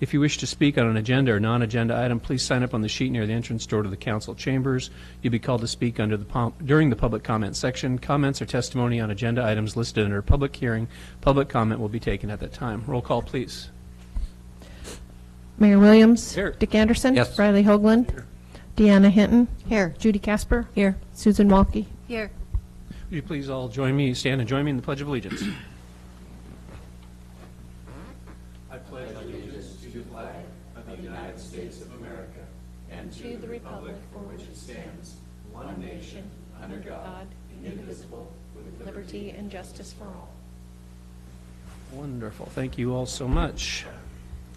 If you wish to speak on an agenda or non-agenda item, please sign up on the sheet near the entrance door to the council chambers. You'll be called to speak during the public comment section. Comments or testimony on agenda items listed under public hearing. Public comment will be taken at that time. Roll call, please. Mayor Williams. Here. Dick Anderson. Yes. Riley Hoagland. Here. Deanna Hinton. Here. Judy Casper. Here. Susan Walke. Here. Would you please all stand and join me in the Pledge of Allegiance? I pledge allegiance to the flag of the United States of America and to the republic for which it stands, one nation, under God, indivisible, with Liberty and justice for all. Wonderful. Thank you all so much.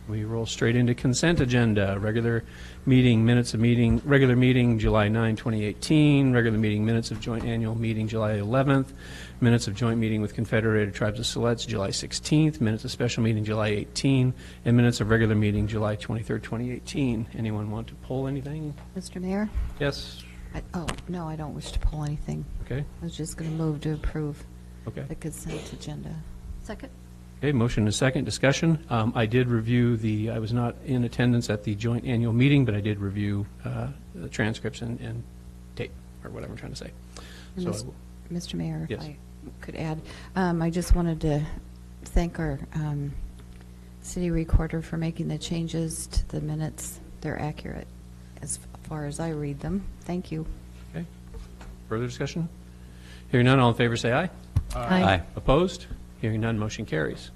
We roll straight into consent agenda. Regular meeting minutes of meeting, regular meeting July 9, 2018, regular meeting minutes of joint annual meeting July 11th, minutes of joint meeting with Confederated Tribes of Siletz July 16th, minutes of special meeting July 18, and minutes of regular meeting July 23rd, 2018. Anyone want to pull anything? Mr. Mayor? Yes. No, I don't wish to pull anything. Okay. I was just going to move to approve Okay. the consent agenda. Second. Okay, motion is second. Discussion. I did review I was not in attendance at the joint annual meeting, but I did review the transcripts and tape, or whatever I'm trying to say. So, Mr. Mayor, yes. if I could add, I just wanted to thank our city recorder for making the changes to the minutes. They're accurate as far as I read them. Thank you. okay. Further discussion? Hearing none, all in favor say aye. Aye. Opposed? Hearing none, motion carries.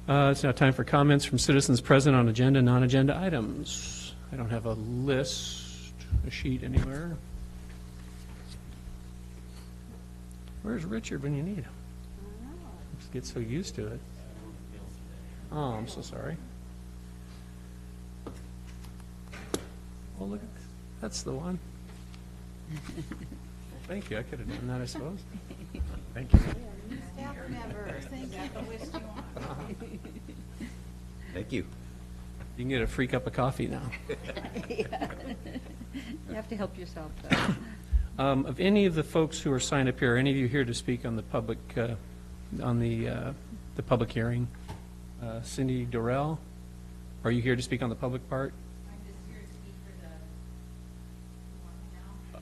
It's now time for comments from citizens present on agenda, non-agenda items. I don't have a list, a sheet anywhere. Where's Richard when you need him? Just get so used to it. Oh, I'm so sorry. Well, look, that's the one. Well, thank you. I could have done that, I suppose. Thank you. Staff member, thank you. Thank you. You can get a free cup of coffee now. You have to help yourself, though. Of any of the folks who are signed up here, are any of you here to speak on the public, on the public hearing? Cindy Durrell, are you here to speak on the public part? I'm just here to speak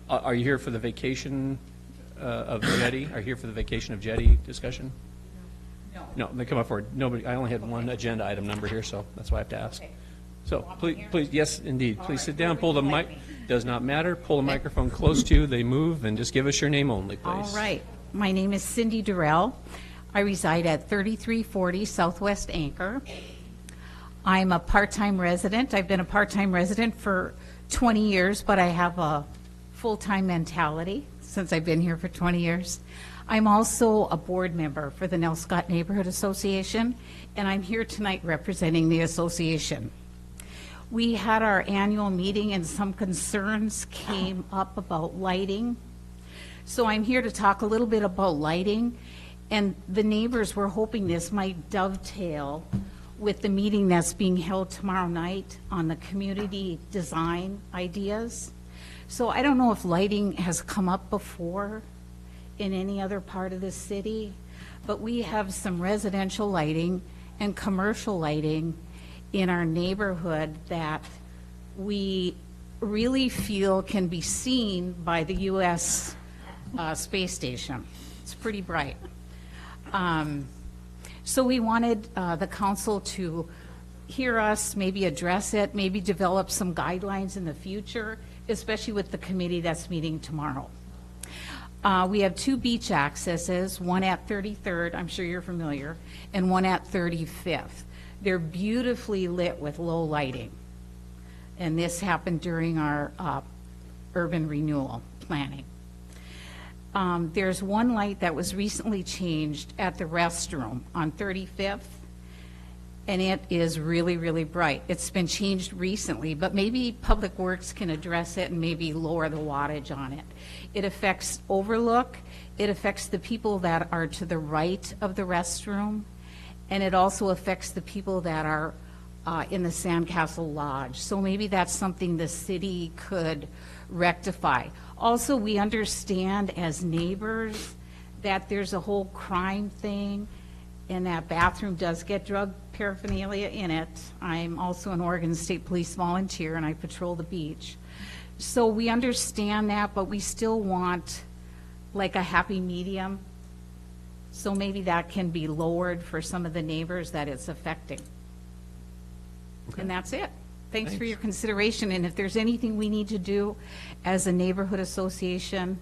for the, Are you here for the vacation of Jetty? Are you here for the vacation of Jetty discussion? no. No, they come up forward. Nobody, I only had one agenda item number here, so that's why I have to ask. Okay. So please, yes, indeed. All Please right. sit down, Where pull the would you mic. like me? Does not matter. Pull the microphone close to you. They move, and just give us your name only, please. All right. My name is Cindy Durrell. I reside at 3340 Southwest Anchor. I'm a part-time resident. I've been a part-time resident for 20 years, but I have a full-time mentality since I've been here for 20 years. I'm also a board member for the Nell Scott Neighborhood Association, and I'm here tonight representing the association. We had our annual meeting and some concerns came up about lighting. So I'm here to talk a little bit about lighting, and the neighbors were hoping this might dovetail with the meeting that's being held tomorrow night on the community design ideas. So I don't know if lighting has come up before in any other part of the city, but we have some residential lighting and commercial lighting in our neighborhood that we really feel can be seen by the U.S. Space Station. It's pretty bright. So we wanted the council to hear us, maybe address it, maybe develop some guidelines in the future, especially with the committee that's meeting tomorrow. We have two beach accesses, one at 33rd, I'm sure you're familiar, and one at 35th. They're beautifully lit with low lighting. And this happened during our urban renewal planning. There's one light that was recently changed at the restroom on 35th, and it is really, really bright. It's been changed recently, but maybe Public Works can address it and maybe lower the wattage on it. It affects overlook, it affects the people that are to the right of the restroom, and it also affects the people that are in the Sandcastle Lodge. So maybe that's something the city could rectify. Also, we understand as neighbors that there's a whole crime thing, and that bathroom does get drug paraphernalia in it. I'm also an Oregon State Police volunteer, and I patrol the beach. So we understand that, but we still want like a happy medium. So maybe that can be lowered for some of the neighbors that it's affecting. Okay. And that's it. Thanks for Thanks. your consideration, and if there's anything we need to do as a neighborhood association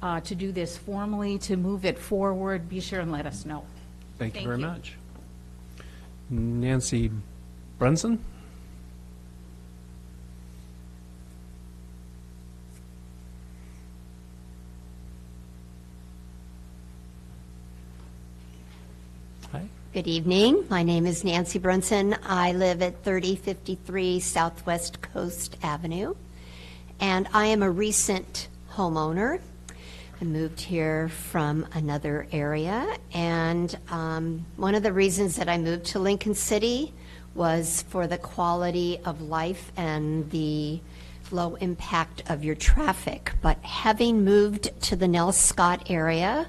to do this formally, to move it forward, be sure and let us know. Thank you Thank very you. much. Nancy Brunson? Hi. Good evening. My name is Nancy Brunson. I live at 3053 Southwest Coast Avenue, and I am a recent homeowner. I moved here from another area, and one of the reasons that I moved to Lincoln City was for the quality of life and the low impact of your traffic. But having moved to the Nell Scott area,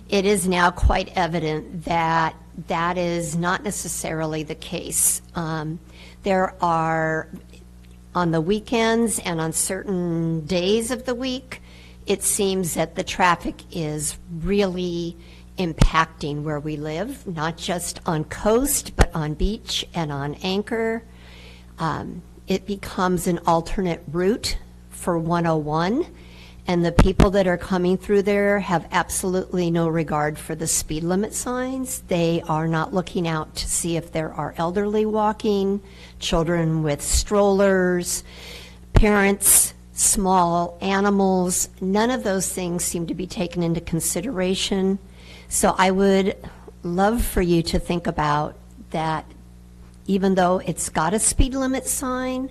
it is now quite evident that that is not necessarily the case. There are, on the weekends and on certain days of the week, it seems that the traffic is really impacting where we live, not just on coast, but on beach and on Anchor. It becomes an alternate route for 101, and the people that are coming through there have absolutely no regard for the speed limit signs. They are not looking out to see if there are elderly walking, children with strollers, parents, small animals. None of those things seem to be taken into consideration. So I would love for you to think about that. Even though it's got a speed limit sign,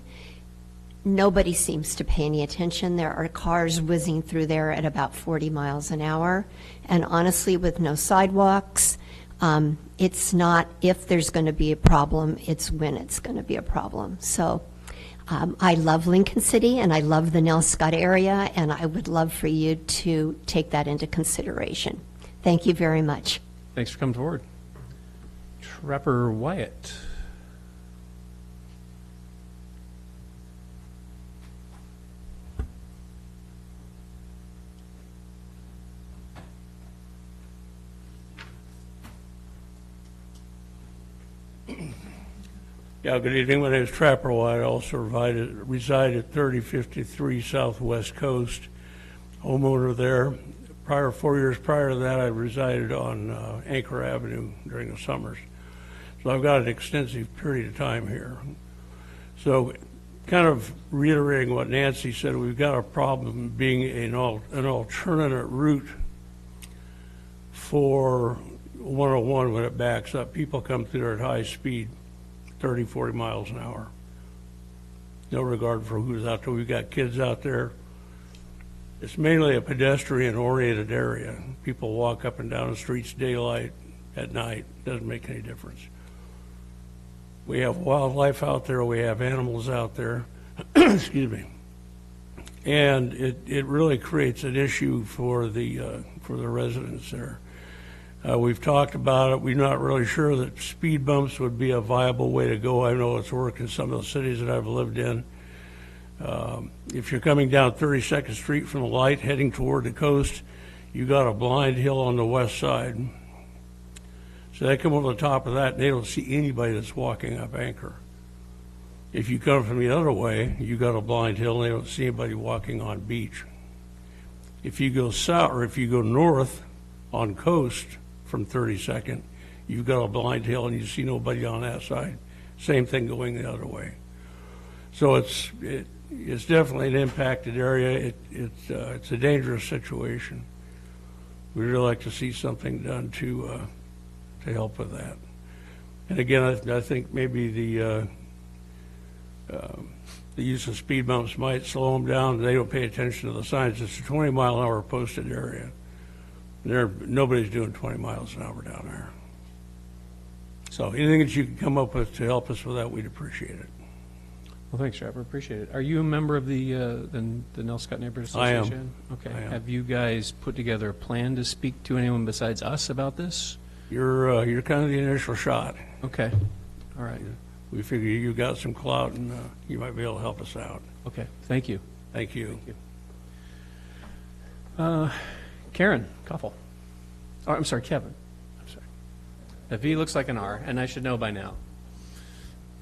nobody seems to pay any attention. There are cars whizzing through there at about 40 miles an hour. And honestly, with no sidewalks, it's not if there's going to be a problem, it's when it's going to be a problem. So I love Lincoln City, and I love the Nell Scott area, and I would love for you to take that into consideration. Thank you very much. Thanks for coming forward. Trapper Wyatt. Yeah, good evening. My name is Trapper White. I also reside at 3053 Southwest Coast. Homeowner there. 4 years prior to that, I resided on Anchor Avenue during the summers. So I've got an extensive period of time here. So kind of reiterating what Nancy said, we've got a problem being an alternate route for 101 when it backs up. People come through there at high speed, 30, 40 miles an hour. No regard for who's out there. We've got kids out there. It's mainly a pedestrian-oriented area. People walk up and down the streets daylight, at night. Doesn't make any difference. We have wildlife out there. We have animals out there. Excuse me. And it really creates an issue for the residents there. We've talked about it. We're not really sure that speed bumps would be a viable way to go. I know it's worked in some of the cities that I've lived in. If you're coming down 32nd Street from the light heading toward the coast, you got a blind hill on the west side. So they come over the top of that and they don't see anybody that's walking up Anchor. If you come from the other way, you got a blind hill and they don't see anybody walking on beach. If you go south, or if you go north on coast from 32nd, you've got a blind hill and you see nobody on that side. Same thing going the other way. So it's definitely an impacted area. It's a dangerous situation. We'd really like to see something done to help with that. And again, I think maybe the use of speed bumps might slow them down. They don't pay attention to the signs. It's a 20-mile-an-hour posted area. Nobody's doing 20 miles an hour down there. So anything that you can come up with to help us with that, we'd appreciate it. Well, thanks, Trapper. Appreciate it. Are you a member of the Nell Scott Neighborhood I am. Association? Okay. I am. Have you guys put together a plan to speak to anyone besides us about this? You're kind of the initial shot. Okay. All right. We figure you got some clout and you might be able to help us out. Okay, thank you. Thank you. Karen Koffel. Oh, I'm sorry, Kevin. I'm sorry. A V looks like an R, and I should know by now.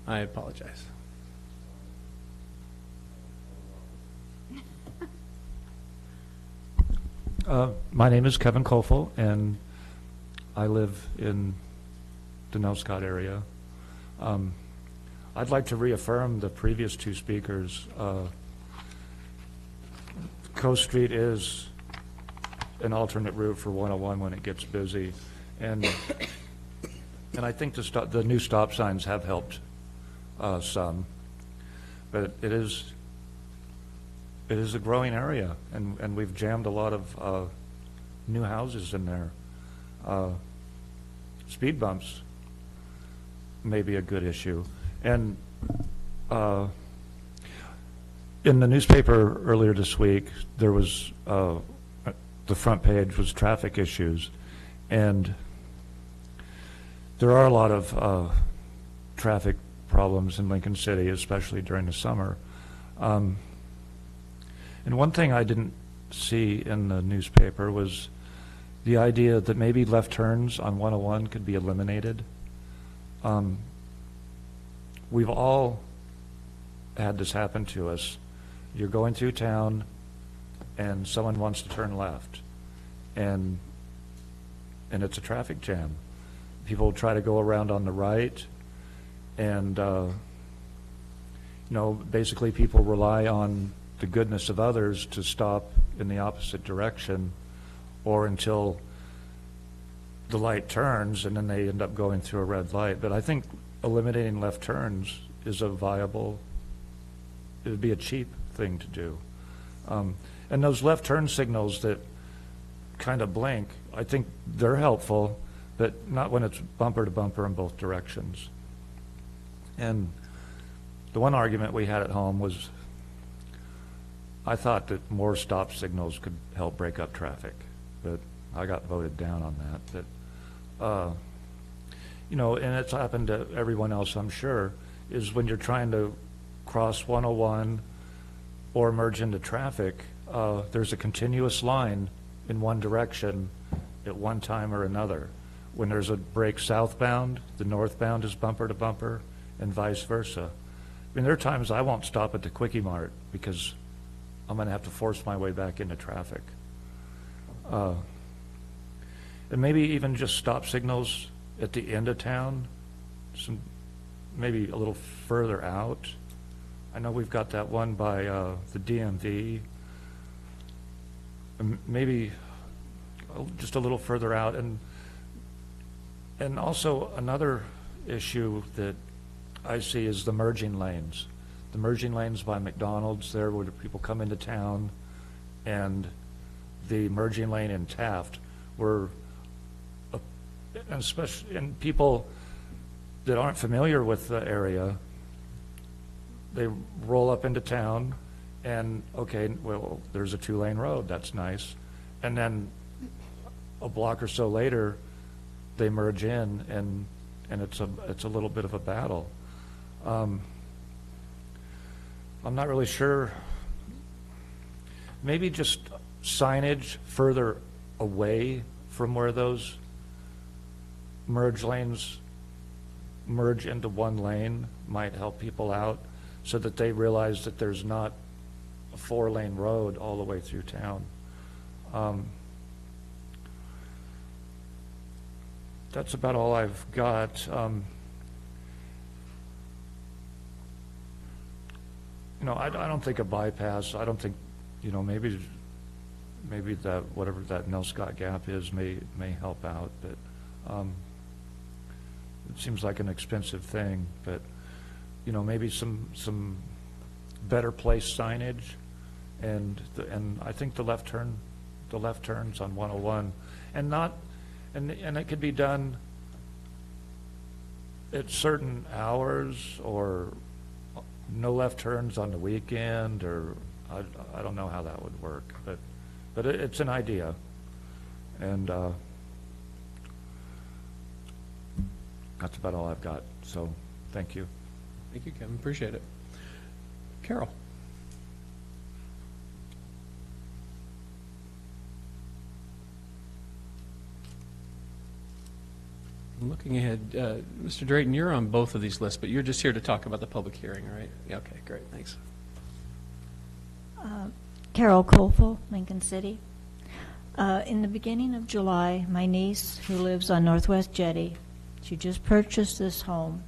I apologize. My name is Kevin Koffel, and I live in the Nelscott area. I'd like to reaffirm the previous two speakers. Coast Street is an alternate route for 101 when it gets busy, and I think the new stop signs have helped some, but it is a growing area, and we've jammed a lot of new houses in there. Speed bumps may be a good issue. And in the newspaper earlier this week, there was, the front page was traffic issues. And there are a lot of traffic problems in Lincoln City, especially during the summer. And one thing I didn't see in the newspaper was the idea that maybe left turns on 101 could be eliminated. We've all had this happen to us. You're going through town and someone wants to turn left, and it's a traffic jam. People try to go around on the right, and basically people rely on the goodness of others to stop in the opposite direction, or until the light turns and then they end up going through a red light. But I think eliminating left turns is it would be a cheap thing to do. And those left turn signals that kind of blink, I think they're helpful, but not when it's bumper to bumper in both directions. And the one argument we had at home was, I thought that more stop signals could help break up traffic, but I got voted down on that. But and it's happened to everyone else, I'm sure, is when you're trying to cross 101 or merge into traffic, there's a continuous line in one direction at one time or another. When there's a break southbound, the northbound is bumper to bumper, and vice versa. I mean, there are times I won't stop at the Quickie Mart because I'm going to have to force my way back into traffic. And maybe even just stop signals at the end of town, maybe a little further out. I know we've got that one by the DMV. Maybe just a little further out. And also another issue that I see is the merging lanes. The merging lanes by McDonald's, there where people come into town, and the merging lane in Taft, were, and people that aren't familiar with the area, they roll up into town, and okay, well, there's a 2-lane road, that's nice. And then a block or so later, they merge in, and it's a little bit of a battle. I'm not really sure. Maybe just signage further away from where those merge lanes merge into one lane might help people out, so that they realize that there's not a 4-lane road all the way through town. That's about all I've got. I don't think a bypass, I don't think, maybe that, whatever that Nelscott gap is may help out, but it seems like an expensive thing. But maybe some better placed signage, and I think the left turns on 101, and it could be done at certain hours, or no left turns on the weekend, or I don't know how that would work, but it's an idea. And that's about all I've got. So Thank you. Thank you, Kevin, appreciate it. Carol? I'm looking ahead. Mr. Drayton, you're on both of these lists, but you're just here to talk about the public hearing, right? Yeah, okay, great, thanks. Carol Coleful, Lincoln City. In the beginning of July, my niece, who lives on Northwest Jetty, she just purchased this home,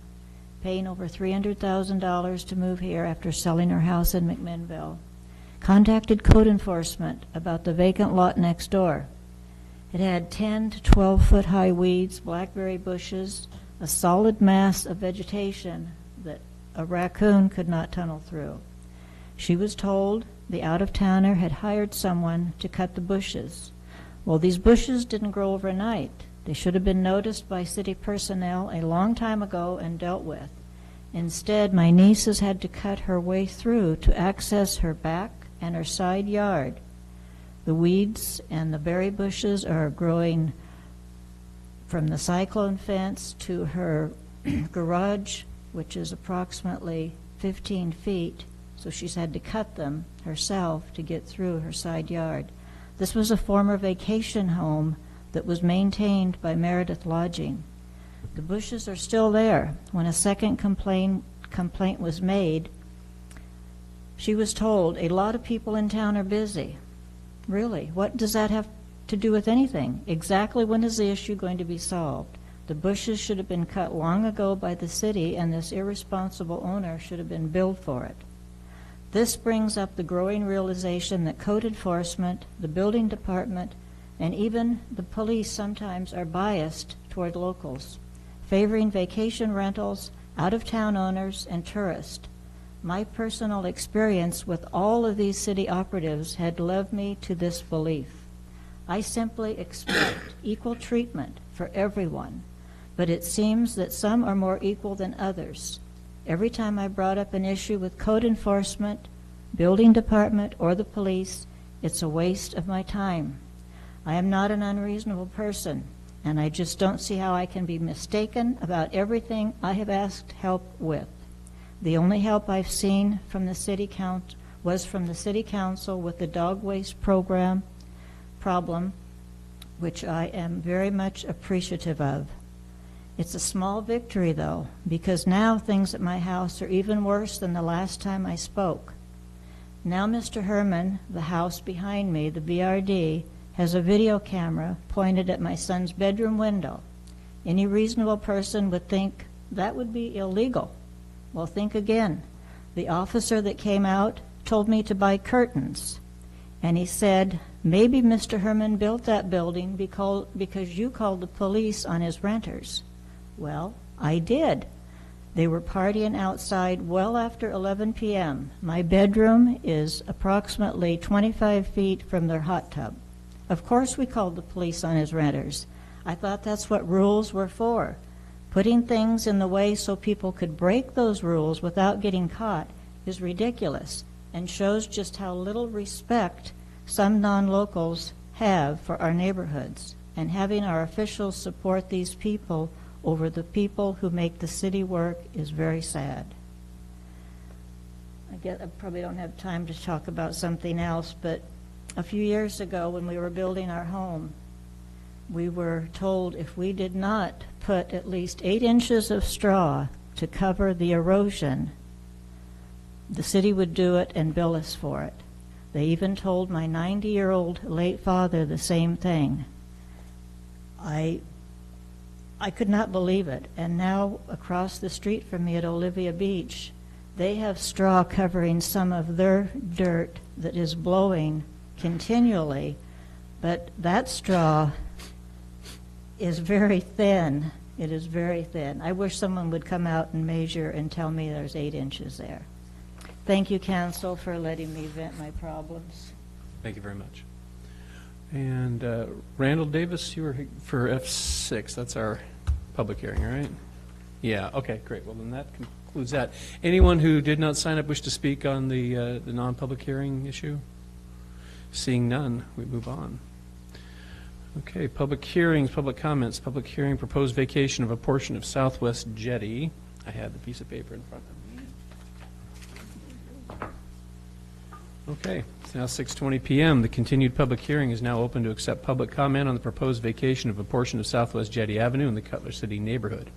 paying over $300,000 to move here after selling her house in McMinnville, contacted code enforcement about the vacant lot next door. It had 10 to 12-foot high weeds, blackberry bushes, a solid mass of vegetation that a raccoon could not tunnel through. She was told the out-of-towner had hired someone to cut the bushes. Well, these bushes didn't grow overnight. They should have been noticed by city personnel a long time ago and dealt with. Instead, my niece has had to cut her way through to access her back and her side yard. The weeds and the berry bushes are growing from the cyclone fence to her garage, which is approximately 15 feet, so she's had to cut them herself to get through her side yard. This was a former vacation home that was maintained by Meredith Lodging. The bushes are still there. When a second complaint was made, she was told, a lot of people in town are busy. Really, what does that have to do with anything? Exactly when is the issue going to be solved? The bushes should have been cut long ago by the city, and this irresponsible owner should have been billed for it. This brings up the growing realization that code enforcement, the building department, and even the police sometimes are biased toward locals, favoring vacation rentals, out-of-town owners, and tourists. My personal experience with all of these city operatives had led me to this belief. I simply expect equal treatment for everyone, but it seems that some are more equal than others. Every time I brought up an issue with code enforcement, building department, or the police, it's a waste of my time. I am not an unreasonable person, and I just don't see how I can be mistaken about everything I have asked help with. The only help I've seen from the city council was from the city council with the dog waste problem, which I am very much appreciative of. It's a small victory, though, because now things at my house are even worse than the last time I spoke. Now Mr. Herman, the house behind me, the BRD, has a video camera pointed at my son's bedroom window. Any reasonable person would think that would be illegal. Well, think again. The officer that came out told me to buy curtains, and he said, maybe Mr. Herman built that building because you called the police on his renters. Well, I did. They were partying outside well after 11 p.m. My bedroom is approximately 25 feet from their hot tub. Of course we called the police on his renters. I thought that's what rules were for. Putting things in the way so people could break those rules without getting caught is ridiculous and shows just how little respect some non-locals have for our neighborhoods, and having our officials support these people over the people who make the city work is very sad. I probably don't have time to talk about something else, but a few years ago when we were building our home, we were told if we did not put at least 8 inches of straw to cover the erosion, the city would do it and bill us for it. They even told my 90-year-old late father the same thing. I could not believe it. And now across the street from me at Olivia Beach, they have straw covering some of their dirt that is blowing continually, but that straw is very thin. It is very thin. I wish someone would come out and measure and tell me there's 8 inches there. Thank you, Council, for letting me vent my problems. Thank you very much. And Randall Davis, you were for F6. That's our public hearing, right? Yeah, okay, great. Well, then that concludes that. Anyone who did not sign up wish to speak on the non-public hearing issue? Seeing none, we move on. Okay, public hearings, public comments, public hearing, proposed vacation of a portion of Southwest Jetty. I had the piece of paper in front of me. Okay, it's now 6:20 PM. The continued public hearing is now open to accept public comment on the proposed vacation of a portion of Southwest Jetty Avenue in the Cutler City neighborhood.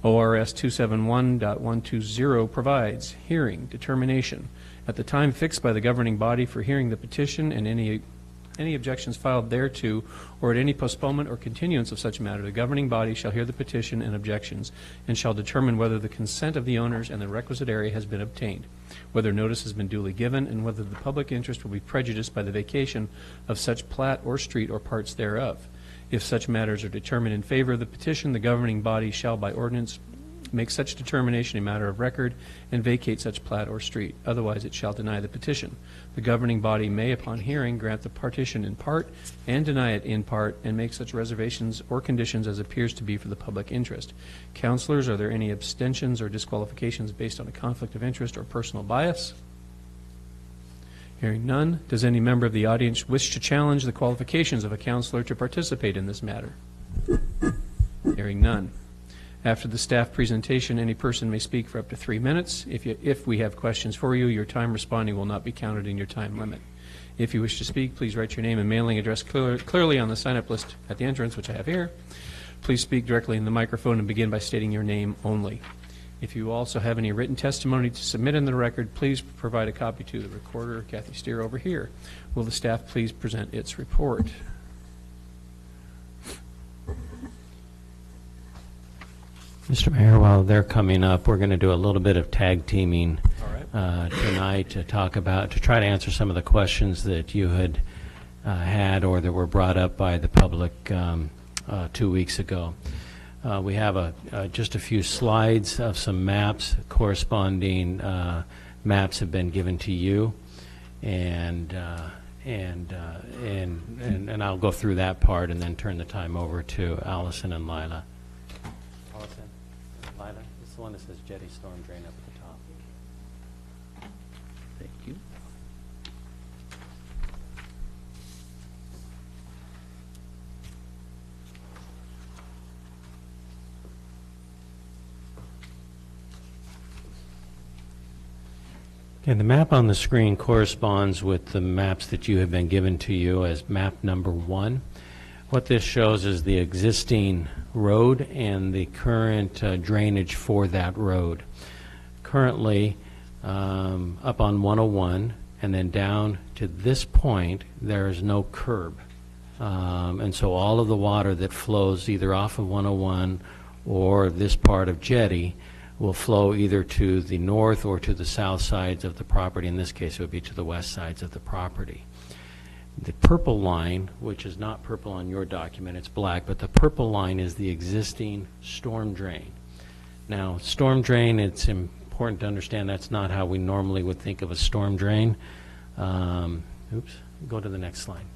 ORS 271.120 provides hearing determination at the time fixed by the governing body for hearing the petition and any objections filed thereto, or at any postponement or continuance of such matter, the governing body shall hear the petition and objections, and shall determine whether the consent of the owners and the requisite area has been obtained, whether notice has been duly given, and whether the public interest will be prejudiced by the vacation of such plat or street or parts thereof. If such matters are determined in favor of the petition, the governing body shall by ordinance make such determination a matter of record and vacate such plat or street. Otherwise, it shall deny the petition. The governing body may, upon hearing, grant the partition in part and deny it in part, and make such reservations or conditions as appears to be for the public interest. Councilors, are there any abstentions or disqualifications based on a conflict of interest or personal bias? Hearing none, does any member of the audience wish to challenge the qualifications of a councilor to participate in this matter? Hearing none. After the staff presentation, any person may speak for up to 3 minutes. If we have questions for you, your time responding will not be counted in your time limit. If you wish to speak, please write your name and mailing address clearly on the sign-up list at the entrance, which I have here. Please speak directly in the microphone and begin by stating your name only. If you also have any written testimony to submit in the record, please provide a copy to the recorder, Kathy Steer, over here. Will the staff please present its report? Mr. Mayor, while they're coming up, we're going to do a little bit of tag teaming All right. tonight to try to answer some of the questions that you had had or that were brought up by the public 2 weeks ago. We have just a few slides of some maps. Corresponding maps have been given to you, and I'll go through that part and then turn the time over to Allison and Lila. Allison, Lila, this is the one that says Jetty Storm Drain up at the top. Thank you. Okay, the map on the screen corresponds with the maps that you have been given to you as map number 1. What this shows is the existing road and the current drainage for that road. Currently, up on 101 and then down to this point, there is no curb. And so all of the water that flows either off of 101 or this part of Jetty will flow either to the north or to the south sides of the property. In this case, it would be to the west sides of the property. The purple line, which is not purple on your document, it's black, but the purple line is the existing storm drain. Now, storm drain, it's important to understand that's not how we normally would think of a storm drain. Oops, go to the next slide.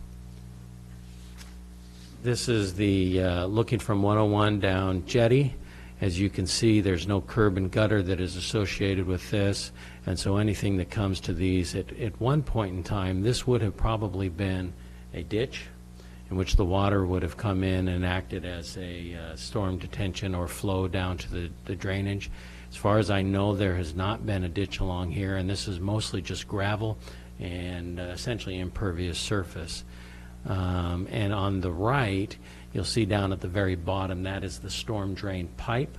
This is the looking from 101 down Jetty. As you can see, there's no curb and gutter that is associated with this, and so anything that comes to these, at one point in time, this would have probably been a ditch in which the water would have come in and acted as a storm detention or flow down to the drainage. As far as I know, there has not been a ditch along here, and this is mostly just gravel and essentially impervious surface. And on the right, you'll see down at the very bottom, that is the storm drain pipe,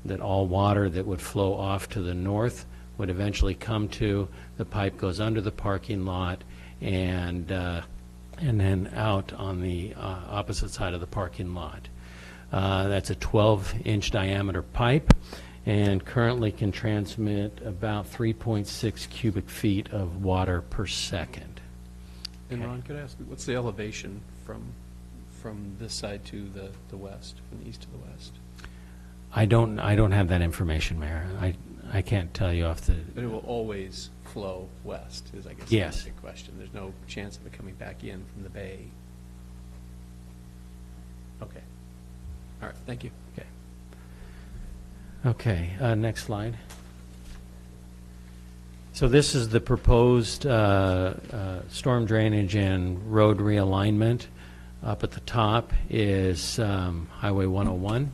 that all water that would flow off to the north would eventually come to. The pipe goes under the parking lot and then out on the opposite side of the parking lot. That's a 12-inch diameter pipe and currently can transmit about 3.6 cubic feet of water per second. And Ron, could I ask, what's the elevation from this side to the west, from the east to the west? I don't have that information, Mayor. I can't tell you off the. But it will always flow west, is I guess Yes. the big question. There's no chance of it coming back in from the bay. Okay. All right. Thank you. Okay. Okay. Next slide. So this is the proposed storm drainage and road realignment. Up at the top is Highway 101,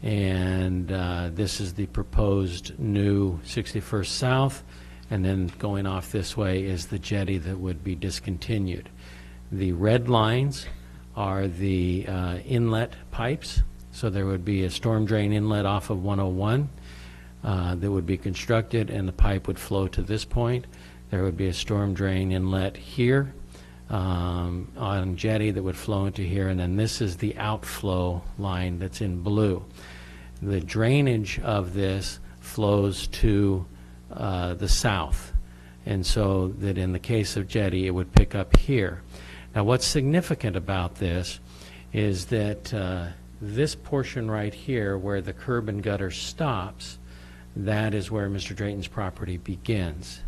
And this is the proposed new 61st South, and then going off this way is the jetty that would be discontinued. The red lines are the inlet pipes, so there would be a storm drain inlet off of 101 that would be constructed, and the pipe would flow to this point. There would be a storm drain inlet here on jetty that would flow into here, and then this is the outflow line that's in blue. The drainage of this flows to the south, and so that in the case of jetty, it would pick up here. Now, what's significant about this is that this portion right here, where the curb and gutter stops, that is where Mr. Drayton's property begins.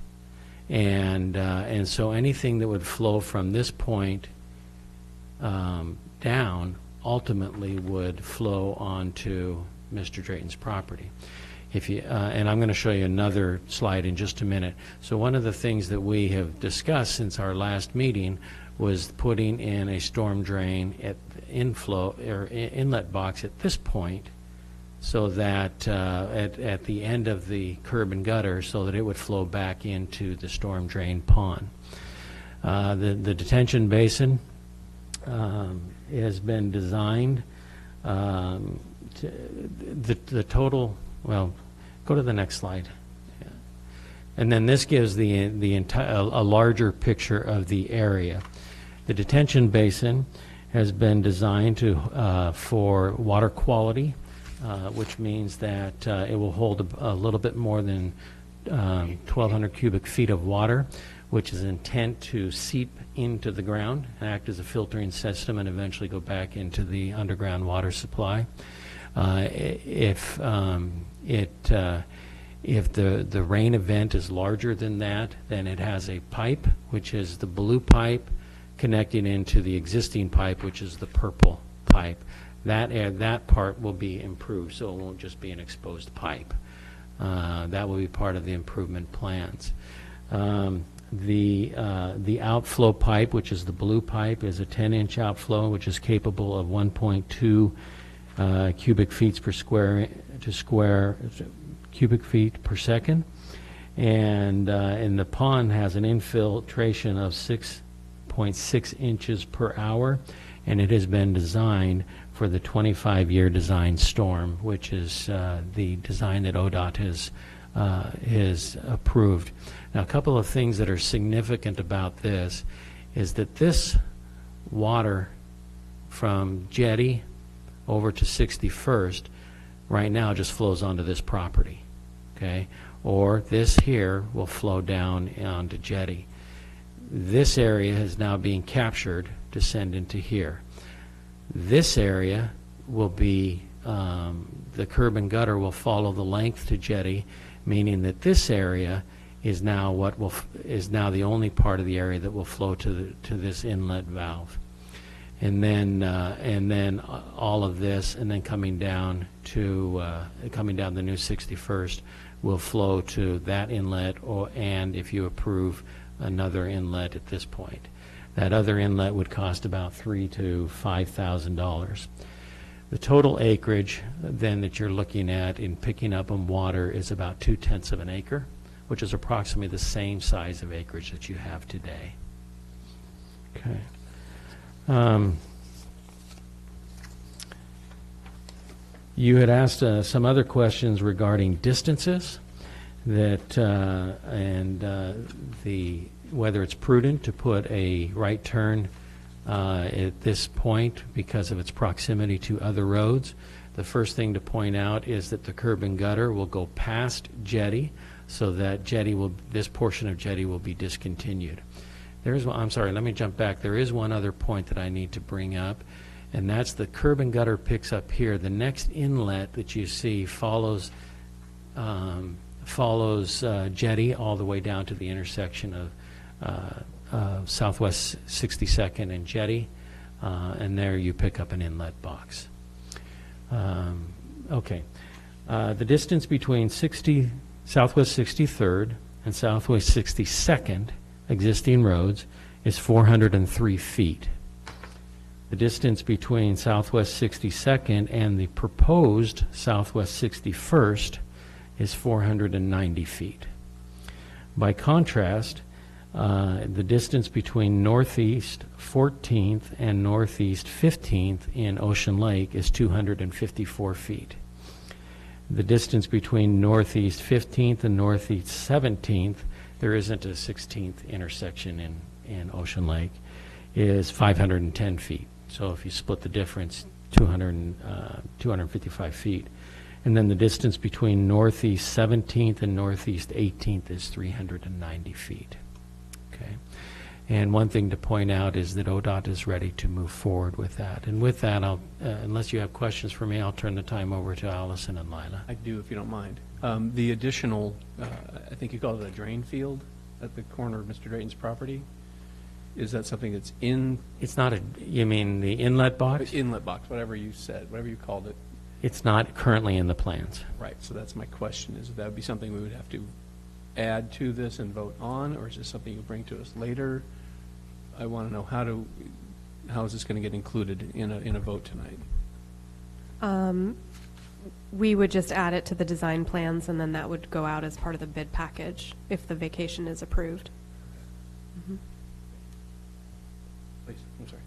And so anything that would flow from this point down ultimately would flow onto Mr. Drayton's property. If you, and I'm going to show you another slide in just a minute. So one of the things that we have discussed since our last meeting was putting in a storm drain at inflow or inlet box at this point, so that at the end of the curb and gutter, so that it would flow back into the storm drain pond. The detention basin has been designed. The total, well, go to the next slide. Yeah. And then this gives the entire a larger picture of the area. The detention basin has been designed to for water quality, which means that it will hold a little bit more than 1,200 cubic feet of water, which is intent to seep into the ground, act as a filtering system, and eventually go back into the underground water supply. If the rain event is larger than that, then it has a pipe, which is the blue pipe, connecting into the existing pipe, which is the purple pipe. That part will be improved, so it won't just be an exposed pipe. That will be part of the improvement plans. The outflow pipe, which is the blue pipe, is a 10-inch outflow, which is capable of 1.2 cubic feet per cubic feet per second, and the pond has an infiltration of 6.6 inches per hour, and it has been designed for the 25-year design storm, which is the design that ODOT has approved. Now, a couple of things that are significant about this is that this water from jetty over to 61st right now just flows onto this property, okay? Or this here will flow down onto jetty. This area is now being captured to send into here. This area will be, the curb and gutter will follow the length to jetty, meaning that this area is now is now the only part of the area that will flow to this inlet valve. And then all of this, and then coming down the new 61st will flow to that inlet, and if you approve, another inlet at this point. That other inlet would cost about $3,000 to $5,000. The total acreage then that you're looking at in picking up on water is about 2/10 of an acre, which is approximately the same size of acreage that you have today. Okay. You had asked some other questions regarding distances, that whether it's prudent to put a right turn at this point because of its proximity to other roads. The first thing to point out is that the curb and gutter will go past jetty, so that this portion of jetty will be discontinued. I'm sorry, let me jump back. There is one other point that I need to bring up, and that's the curb and gutter picks up here. The next inlet that you see follows jetty all the way down to the intersection of Southwest 62nd and jetty, and there you pick up an inlet box. Okay. The distance between Southwest 63rd and Southwest 62nd existing roads is 403 feet. The distance between Southwest 62nd and the proposed Southwest 61st is 490 feet. By contrast, the distance between Northeast 14th and Northeast 15th in Ocean Lake is 254 feet. The distance between Northeast 15th and Northeast 17th, there isn't a 16th intersection in Ocean Lake, is 510 feet. So if you split the difference, 255 feet. And then the distance between Northeast 17th and Northeast 18th is 390 feet. Okay. And one thing to point out is that ODOT is ready to move forward with that. And with that, unless you have questions for me, I'll turn the time over to Allison and Lila. I do, if you don't mind. The additional, I think you call it a drain field at the corner of Mr. Drayton's property. Is that something that's in? It's not you mean the inlet box? Inlet box, whatever you said, whatever you called it. It's not currently in the plans. Right, so that's my question, is that would be something we would have to add to this and vote on, or is this something you'll bring to us later? I want to know how is this going to get included in a vote tonight? We would just add it to the design plans, and then that would go out as part of the bid package if the vacation is approved. Mm-hmm. Please, I'm sorry.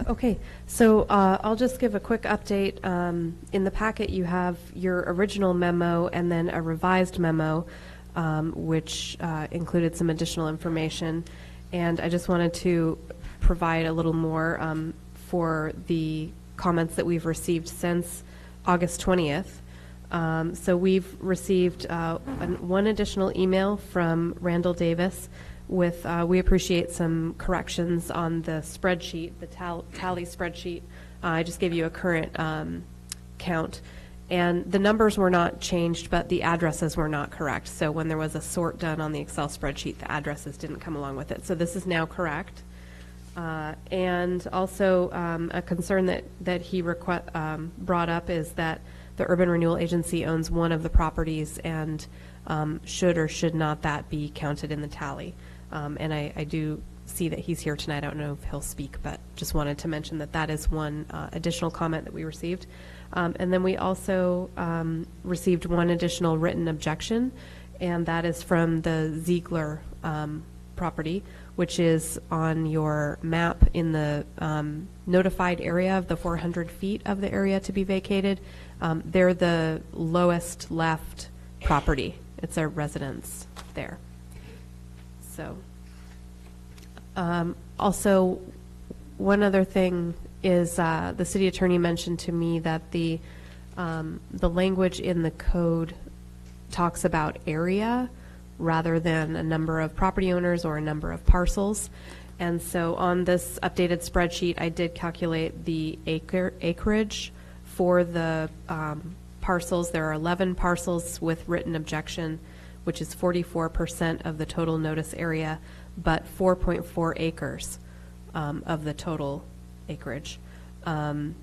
Okay, so I'll just give a quick update. In the packet, you have your original memo and then a revised memo, which included some additional information. And I just wanted to provide a little more for the comments that we've received since August 20th. So we've received one additional email from Randall Davis with, we appreciate some corrections on the spreadsheet, the tally spreadsheet. I just gave you a current count. And the numbers were not changed, but the addresses were not correct. So when there was a sort done on the Excel spreadsheet, the addresses didn't come along with it. So this is now correct. And also a concern that he brought up is that the Urban Renewal Agency owns one of the properties, and should or should not that be counted in the tally. And I do see that he's here tonight. I don't know if he'll speak, but just wanted to mention that that is one additional comment that we received. And then we also received one additional written objection, and that is from the Ziegler property, which is on your map in the notified area of the 400 feet of the area to be vacated. They're the lowest left property. It's a residence there. So, also, one other thing is the city attorney mentioned to me that the language in the code talks about area rather than a number of property owners or a number of parcels. And so on this updated spreadsheet, I did calculate the acreage for the parcels. There are 11 parcels with written objection, which is 44% of the total notice area, but 4.4 acres of the total acreage. And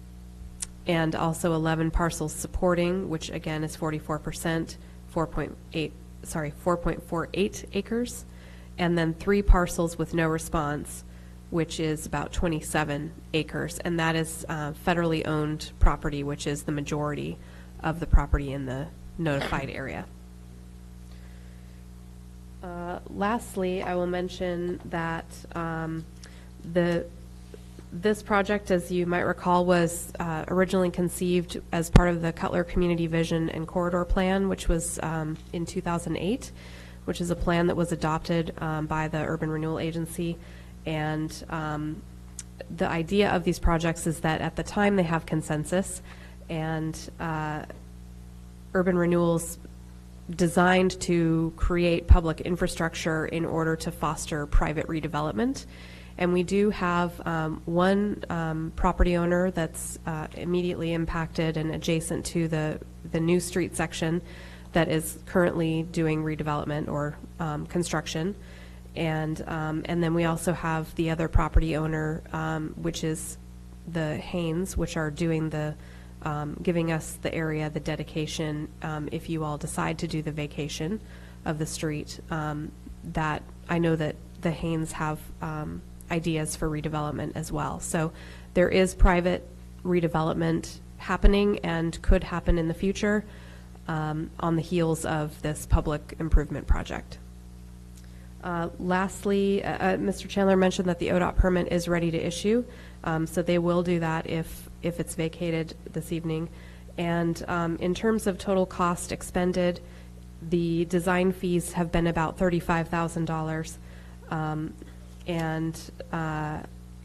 also 11 parcels supporting, which again is 44%, 4.48 acres, and then 3 parcels with no response, which is about 27 acres, and that is federally owned property, which is the majority of the property in the notified area. Lastly, I will mention that this project, as you might recall, was originally conceived as part of the Cutler Community Vision and Corridor Plan, which was in 2008, which is a plan that was adopted by the Urban Renewal Agency. And the idea of these projects is that at the time they have consensus, and Urban Renewal's designed to create public infrastructure in order to foster private redevelopment. And we do have one property owner that's immediately impacted and adjacent to the new street section that is currently doing redevelopment or construction. And then we also have the other property owner, which is the Haynes, which are doing the giving us the area, the dedication, if you all decide to do the vacation of the street. That I know that the Haynes have ideas for redevelopment as well. So there is private redevelopment happening and could happen in the future on the heels of this public improvement project. Lastly, Mr. Chandler mentioned that the ODOT permit is ready to issue, so they will do that if it's vacated this evening. And in terms of total cost expended, the design fees have been about $35,000, and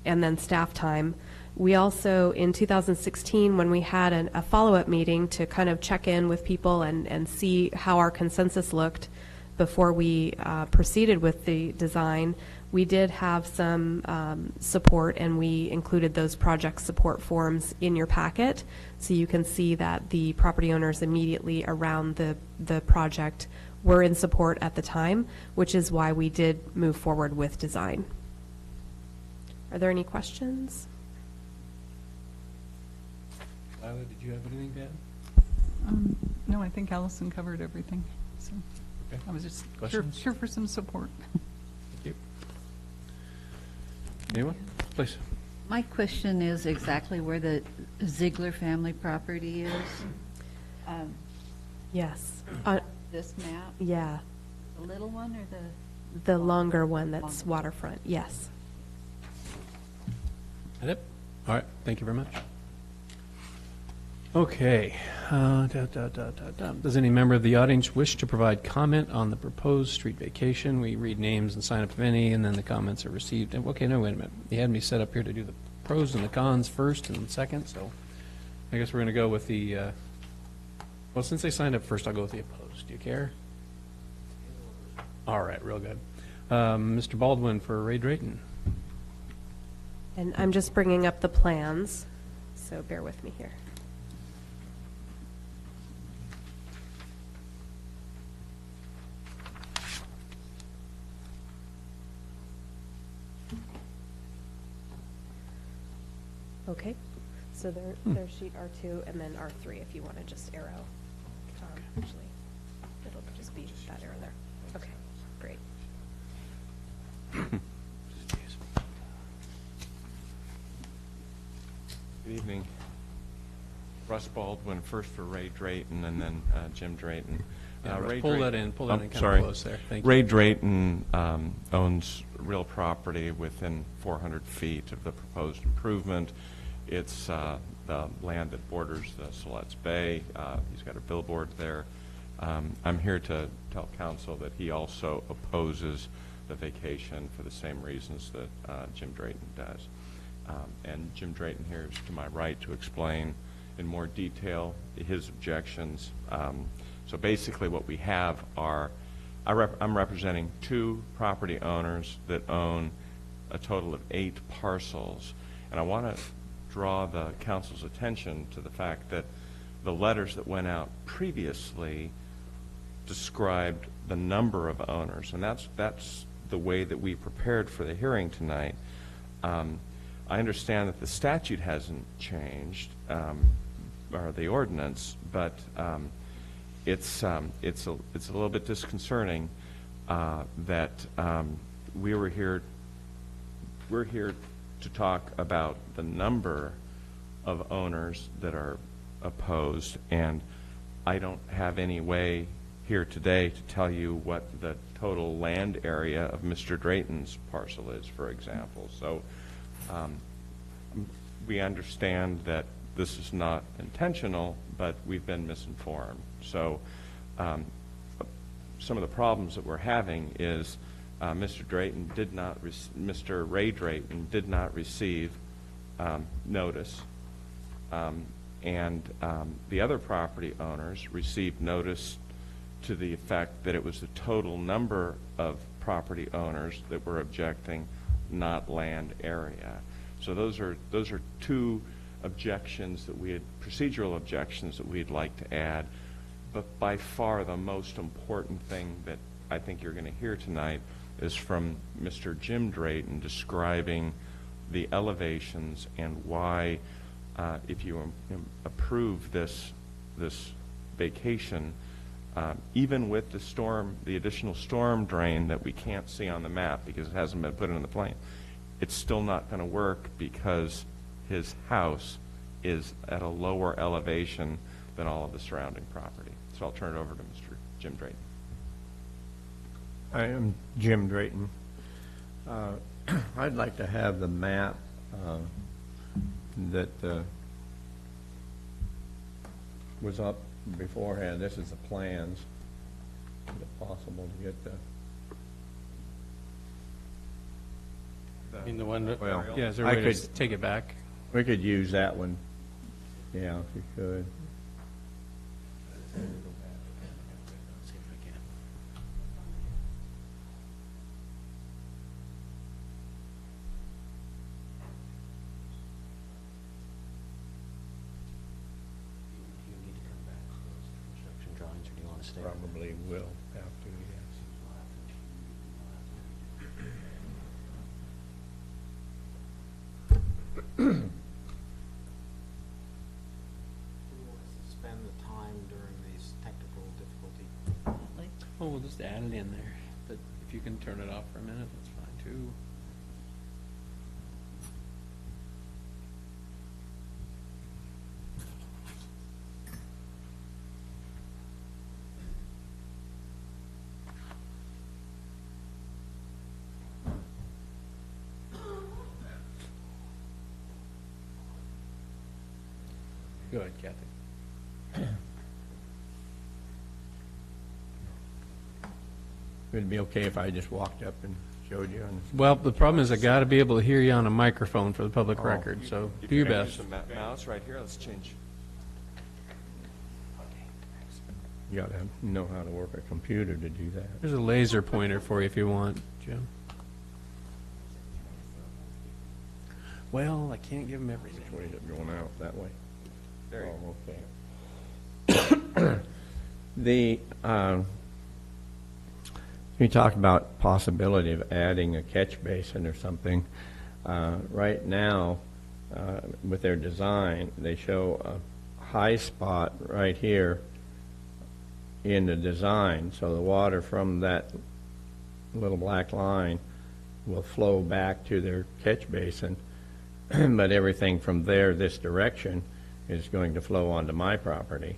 then staff time. We also, in 2016, when we had a follow-up meeting to kind of check in with people and see how our consensus looked before we proceeded with the design, we did have some support, and we included those project support forms in your packet, so you can see that the property owners immediately around the project were in support at the time, which is why we did move forward with design. Are there any questions? Lila, did you have anything to add? No, I think Allison covered everything. So Okay. I was just Questions? here for some support. Thank you. Anyone? Please. My question is exactly where the Ziegler family property is. Yes. This map, Yeah, the little one or the longer one that's waterfront, yes. That it? All right, thank you very much. Okay. Does any member of the audience wish to provide comment on the proposed street vacation? We read names and sign up if any, and then the comments are received. And, okay, no, wait a minute. You had me set up here to do the pros and the cons first and second, so I guess we're going to go with the, well, since they signed up first, I'll go with the opposed. Do you care? All right, real good. Mr. Baldwin for Ray Drayton. And I'm just bringing up the plans, so bear with me here. Okay, so there's sheet R2 and then R3 if you want to just arrow. Actually, it'll just be that arrow there. Okay, great. Good evening. Russ Baldwin, first for Ray Drayton and then Jim Drayton. Pull that in kind of sorry. close there. Thank you. Ray Drayton owns real property within 400 feet of the proposed improvement. It's the land that borders the Siletz Bay. He's got a billboard there. I'm here to tell council that he also opposes the vacation for the same reasons that Jim Drayton does. And Jim Drayton here is to my right to explain in more detail his objections. So basically what we have are, I'm representing 2 property owners that own a total of 8 parcels. And I want to draw the council's attention to the fact that the letters that went out previously described the number of owners, and that's the way that we prepared for the hearing tonight. I understand that the statute hasn't changed, or the ordinance, but it's a little bit disconcerting that we're here to talk about the number of owners that are opposed, and I don't have any way here today to tell you what the total land area of Mr. Drayton's parcel is, for example. So we understand that this is not intentional, but we've been misinformed. So some of the problems that we're having is Mr. Ray Drayton did not receive notice, and the other property owners received notice to the effect that it was the total number of property owners that were objecting, not land area. So those are 2 objections that we had, procedural objections that we'd like to add. But by far the most important thing that I think you're going to hear tonight is from Mr. Jim Drayton describing the elevations and why, if you approve this vacation, even with the storm, the additional storm drain that we can't see on the map because it hasn't been put in the plan, it's still not going to work because his house is at a lower elevation than all of the surrounding property. So I'll turn it over to Mr. Jim Drayton. I am Jim Drayton. I'd like to have the map that was up beforehand. This is the plans. Is it possible to get the? I mean, the one that, Well, Yeah, is there a I way to could- take it back? We could use that one. Yeah, if you could. see if I can. Do you need to come back to those construction drawings, or do you want to stay? Probably will have to, yes. Spend the time during these technical difficulty. Oh, we'll just add it in there, but if you can turn it off for a minute, that's fine too. Go ahead, Kathy. Would it be okay if I just walked up and showed you? Well, the problem is I got to be able to hear you on a microphone for the public Oh. record, so If do your you're gonna best. use the mouse right here, let's change. You gotta know how to work a computer to do that. There's a laser pointer for you if you want, Jim. Well, I can't give him everything. Which way is it going out? That way? There you Oh, okay. You talked about possibility of adding a catch basin or something. Right now, with their design, they show a high spot right here in the design, so the water from that little black line will flow back to their catch basin, but everything from there, this direction, is going to flow onto my property.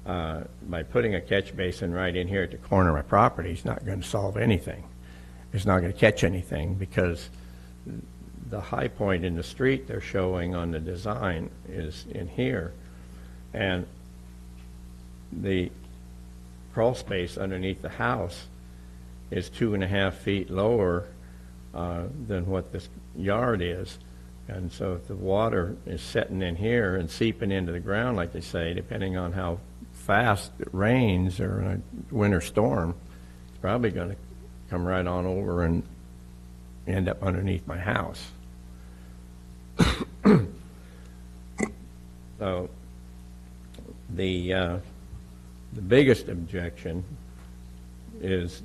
By putting a catch basin right in here at the corner of my property, it's not going to solve anything. It's not going to catch anything because the high point in the street they're showing on the design is in here. And the crawl space underneath the house is 2.5 feet lower than what this yard is. And so if the water is setting in here and seeping into the ground, like they say, depending on how fast it rains or in a winter storm, it's probably going to come right on over and end up underneath my house. So the biggest objection is,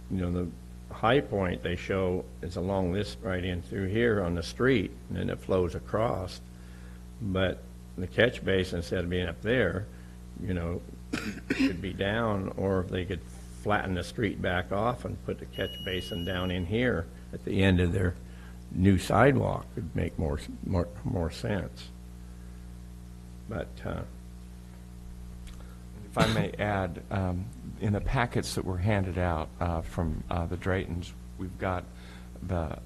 the high point they show is along this right in through here on the street, and then it flows across. But the catch basin, instead of being up there, could be down, or if they could flatten the street back off and put the catch basin down in here at the end of their new sidewalk, would make more sense. But If I may add, in the packets that were handed out from the Draytons, we've got the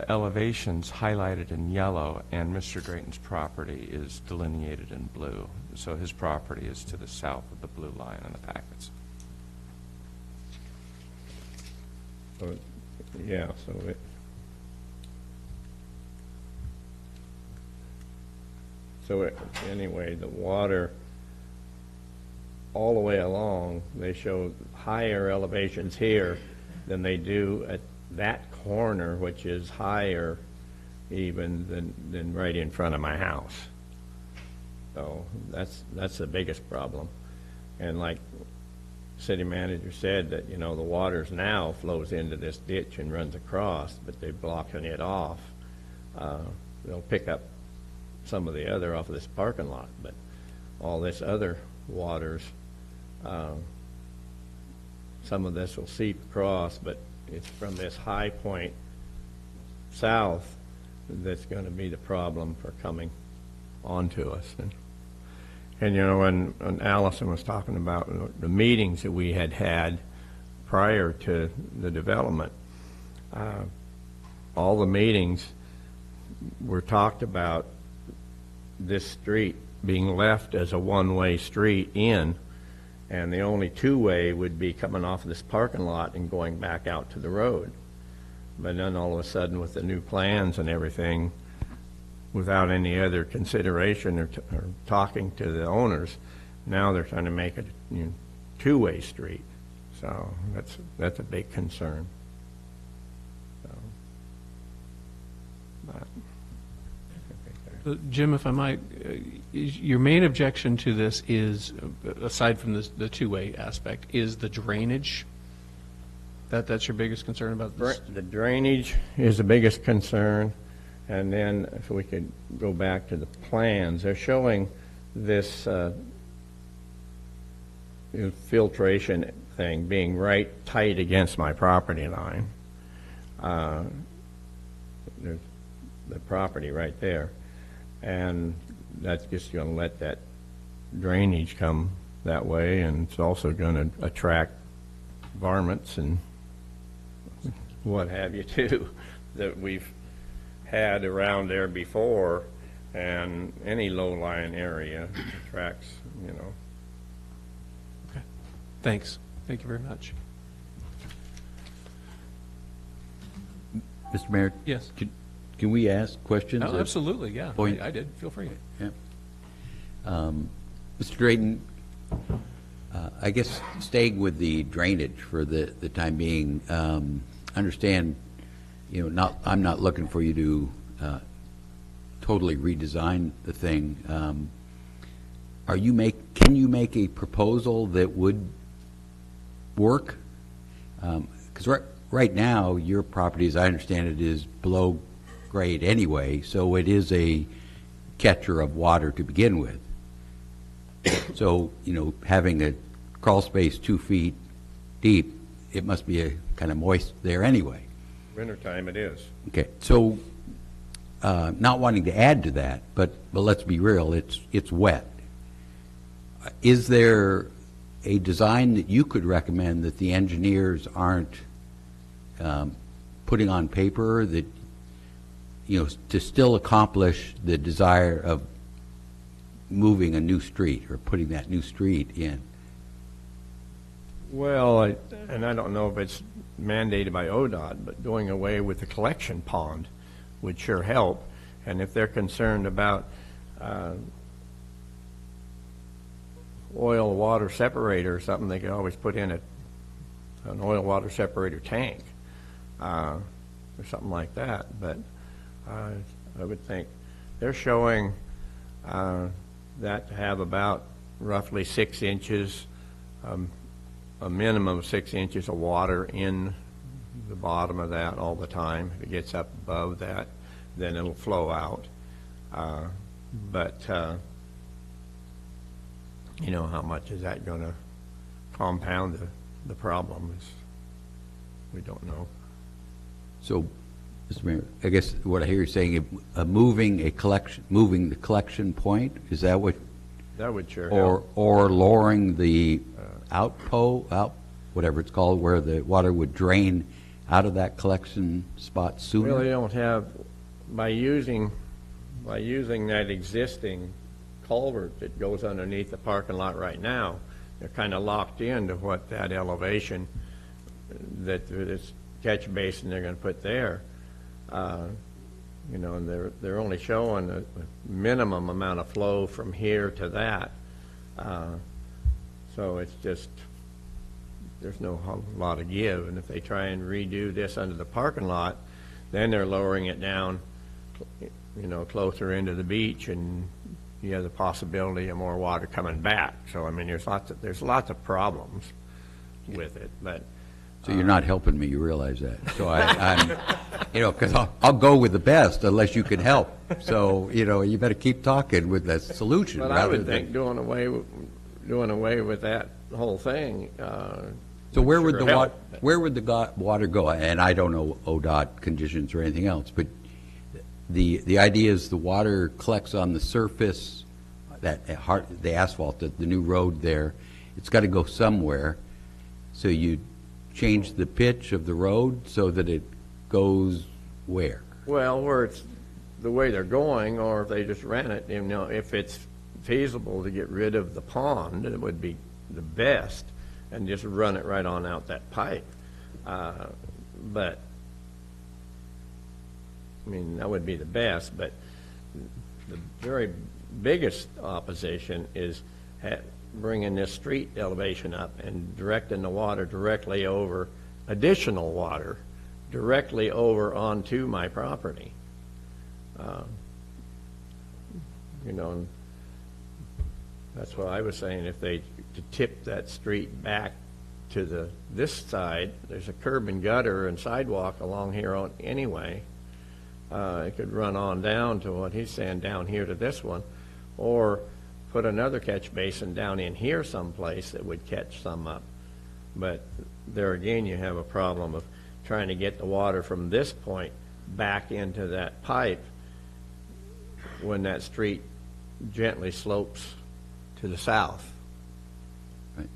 elevations highlighted in yellow, and Mr. Drayton's property is delineated in blue. So his property is to the south of the blue line in the packets. Anyway, the water all the way along, they show higher elevations here than they do at that corner, which is higher even than right in front of my house. So that's the biggest problem. And like city manager said, that the waters now flows into this ditch and runs across, but they're blocking it off. They'll pick up some of the other off of this parking lot, but all this other water's some of this will seep across, but it's from this high point south that's going to be the problem for coming onto us. And you know, when Allison was talking about the meetings that we had prior to the development, all the meetings were talked about this street being left as a one-way street in, and the only two-way would be coming off of this parking lot and going back out to the road. But then all of a sudden, with the new plans and everything, without any other consideration or talking to the owners, now they're trying to make it a two-way street. So that's a big concern. So, Jim, if I might, your main objection to this is, aside from the two-way aspect, is the drainage? That's your biggest concern about this? The drainage is the biggest concern. And then if we could go back to the plans, they're showing this filtration thing being right tight against my property line. There's the property right there. And that's just going to let that drainage come that way, and it's also going to attract varmints and what have you too that we've had around there before, and any low-lying area attracts, you know. Okay. Thanks. Thank you very much. Mr. Mayor? Yes. Can we ask questions? Oh, absolutely, yeah. I did. Feel free. Yeah. Mr. Drayton, I guess staying with the drainage for the time being, understand, you know, I'm not looking for you to totally redesign the thing. Can you make a proposal that would work? Because right now, your property, as I understand it, is below grade anyway, so it is a catcher of water to begin with. So, you know, having a crawl space 2 feet deep, it must be a kind of moist there anyway. Wintertime it is. Okay, so not wanting to add to that, but let's be real, it's wet. Is there a design that you could recommend that the engineers aren't putting on paper that, you know, to still accomplish the desire of moving a new street or putting that new street in? Well, and I don't know if it's mandated by ODOT, but doing away with the collection pond would sure help. And if they're concerned about oil water separator or something, they could always put in an oil water separator tank or something like that. But I would think they're showing that to have about roughly 6 inches, a minimum of 6 inches of water in the bottom of that all the time. If it gets up above that, then it'll flow out. But you know, how much is that going to compound the problem? We don't know. So, Mr. Mayor, I guess what I hear you saying, moving the collection point, is that what? That would sure help. Or lowering the whatever it's called, where the water would drain out of that collection spot sooner? Really don't have, by using that existing culvert that goes underneath the parking lot right now, they're kind of locked into what that elevation, that this catch basin they're going to put there. You know, and they're only showing a minimum amount of flow from here to that. So it's just, there's no lot of give. And if they try and redo this under the parking lot, then they're lowering it down, you know, closer into the beach, and you have the possibility of more water coming back. So I mean, there's lots of problems with it. But so you're not helping me, you realize that. So I'm, you know, because I'll go with the best unless you can help. So, you know, you better keep talking with that solution. But I would think doing away with doing away with that whole thing. So where would would the sure water, help. where would the water go? And I don't know ODOT conditions or anything else, but the idea is the water collects on the surface, the asphalt, the new road there. It's got to go somewhere. So you change the pitch of the road so that it goes where? Well, where it's the way they're going, or if they just ran it, you know, if it's feasible to get rid of the pond, it would be the best, and just run it right on out that pipe. But, I mean, that would be the best, but the very biggest opposition is bringing this street elevation up and directing the water directly over, additional water, directly over onto my property. You know, that's what I was saying, if they to tip that street back to this side, there's a curb and gutter and sidewalk along here on anyway. It could run on down to what he's saying, down here to this one, or put another catch basin down in here someplace that would catch some up. But there again, you have a problem of trying to get the water from this point back into that pipe when that street gently slopes to the south. Right.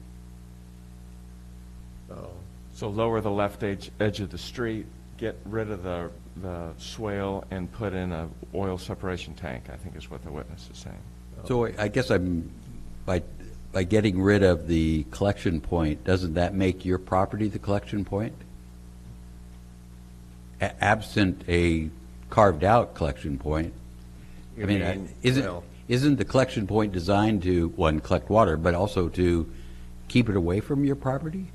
So lower the left edge of the street, get rid of the swale, and put in a oil separation tank, I think is what the witness is saying. So I guess by getting rid of the collection point, doesn't that make your property the collection point? Absent a carved-out collection point, I mean, isn't the collection point designed to, one, collect water, but also to keep it away from your property?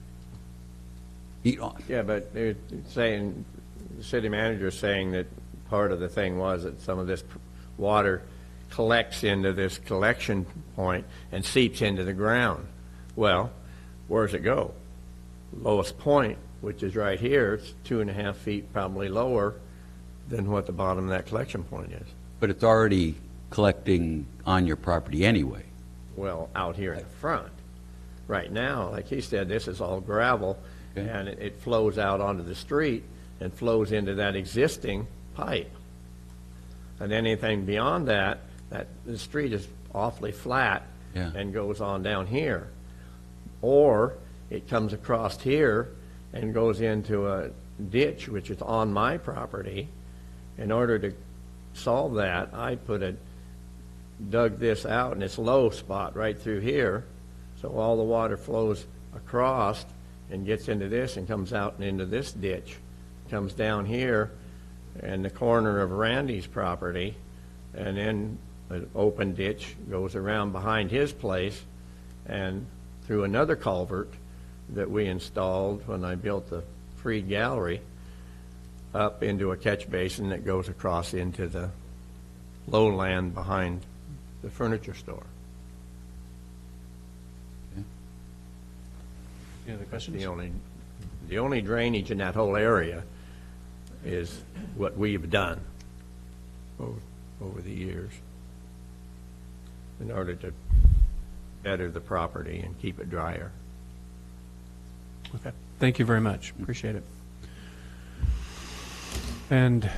Yeah, but they're saying, the city manager is saying that part of the thing was that some of this water collects into this collection point and seeps into the ground. Well, where does it go? Lowest point, which is right here, it's 2.5 feet probably lower than what the bottom of that collection point is. But it's already collecting on your property anyway. Well, out here in the front. Right now, like he said, this is all gravel, Okay. and it flows out onto the street and flows into that existing pipe. And anything beyond that, the street is awfully flat Yeah. and goes on down here. Or it comes across here and goes into a ditch, which is on my property. In order to solve that, I dug this out in this low spot right through here, so all the water flows across and gets into this and comes out and into this ditch, comes down here in the corner of Randy's property, and then an open ditch goes around behind his place and through another culvert that we installed when I built the Freed Gallery up into a catch basin that goes across into the lowland behind the furniture store. Any other questions? The only drainage in that whole area is what we've done over the years in order to better the property and keep it drier. Okay. Thank you very much. Appreciate it. And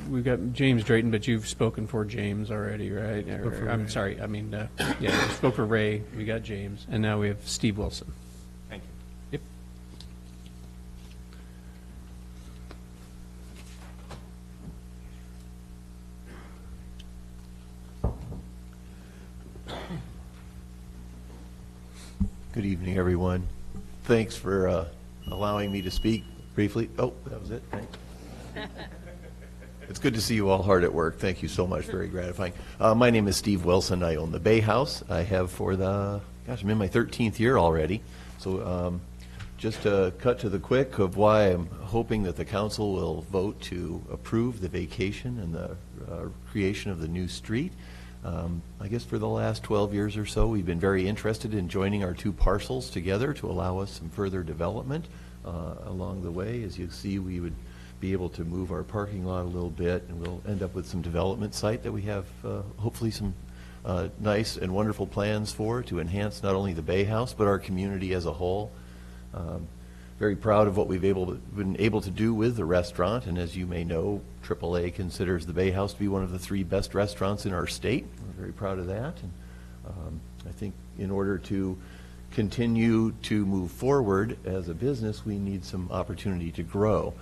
we've got James Drayton, but you've spoken for James already, right? I'm sorry. I mean, yeah, you spoke for Ray. We got James. And now we have Steve Wilson. Thank you. Yep. Good evening, everyone. Thanks for allowing me to speak briefly. Oh, that was it. Thanks. It's good to see you all hard at work. Thank you so much. Very gratifying. My name is Steve Wilson. I own the Bay House. I have for I'm in my 13th year already. So just to cut to the quick of why I'm hoping that the council will vote to approve the vacation and the creation of the new street. I guess for the last 12 years or so, we've been very interested in joining our two parcels together to allow us some further development along the way. As you see, we would be able to move our parking lot a little bit, and we'll end up with some development site that we have hopefully some nice and wonderful plans for to enhance not only the Bay House, but our community as a whole. Very proud of what we've been able to do with the restaurant, and as you may know, AAA considers the Bay House to be one of the 3 best restaurants in our state. We're very proud of that, and I think in order to continue to move forward as a business, we need some opportunity to grow.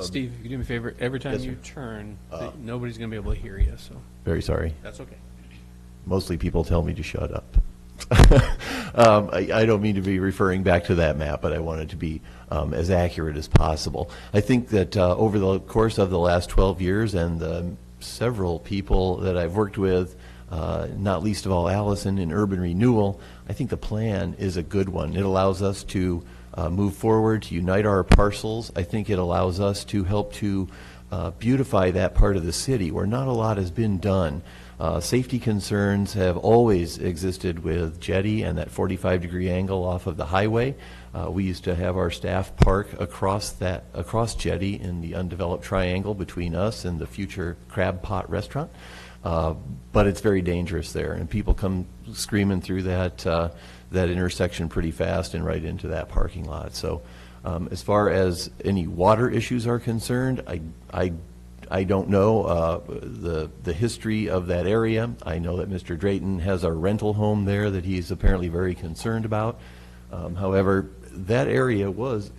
Steve, if you do me a favor, every time Yes, you sir. turn, nobody's going to be able to hear you, so. Very sorry. That's okay. Mostly people tell me to shut up. I don't mean to be referring back to that map, but I wanted to be as accurate as possible. I think that over the course of the last 12 years and several people that I've worked with, not least of all Allison in urban renewal, I think the plan is a good one. It allows us to move forward, to unite our parcels. I think it allows us to help to beautify that part of the city where not a lot has been done. Safety concerns have always existed with Jetty and that 45-degree angle off of the highway. We used to have our staff park across Jetty in the undeveloped triangle between us and the future Crab Pot restaurant. But it's very dangerous there, and people come screaming through that intersection pretty fast and right into that parking lot. So as far as any water issues are concerned, I don't know the history of that area. I know that Mr. Drayton has a rental home there that he's apparently very concerned about. However, that area was,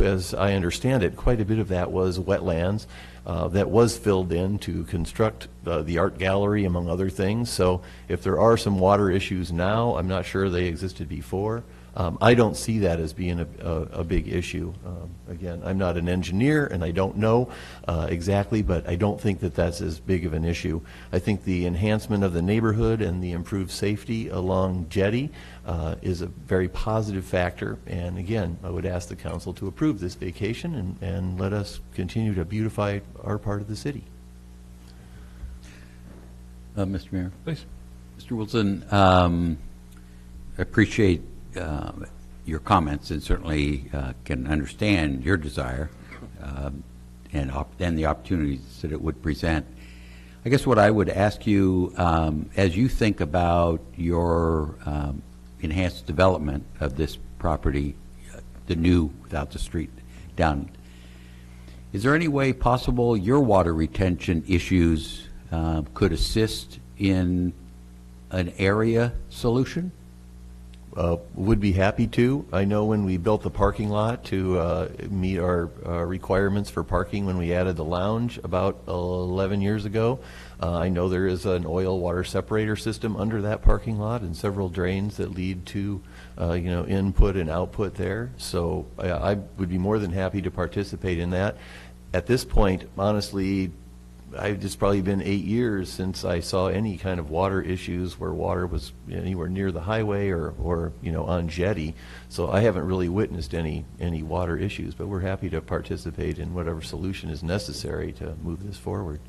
as I understand it, quite a bit of that was wetlands that was filled in to construct the art gallery, among other things. So if there are some water issues now, I'm not sure they existed before. I don't see that as being a big issue. Again, I'm not an engineer and I don't know exactly, but I don't think that that's as big of an issue. I think the enhancement of the neighborhood and the improved safety along Jetty is a very positive factor. And again, I would ask the council to approve this vacation and let us continue to beautify our part of the city. Mr. Mayor. Please. Mr. Wilson, I appreciate your comments and certainly can understand your desire and the opportunities that it would present. I guess what I would ask you, as you think about your enhanced development of this property, the new without the street down, is there any way possible your water retention issues could assist in an area solution? Would be happy to. I know when we built the parking lot to meet our requirements for parking when we added the lounge about 11 years ago, I know there is an oil water separator system under that parking lot and several drains that lead to input and output there. So I would be more than happy to participate in that. At this point, honestly, it's probably been 8 years since I saw any kind of water issues where water was anywhere near the highway or on Jetty. So I haven't really witnessed any water issues, but we're happy to participate in whatever solution is necessary to move this forward.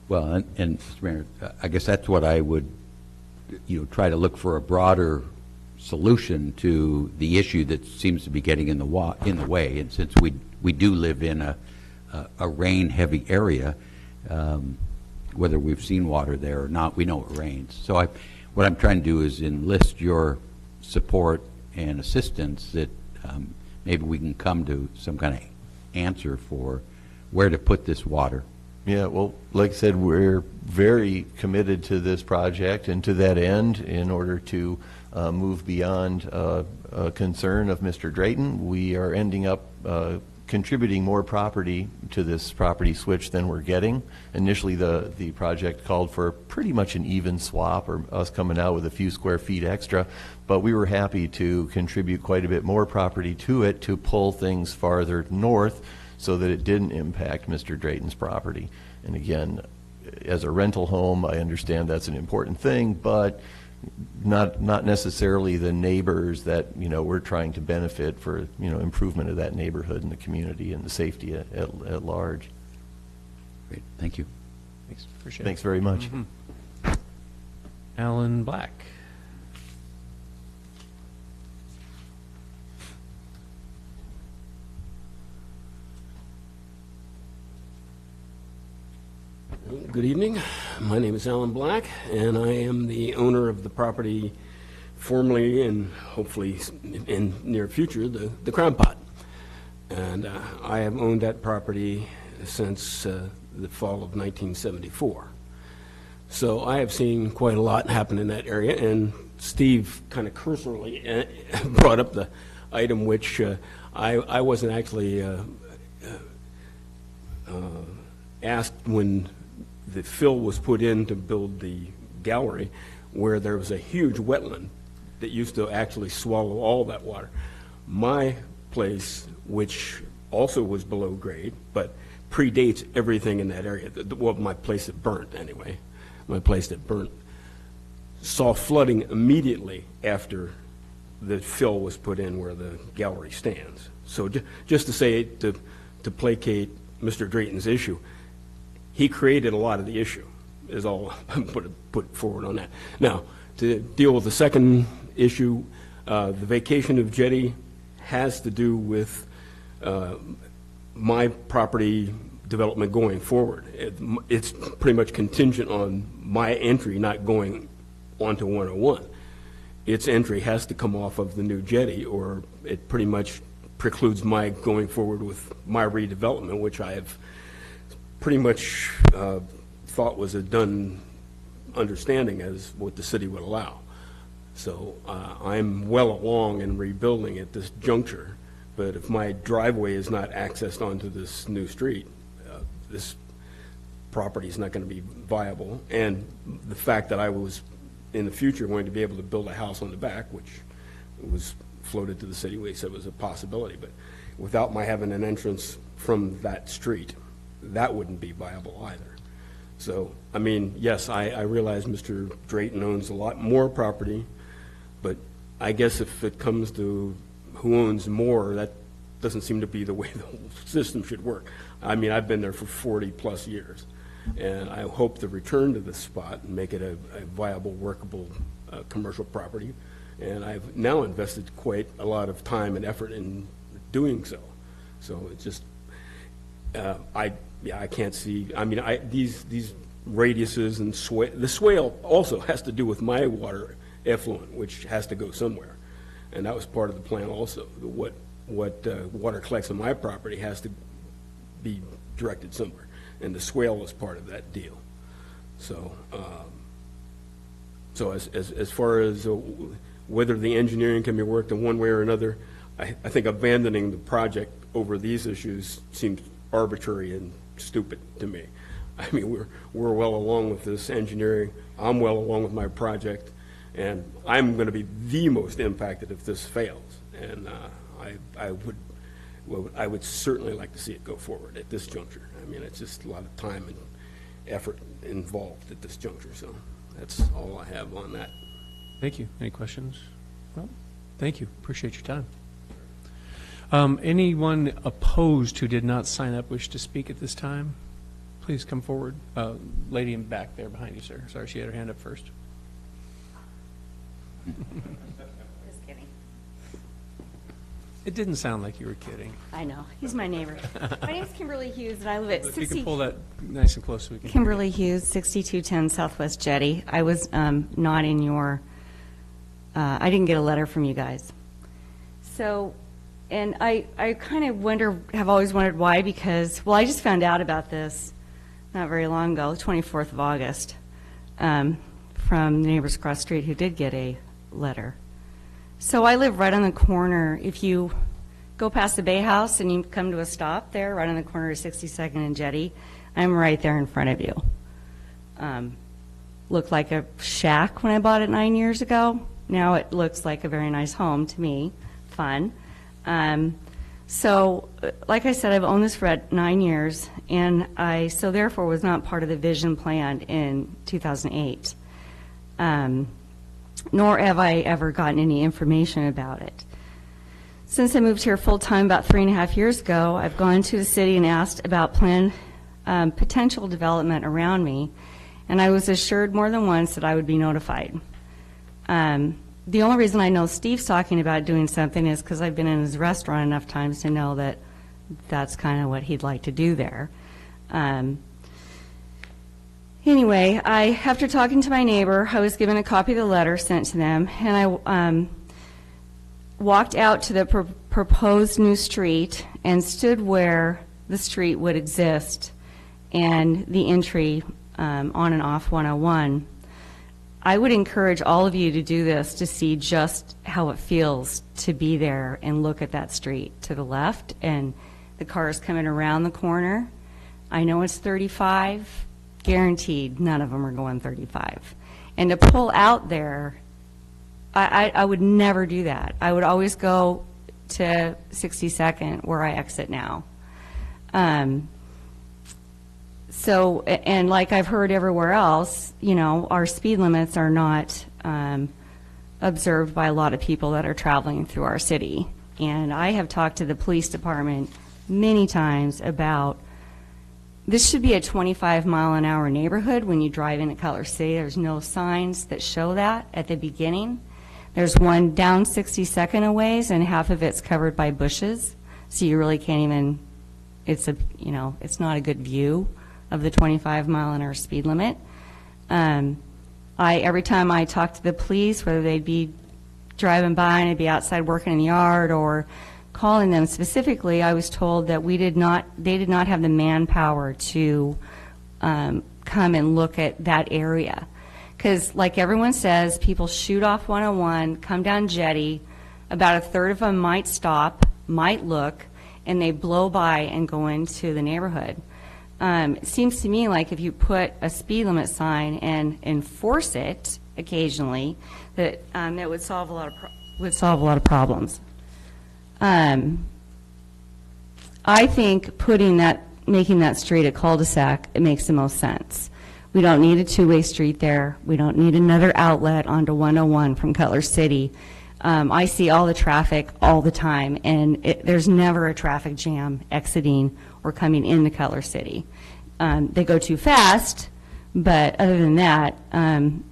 Well, and Mr. Mayor, I guess that's what I would, try to look for a broader solution to the issue that seems to be getting in the way. And since we do live in a rain-heavy area, whether we've seen water there or not, we know it rains. So what I'm trying to do is enlist your support and assistance that maybe we can come to some kind of answer for where to put this water. Yeah, well, like I said, we're very committed to this project and to that end in order to move beyond a concern of Mr. Drayton. We are ending up contributing more property to this property switch than we're getting. Initially, the project called for pretty much an even swap, or us coming out with a few square feet extra, but we were happy to contribute quite a bit more property to it to pull things farther north so that it didn't impact Mr. Drayton's property. And again, as a rental home, I understand that's an important thing, but not necessarily the neighbors that we're trying to benefit for improvement of that neighborhood and the community and the safety at large. Great, thank you. Thanks, appreciate it. Thanks very much. Mm-hmm. Alan Black. Good evening. My name is Alan Black, and I am the owner of the property formerly and hopefully in near future, the Crown Pot. And I have owned that property since the fall of 1974. So I have seen quite a lot happen in that area, and Steve kind of cursorily brought up the item which I wasn't actually asked when the fill was put in to build the gallery, where there was a huge wetland that used to actually swallow all that water. My place, which also was below grade, but predates everything in that area, well, my place that burnt anyway, my place that burnt, saw flooding immediately after the fill was put in where the gallery stands. So just to say, to placate Mr. Drayton's issue, he created a lot of the issue, is all I'm put forward on that. Now, to deal with the second issue, the vacation of jetty has to do with my property development going forward. It's pretty much contingent on my entry not going onto 101. Its entry has to come off of the new jetty, or it pretty much precludes my going forward with my redevelopment, which I have pretty much thought was a done understanding as what the city would allow. So I'm well along in rebuilding at this juncture, but if my driveway is not accessed onto this new street, this property is not going to be viable. And the fact that I was in the future going to be able to build a house on the back, which was floated to the city, we said was a possibility, but without my having an entrance from that street, that wouldn't be viable either. So, I mean, yes, I realize Mr. Drayton owns a lot more property, but I guess if it comes to who owns more, that doesn't seem to be the way the whole system should work. I mean, I've been there for 40 plus years, and I hope to return to this spot and make it a viable, workable commercial property. And I've now invested quite a lot of time and effort in doing so. So it's just, I can't see, I mean, these radiuses and the swale also has to do with my water effluent, which has to go somewhere. And that was part of the plan also. What water collects on my property has to be directed somewhere. And the swale was part of that deal. So, as far as whether the engineering can be worked in one way or another, I think abandoning the project over these issues seems arbitrary and stupid to me. I mean, we're well along with this engineering. I'm well along with my project, and I'm going to be the most impacted if this fails. And I would certainly like to see it go forward at this juncture. I mean, it's just a lot of time and effort involved at this juncture. So that's all I have on that. Thank you. Any questions? Well, thank you. Appreciate your time. Anyone opposed who did not sign up wish to speak at this time? Please come forward. Lady in back there behind you, sir. Sorry, she had her hand up first. Just kidding. It didn't sound like you were kidding. I know. He's my neighbor. My name's Kimberly Hughes, and I live at If you 60... can pull that nice and close so we can... Kimberly Hughes, 6210 Southwest Jetty. I was not in your... I didn't get a letter from you guys. So, and I kind of have always wondered why, because, well, I just found out about this not very long ago, the 24th of August, from the neighbors across the street who did get a letter. So I live right on the corner. If you go past the Bay House and you come to a stop there, right on the corner of 62nd and Jetty, I'm right there in front of you. Looked like a shack when I bought it 9 years ago. Now it looks like a very nice home to me, fun. So, like I said, I've owned this for 9 years, and so therefore was not part of the vision plan in 2008. Nor have I ever gotten any information about it. Since I moved here full-time about 3.5 years ago, I've gone to the city and asked about planned potential development around me, and I was assured more than once that I would be notified. The only reason I know Steve's talking about doing something is because I've been in his restaurant enough times to know that that's kind of what he'd like to do there. Anyway, after talking to my neighbor, I was given a copy of the letter sent to them, and I walked out to the proposed new street and stood where the street would exist and the entry on and off 101. I would encourage all of you to do this to see just how it feels to be there and look at that street to the left and the cars coming around the corner. I know it's 35. Guaranteed none of them are going 35. And to pull out there, I would never do that. I would always go to 62nd where I exit now. So, and like I've heard everywhere else, you know, our speed limits are not observed by a lot of people that are traveling through our city. And I have talked to the police department many times about this should be a 25-mile-an-hour neighborhood when you drive into Color City. There's no signs that show that at the beginning. There's one down 62nd a ways, and half of it's covered by bushes, so you really can't even, it's not a good view of the 25-mile-an-hour speed limit. Every time I talk to the police, whether they'd be driving by and I'd be outside working in the yard or calling them specifically, I was told that they did not have the manpower to come and look at that area. Because like everyone says, people shoot off 101, come down Jetty, about a third of them might stop, might look, and they blow by and go into the neighborhood. It seems to me like if you put a speed limit sign and enforce it occasionally, that would solve a lot of problems. I think making that street a cul-de-sac, it makes the most sense. We don't need a two-way street there. We don't need another outlet onto 101 from Cutler City. I see all the traffic all the time, and there's never a traffic jam exiting or coming into Cutler City. They go too fast, but other than that, I'm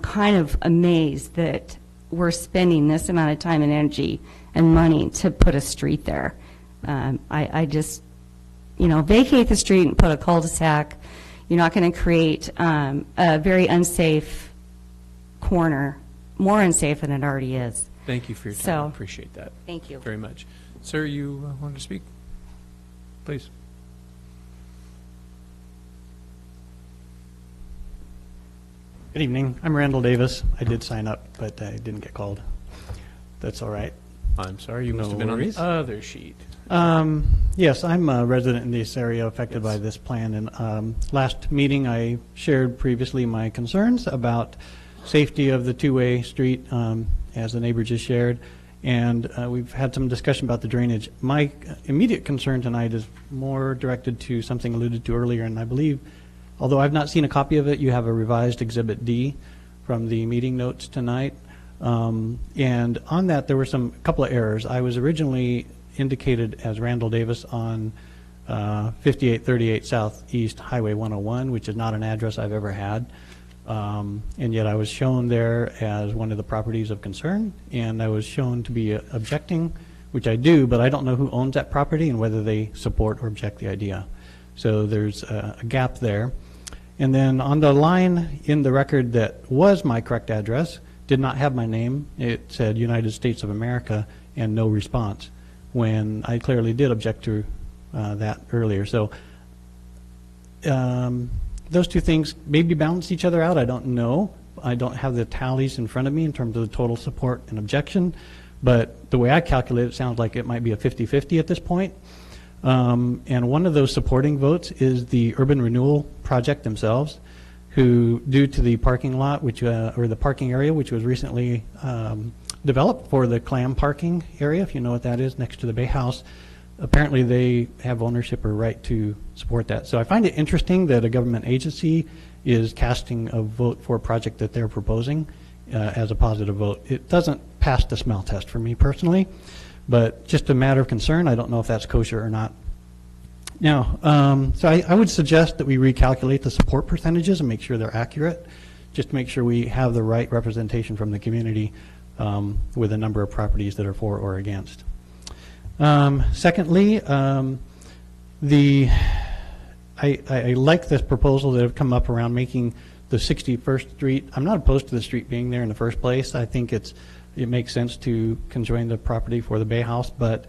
kind of amazed that we're spending this amount of time and energy and money to put a street there. I just, vacate the street and put a cul-de-sac. You're not going to create a very unsafe corner, more unsafe than it already is. Thank you for your time. So, I appreciate that. Thank you very much. Sir, you wanted to speak? Please. Good evening. I'm Randall Davis. I did sign up, but I didn't get called. That's all right. I'm sorry. You must have been on the other sheet. Yes, I'm a resident in this area affected by this plan. And last meeting, I shared previously my concerns about safety of the two-way street, as the neighbor just shared. And we've had some discussion about the drainage. My immediate concern tonight is more directed to something alluded to earlier, and I believe, although I've not seen a copy of it, you have a revised Exhibit D from the meeting notes tonight. And on that, there were a couple of errors. I was originally indicated as Randall Davis on 5838 Southeast Highway 101, which is not an address I've ever had. And yet I was shown there as one of the properties of concern, and I was shown to be objecting, which I do, but I don't know who owns that property and whether they support or object the idea. So there's a gap there. And then on the line in the record that was my correct address, did not have my name. It said United States of America and no response, when I clearly did object to that earlier. So those two things maybe balance each other out. I don't know. I don't have the tallies in front of me in terms of the total support and objection, but the way I calculate it sounds like it might be a 50-50 at this point. And one of those supporting votes is the urban renewal project themselves, who, due to the parking lot, or the parking area, which was recently developed for the clam parking area, if you know what that is, next to the Bay House, apparently they have ownership or right to support that. So I find it interesting that a government agency is casting a vote for a project that they're proposing as a positive vote. It doesn't pass the smell test for me personally, but just a matter of concern. I don't know if that's kosher or not. Now, so I would suggest that we recalculate the support percentages and make sure they're accurate, just to make sure we have the right representation from the community with a number of properties that are for or against. Secondly, I like this proposal that have come up around making the 61st Street. I'm not opposed to the street being there in the first place. I think it makes sense to conjoin the property for the Bay House, but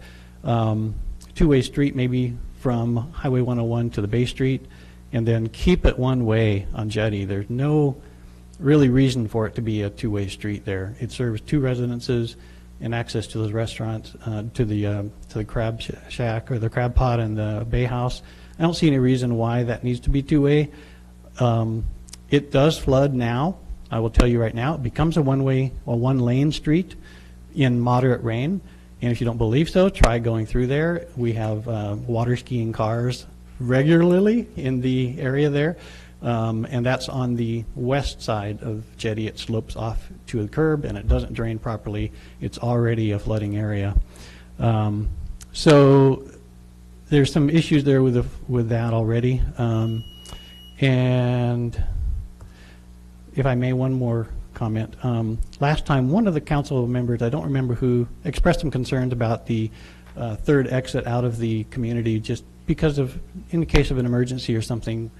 two-way street maybe from Highway 101 to the Bay Street, and then keep it one way on Jetty. There's no really reason for it to be a two-way street there. It serves two residences and access to those restaurants, to the Crab Shack or the Crab Pot and the Bay House. I don't see any reason why that needs to be two-way. It does flood now. I will tell you right now, it becomes a one-way or one-lane street in moderate rain. And if you don't believe so, try going through there. We have water skiing cars regularly in the area there. And that's on the west side of Jetty. It slopes off to the curb and it doesn't drain properly. It's already a flooding area. So there's some issues there with that already. And if I may, one more comment. Last time, one of the council members, I don't remember who, expressed some concerns about the third exit out of the community, just because of, in the case of an emergency or something,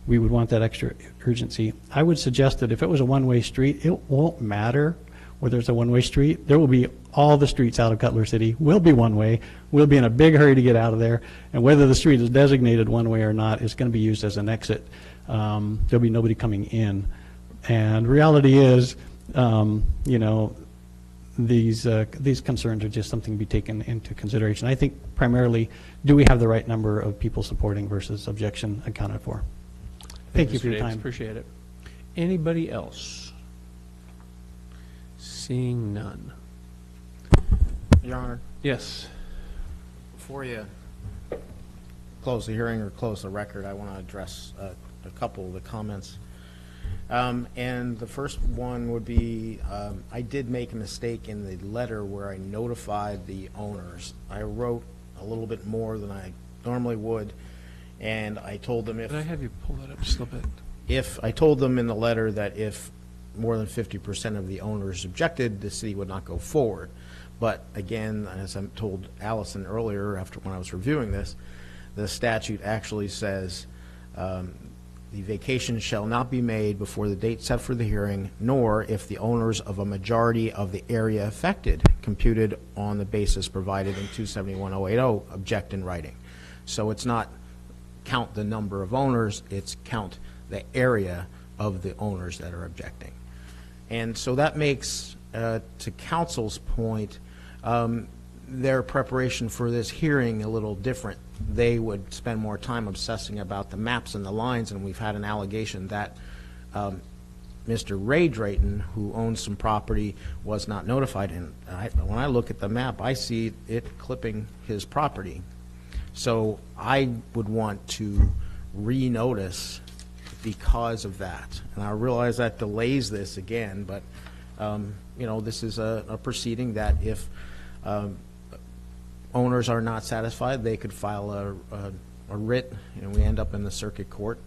we would want that extra urgency. I would suggest that if it was a one-way street, it won't matter whether it's a one-way street. There will be, all the streets out of Cutler City will be one-way. We'll be in a big hurry to get out of there. And whether the street is designated one-way or not, it's going to be used as an exit. There'll be nobody coming in. And reality is, you know, these concerns are just something to be taken into consideration. I think primarily, do we have the right number of people supporting versus objection accounted for? Thank you for your time. Appreciate it. Anybody else? Seeing none. Your Honor, Yes. before you close the hearing or close the record, I want to address a couple of the comments. And the first one would be, I did make a mistake in the letter where I notified the owners. I wrote a little bit more than I normally would, and I told them if... Could I have you pull that up just a little bit? If I told them in the letter that if more than 50% of the owners objected, the city would not go forward. But again, as I told Allison earlier, after when I was reviewing this, the statute actually says the vacation shall not be made before the date set for the hearing, nor if the owners of a majority of the area affected, computed on the basis provided in 271-080, object in writing. So it's not count the number of owners, it's count the area of the owners that are objecting. And so that makes, to council's point, their preparation for this hearing a little different. They would spend more time obsessing about the maps and the lines, and we've had an allegation that Mr. Ray Drayton, who owns some property, was not notified. And when I look at the map, I see it clipping his property. So I would want to renotice because of that. And I realize that delays this again, but you know, this is a proceeding that if owners are not satisfied, they could file a writ, and we end up in the circuit court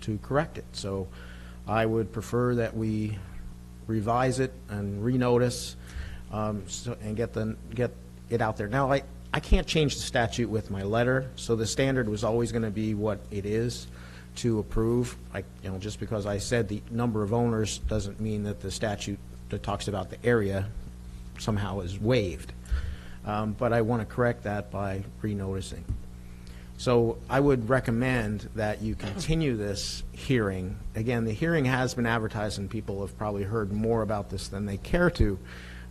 to correct it. So I would prefer that we revise it and renotice and get it out there. Now, I can't change the statute with my letter, so the standard was always going to be what it is to approve. You know, just because I said the number of owners doesn't mean that the statute that talks about the area somehow is waived. But I want to correct that by renoticing. So I would recommend that you continue this hearing. Again, the hearing has been advertised and people have probably heard more about this than they care to,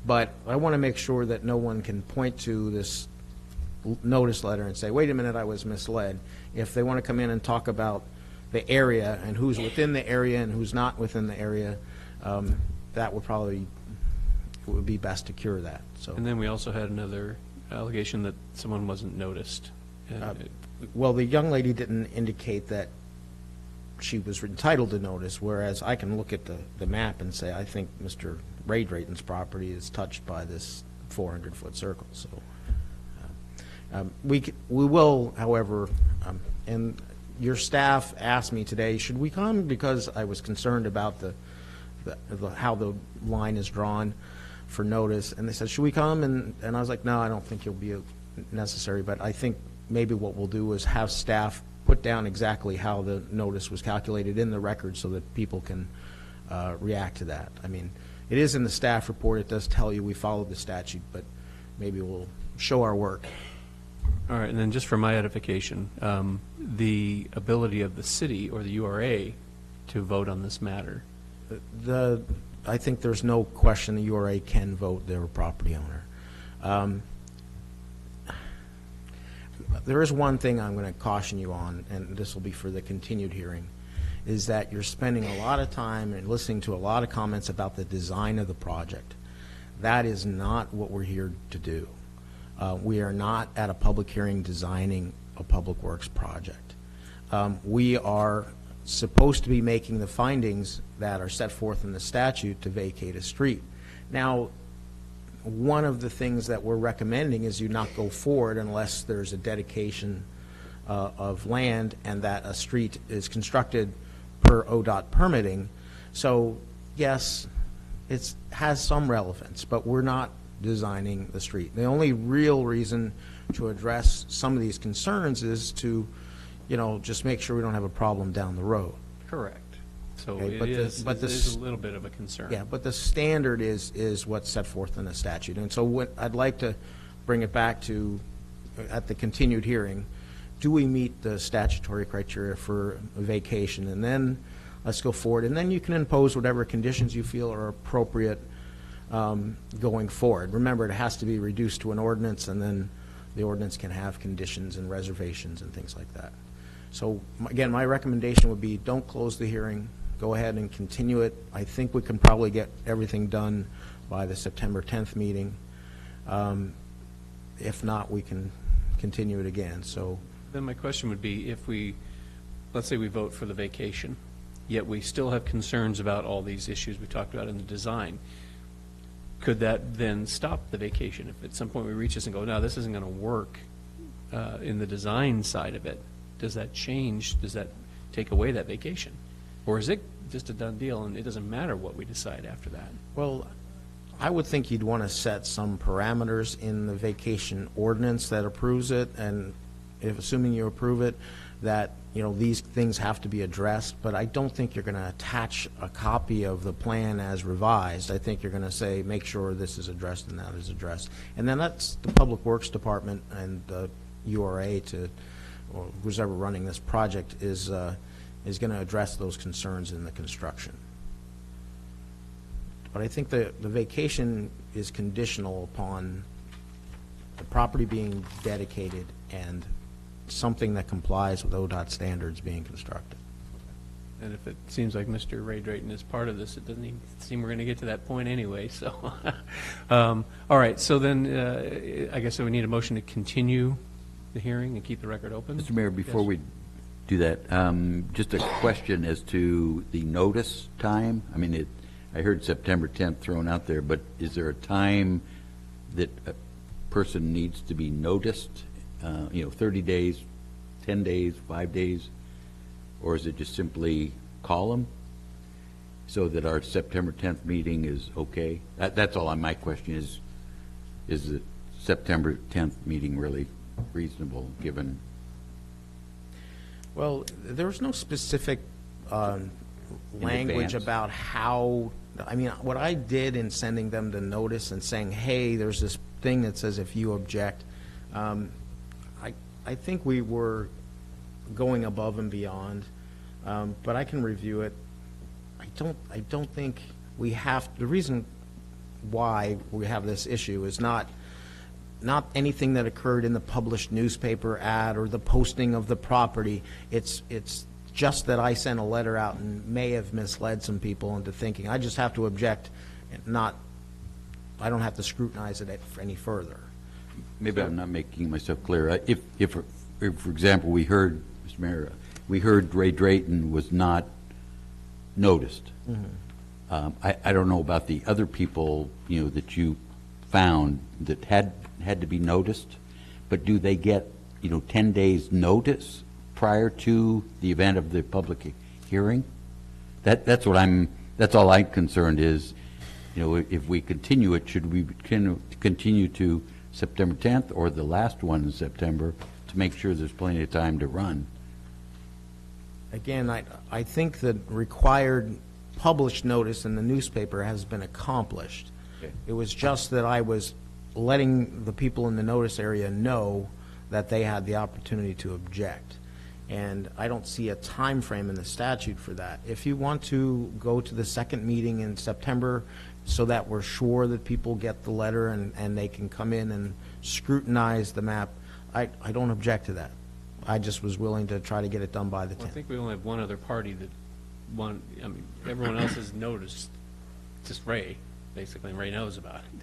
but I want to make sure that no one can point to this notice letter and say, wait a minute, I was misled. If they want to come in and talk about the area and who's within the area and who's not within the area, that would probably, it would be best to cure that. So. And then we also had another allegation that someone wasn't noticed. Well, the young lady didn't indicate that she was entitled to notice, whereas I can look at the map and say, I think Mr. Ray Drayton's property is touched by this 400-foot circle. So we will, however, and your staff asked me today, should we come? Because I was concerned about how the line is drawn for notice, and they said, should we come? And I was like, no, I don't think you'll be necessary, but I think maybe what we'll do is have staff put down exactly how the notice was calculated in the record so that people can react to that. I mean, it is in the staff report. It does tell you we followed the statute, but maybe we'll show our work. All right, and then just for my edification, the ability of the city or the URA to vote on this matter. I think there's no question the URA can vote their property owner. There is one thing I'm going to caution you on, and this will be for the continued hearing, is that you're spending a lot of time and listening to a lot of comments about the design of the project. That is not what we're here to do. We are not at a public hearing designing a public works project. We are supposed to be making the findings that are set forth in the statute to vacate a street. Now, one of the things that we're recommending is you not go forward unless there's a dedication of land and that a street is constructed per ODOT permitting. So yes, it has some relevance, but we're not designing the street. The only real reason to address some of these concerns is to, just make sure we don't have a problem down the road. Correct. So Okay, it but is a little bit of a concern. Yeah, but the standard is what's set forth in the statute. And so what I'd like to bring it back to, at the continued hearing, do we meet the statutory criteria for a vacation? And then let's go forward. And then you can impose whatever conditions you feel are appropriate going forward. Remember, it has to be reduced to an ordinance, and then the ordinance can have conditions and reservations and things like that. So again, my recommendation would be don't close the hearing. Go ahead and continue it. I think we can probably get everything done by the September 10th meeting. If not, we can continue it again. So then my question would be, if let's say we vote for the vacation, yet we still have concerns about all these issues we talked about in the design, could that then stop the vacation? If at some point we reach this and go, no, this isn't going to work in the design side of it, does that change? Does that take away that vacation? Or is it just a done deal and it doesn't matter what we decide after that? Well, I would think you'd want to set some parameters in the vacation ordinance that approves it, and assuming you approve it, that these things have to be addressed. But I don't think you're going to attach a copy of the plan as revised. I think you're going to say, make sure this is addressed and that is addressed, and then that's the Public Works Department and the URA or who's ever running this project is going to address those concerns in the construction. But I think the vacation is conditional upon the property being dedicated and something that complies with ODOT standards being constructed. And if it seems like Mr. Ray Drayton is part of this, it doesn't even seem we're going to get to that point anyway. So, all right. So then I guess we need a motion to continue the hearing and keep the record open. Mr. Mayor, before we do that, just a question as to the notice time. I mean, I heard September 10th thrown out there, but is there a time that a person needs to be noticed? 30 days, 10 days, 5 days? Or is it just simply call them so that our September 10th meeting is okay? That's all my question is the September 10th meeting really reasonable given? Well, there's no specific language about how, I mean, what I did in sending them the notice and saying, hey, there's this thing that says if you object, I think we were going above and beyond, but I can review it. I don't think we have, the reason why we have this issue is not anything that occurred in the published newspaper ad or the posting of the property. It's just that I sent a letter out and may have misled some people into thinking I just have to object, I don't have to scrutinize it any further. Maybe I'm not making myself clear. If for example, we heard, Mr. Mayor, we heard Ray Drayton was not noticed. Mm-hmm. I don't know about the other people, that you found that had to be noticed, but do they get, 10 days notice prior to the event of the public hearing? That's all I'm concerned is, if we continue it, should we continue to September 10th or the last one in September to make sure there's plenty of time to run? again, I think the required published notice in the newspaper has been accomplished. Okay. It was just that I was letting the people in the notice area know that they had the opportunity to object. And I don't see a time frame in the statute for that. If you want to go to the second meeting in September so that we're sure that people get the letter and they can come in and scrutinize the map, I don't object to that. I just was willing to try to get it done by the 10th. Well, I think we only have one other party that everyone else has noticed, just Ray, basically, and Ray knows about it.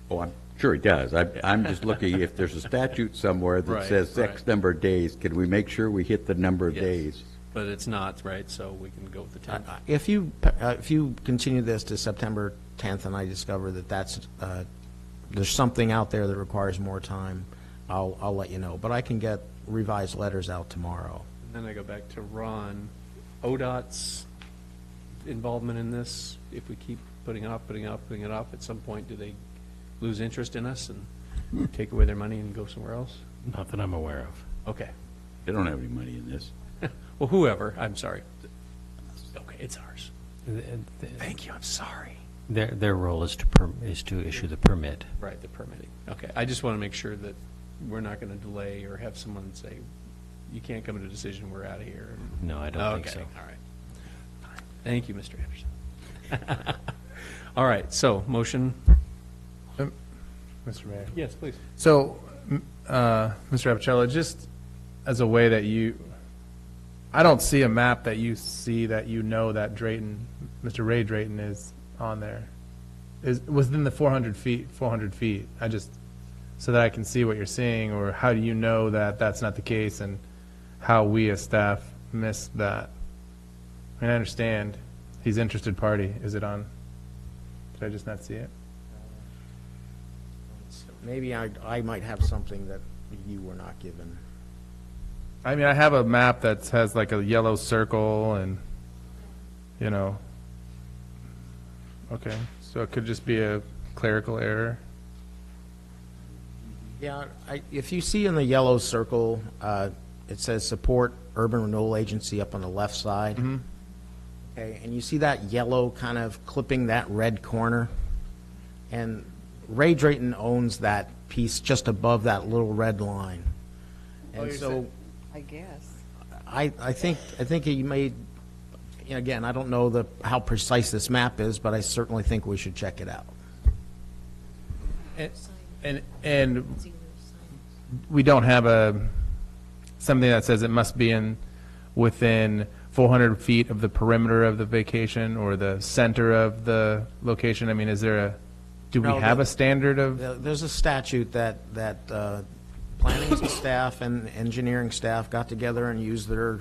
Oh, I'm sure he does. I'm just looking, if there's a statute somewhere that Right, says X right. number of days, can we make sure we hit the number of Yes. days? But it's not, right, so we can go with the 10th. If you continue this to September 10th and I discover that there's something out there that requires more time, I'll let you know. But I can get revised letters out tomorrow. And then I go back to Ron. ODOT's involvement in this, if we keep putting it off, at some point, do they lose interest in us and take away their money and go somewhere else? Not that I'm aware of. Okay. They don't have any money in this. Well, whoever, I'm sorry. Okay, it's ours. Thank you, I'm sorry. Their role is to issue the permit. Right, the permitting. Okay, I just want to make sure that we're not going to delay or have someone say, you can't come to a decision, we're out of here. No, I don't think so. Okay, all right. Thank you, Mr. Anderson. All right, so, motion. Mr. Mayor. Yes, please. So, Mr. Apicello, just as a way that I don't see a map that you see that you know that Drayton, Mr. Ray Drayton is on there. Is within the 400 feet, so that I can see what you're seeing, or how do you know that that's not the case, and how we as staff missed that? I mean, I understand he's interested party. Is it on? Did I just not see it? Maybe I might have something that you were not given. I mean, I have a map that has like a yellow circle and, okay, so it could just be a clerical error. Yeah, if you see in the yellow circle, it says support urban renewal agency up on the left side. Mm-hmm. Okay, and you see that yellow kind of clipping that red corner? And Ray Drayton owns that piece just above that little red line. And so I guess. I think he made, again, I don't know how precise this map is, but I certainly think we should check it out. And we don't have something that says it must be within 400 feet of the perimeter of the vacation or the center of the location. I mean, do we have a standard of? There's a statute that planning staff and engineering staff got together and used their,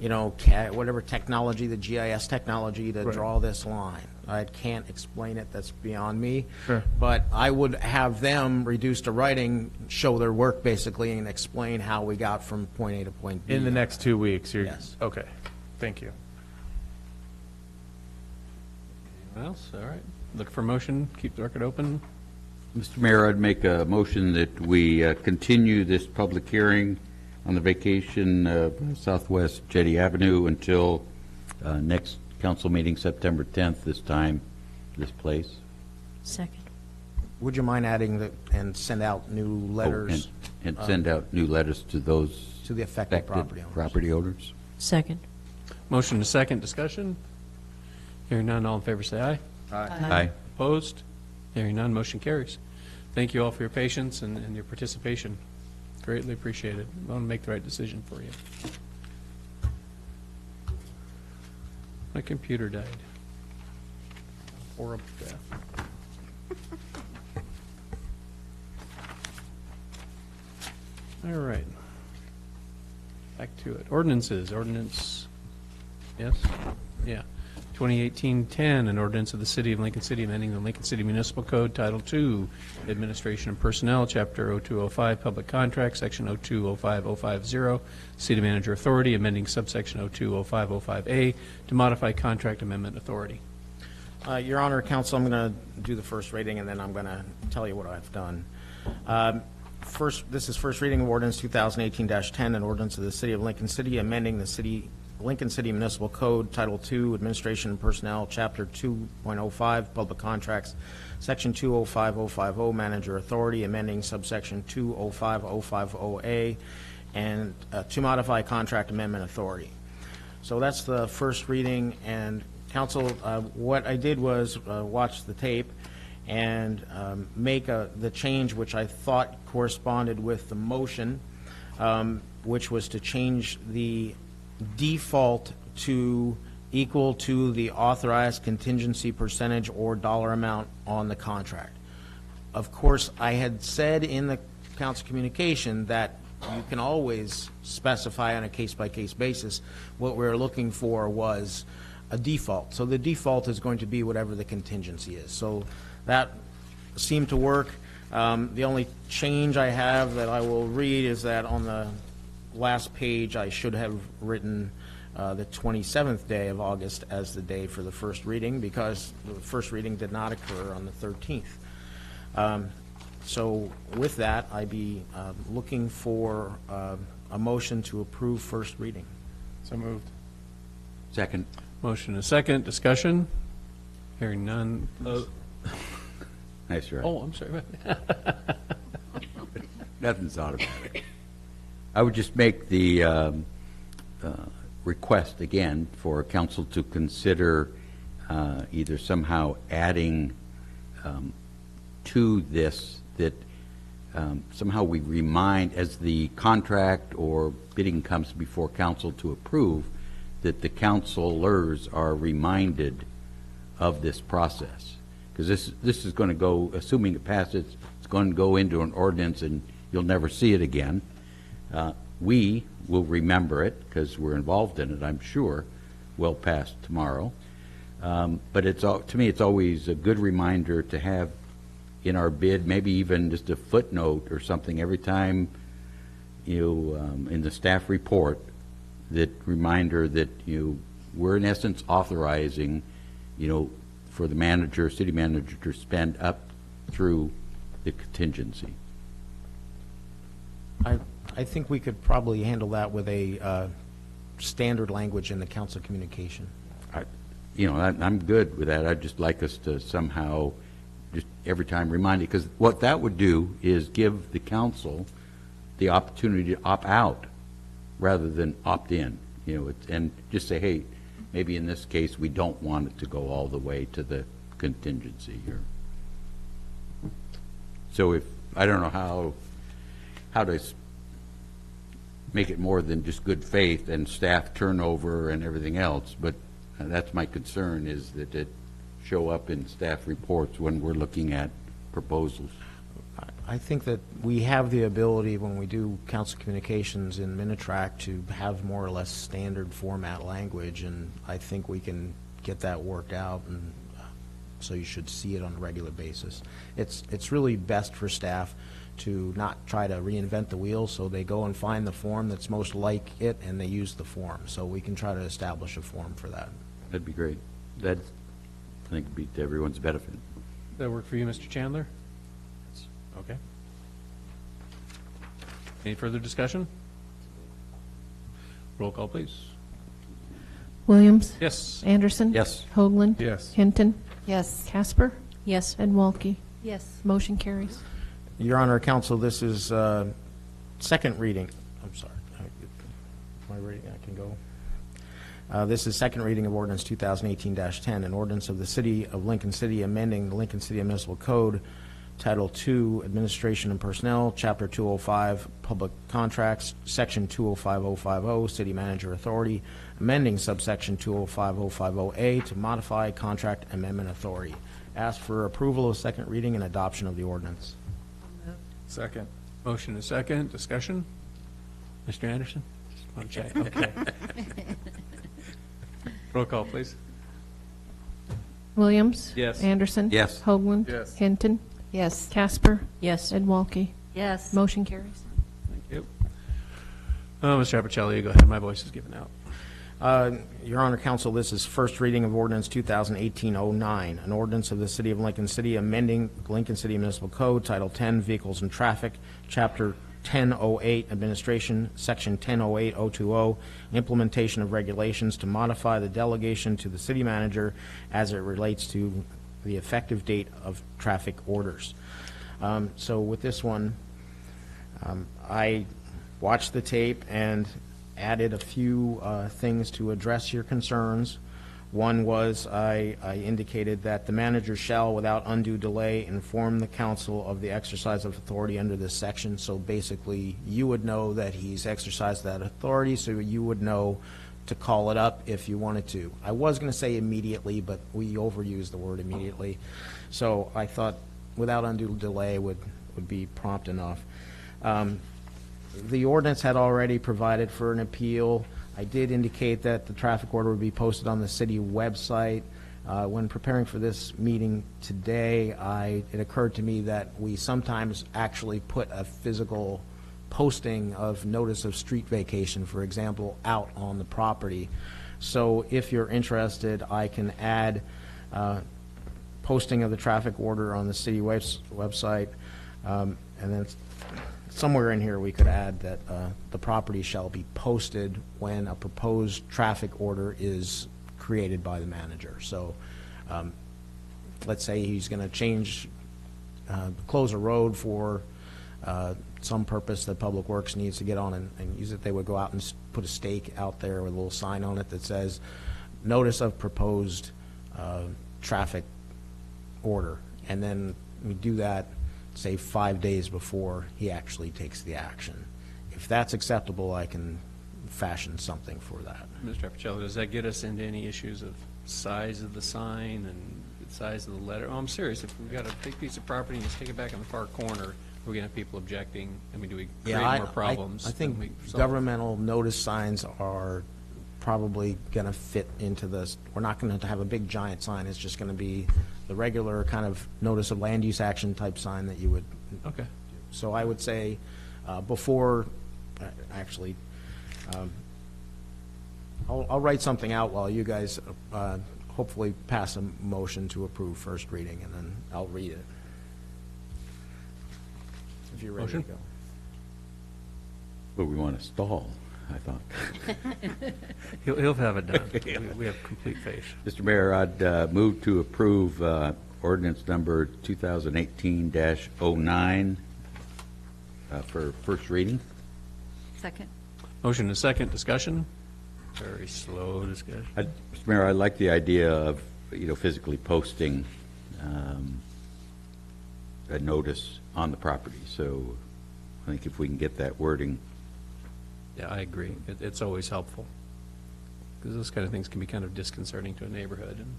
whatever technology, the GIS technology, to draw this line. I can't explain it, that's beyond me. Sure. But I would have them reduce to writing, show their work basically, and explain how we got from point A to point B. In the next 2 weeks? Yes. Okay, thank you. Anyone else? All right. Look for motion, keep the record open. Mr. Mayor, I'd make a motion that we continue this public hearing on the vacation of Southwest Jetty Avenue until next council meeting, September 10th, this place. Second. Would you mind adding and send out new letters? And send out new letters to those to the affected property owners. Second. Motion to second, discussion. Hearing none, all in favor say aye. Aye. Opposed? Hearing none, motion carries. Thank you all for your patience and your participation. Greatly appreciated. I want to make the right decision for you. My computer died. Horrible death. All right. Back to it. Ordinances. Ordinance. Yes? Yeah. 2018-10, an ordinance of the City of Lincoln City amending the Lincoln City Municipal Code, Title II, Administration and Personnel, Chapter 0205, Public Contracts, Section 0205050, City Manager Authority, amending subsection 0205005A to modify contract amendment authority. Your Honor, Council, I'm going to do the first reading, and then I'm going to tell you what I've done. This is first reading of ordinance 2018-10, an ordinance of the City of Lincoln City amending the City Lincoln City Municipal Code, Title II, Administration and Personnel, Chapter 2.05, Public Contracts, Section 205050, Manager Authority, amending subsection 205050A, and to modify Contract Amendment Authority. So that's the first reading, and council, what I did was watch the tape and make the change which I thought corresponded with the motion, which was to change the default to equal to the authorized contingency percentage or dollar amount on the contract. Of course, I had said in the council communication that you can always specify on a case-by-case basis. What we're looking for was a default. So the default is going to be whatever the contingency is. So that seemed to work. The only change I have that I will read is that on the last page I should have written the 27th day of August as the day for the first reading, because the first reading did not occur on the 13th. So with that, I'd be looking for a motion to approve first reading. So moved. Second. Motion and a second. Discussion? Hearing none. Nice try. Oh, I'm sorry. Nothing's automatic. I would just make the request again for council to consider either somehow adding to this that somehow we remind, as the contract or bidding comes before council to approve, that the councilors are reminded of this process. Because this is going to go, assuming it passes, it's going to go into an ordinance and you'll never see it again. We will remember it because we're involved in it, I'm sure, well past tomorrow. But to me, it's always a good reminder to have in our bid, maybe even just a footnote or something every time in the staff report, that reminder that we're in essence authorizing for the manager, city manager, to spend up through the contingency. I think we could probably handle that with a standard language in the council communication. I'm good with that. I'd just like us to somehow just every time remind it, because what that would do is give the council the opportunity to opt out rather than opt in, and just say, hey, maybe in this case we don't want it to go all the way to the contingency here. So if I don't know how to make it more than just good faith and staff turnover and everything else, but that's my concern, is that it show up in staff reports when we're looking at proposals. I think that we have the ability, when we do council communications in Minitrack, to have more or less standard format language, and I think we can get that worked out, and so you should see it on a regular basis. It's really best for staff to not try to reinvent the wheel, so they go and find the form that's most like it, and they use the form. So we can try to establish a form for that. That'd be great. That, I think, would be to everyone's benefit. That work for you, Mr. Chandler? Okay. Any further discussion? Roll call, please. Williams? Yes. Anderson? Yes. Hoagland? Yes. Hinton? Yes. Casper? Yes. And Walke? Yes. Motion carries. Your Honor, Council, this is second reading. I'm sorry. My reading, I can go. This is second reading of ordinance 2018-10, an ordinance of the City of Lincoln City amending the Lincoln City Municipal Code, Title II, Administration and Personnel, Chapter 205, Public Contracts, Section 205050, City Manager Authority, amending subsection 205050A to modify Contract Amendment Authority. Ask for approval of second reading and adoption of the ordinance. Second. Motion and second. Discussion? Mr. Anderson? Okay. Roll call, please. Williams? Yes. Anderson? Yes. Hoagland? Yes. Hinton? Yes. Casper? Yes. And Walke? Yes. Motion carries. Thank you. Mr. Appicelli, go ahead. My voice is giving out. Your Honor, Council, this is first reading of ordinance 2018-09, an ordinance of the City of Lincoln City amending Lincoln City Municipal Code, Title 10, Vehicles and Traffic, Chapter 1008 Administration, Section 1008-020, Implementation of Regulations to modify the delegation to the city manager as it relates to the effective date of traffic orders. So with this one, I watched the tape and added a few things to address your concerns. One was I indicated that the manager shall, without undue delay, inform the council of the exercise of authority under this section. So basically, you would know that he's exercised that authority, so you would know to call it up if you wanted to. I was going to say immediately, but we overused the word immediately. So I thought without undue delay would be prompt enough. The ordinance had already provided for an appeal. I did indicate that the traffic order would be posted on the city website. When preparing for this meeting today, it occurred to me that we sometimes actually put a physical posting of notice of street vacation, for example, out on the property. So if you're interested, I can add posting of the traffic order on the city website, and then somewhere in here we could add that the property shall be posted when a proposed traffic order is created by the manager. So let's say he's going to close a road for some purpose that Public Works needs to get on and use it. They would go out and put a stake out there with a little sign on it that says notice of proposed traffic order, and then we do that, say 5 days before he actually takes the action. If that's acceptable, I can fashion something for that. Mr. Appicello, does that get us into any issues of size of the sign and the size of the letter? Oh, I'm serious. If we've got a big piece of property and just take it back in the far corner, we're going to have people objecting. I mean, do we create more problems? I think than we solve? governmental notice signs are probably going to fit into this. We're not going to have a big giant sign. It's just going to be the regular kind of notice of land use action type sign that you would. Okay. So I would say before, actually, I'll write something out while you guys hopefully pass a motion to approve first reading, and then I'll read it. If you're ready Motion? to go. But we want to stall, I thought. He'll have it done. We have complete faith. Mr. Mayor, I'd move to approve ordinance number 2018-09 for first reading. Second. Motion and second. Discussion? Very slow discussion. Mr. Mayor, I like the idea of, physically posting a notice on the property. So I think if we can get that wording. Yeah, I agree. It's always helpful, because those kind of things can be kind of disconcerting to a neighborhood, and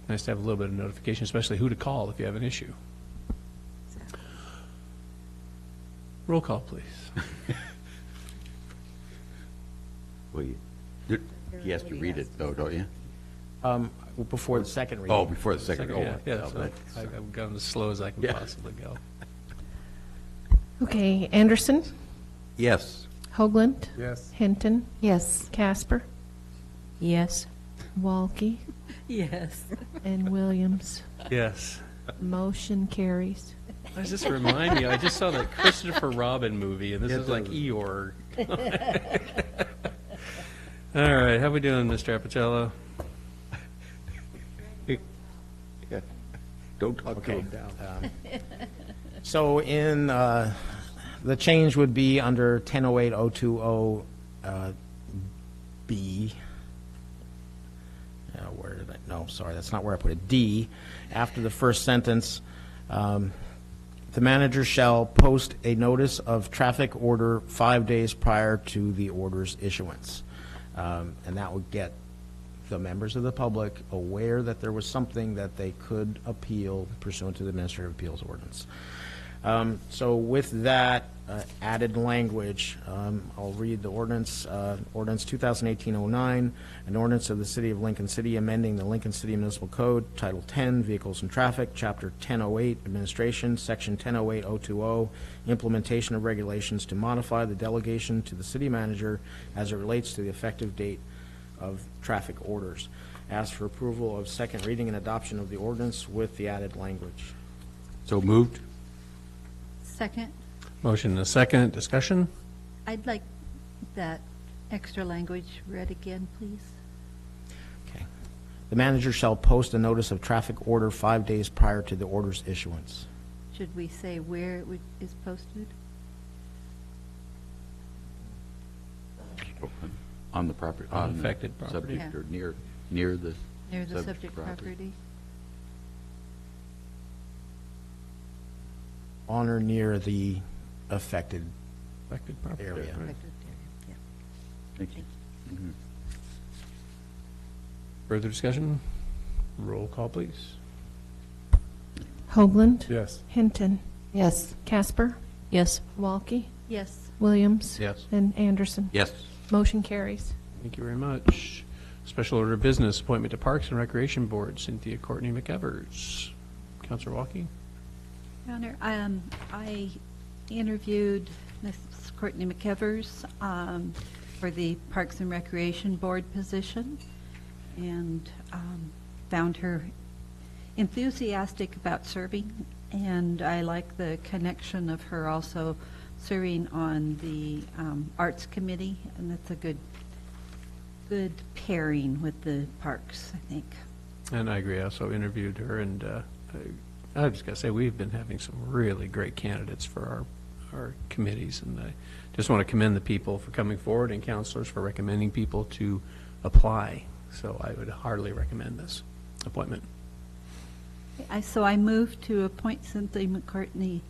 nice to have a little bit of notification, especially who to call if you have an issue. Roll call, please. Well, you have to read it, though, don't you? Before the second reading. Oh, before the second. Yeah, so I've gone as slow as I can possibly go. Okay, Anderson, Yes. Hoagland. Yes. Hinton, Yes. Casper, Yes. Walke, Yes. and Williams. Yes. Motion carries. Does this remind me? I just saw that Christopher Robin movie, and this is like Eeyore. All right, how we doing, Mr. Appicello? Don't talk Okay. down. So in the change would be under 1008-020 B. Where did I? No, sorry, that's not where I put it. D. After the first sentence, the manager shall post a notice of traffic order 5 days prior to the order's issuance, and that would get the members of the public aware that there was something that they could appeal pursuant to the Administrative Appeals Ordinance. So with that added language, I'll read the ordinance, Ordinance 2018-09, an ordinance of the City of Lincoln City amending the Lincoln City Municipal Code, Title 10, Vehicles and Traffic, Chapter 1008, Administration, Section 1008-020, Implementation of Regulations to modify the delegation to the city manager as it relates to the effective date of traffic orders. Ask for approval of second reading and adoption of the ordinance with the added language. So moved? Second. Motion and a second. Discussion? I'd like that extra language read again, please. Okay. The manager shall post a notice of traffic order 5 days prior to the order's issuance. Should we say where it is posted? On the property. On affected property. Subject Yeah. or near the. Near the subject property? On or near the affected property. area. Affected area, yeah. Thank you. Mhm. Further discussion? Roll call, please. Hoagland. Yes. Hinton. Yes. Casper. Yes. Walke. Yes. Williams. Yes. And Anderson. Yes. Motion carries. Thank you very much. Special order of business, appointment to Parks and Recreation Board, Cynthia Courtney McEvers. Counselor Walke? Your Honor, I interviewed Ms. Courtney McEvers for the Parks and Recreation Board position, and found her enthusiastic about serving, and I like the connection of her also serving on the Arts Committee, and that's a good pairing with the parks, I think. And I agree. I also interviewed her, and I just got to say, we've been having some really great candidates for our committees, and I just want to commend the people for coming forward and counselors for recommending people to apply. So I would heartily recommend this appointment. So I move to appoint Cynthia Courtney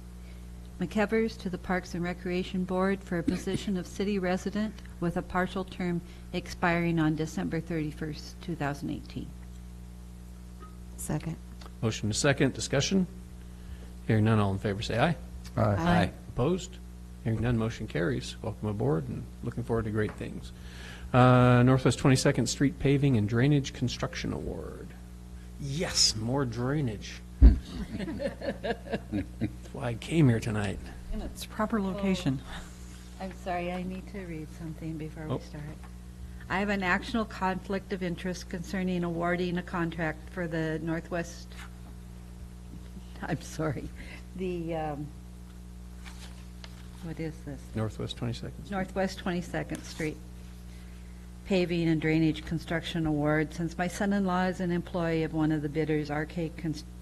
McEvers to the Parks and Recreation Board for a position of city resident with a partial term expiring on December 31st, 2018. Second. Motion to second. Discussion? Hearing none, all in favor say aye. Aye. Opposed? Hearing none, motion carries. Welcome aboard, and looking forward to great things. Northwest 22nd Street Paving and Drainage Construction Award. Yes, more drainage. That's why I came here tonight. In its proper location. I'm sorry, I need to read something before we Oh. start. I have an actual conflict of interest concerning awarding a contract for the Northwest, I'm sorry, the, what is this? Northwest 22nd. Northwest 22nd Street Paving and Drainage Construction Award, since my son-in-law is an employee of one of the bidders, RK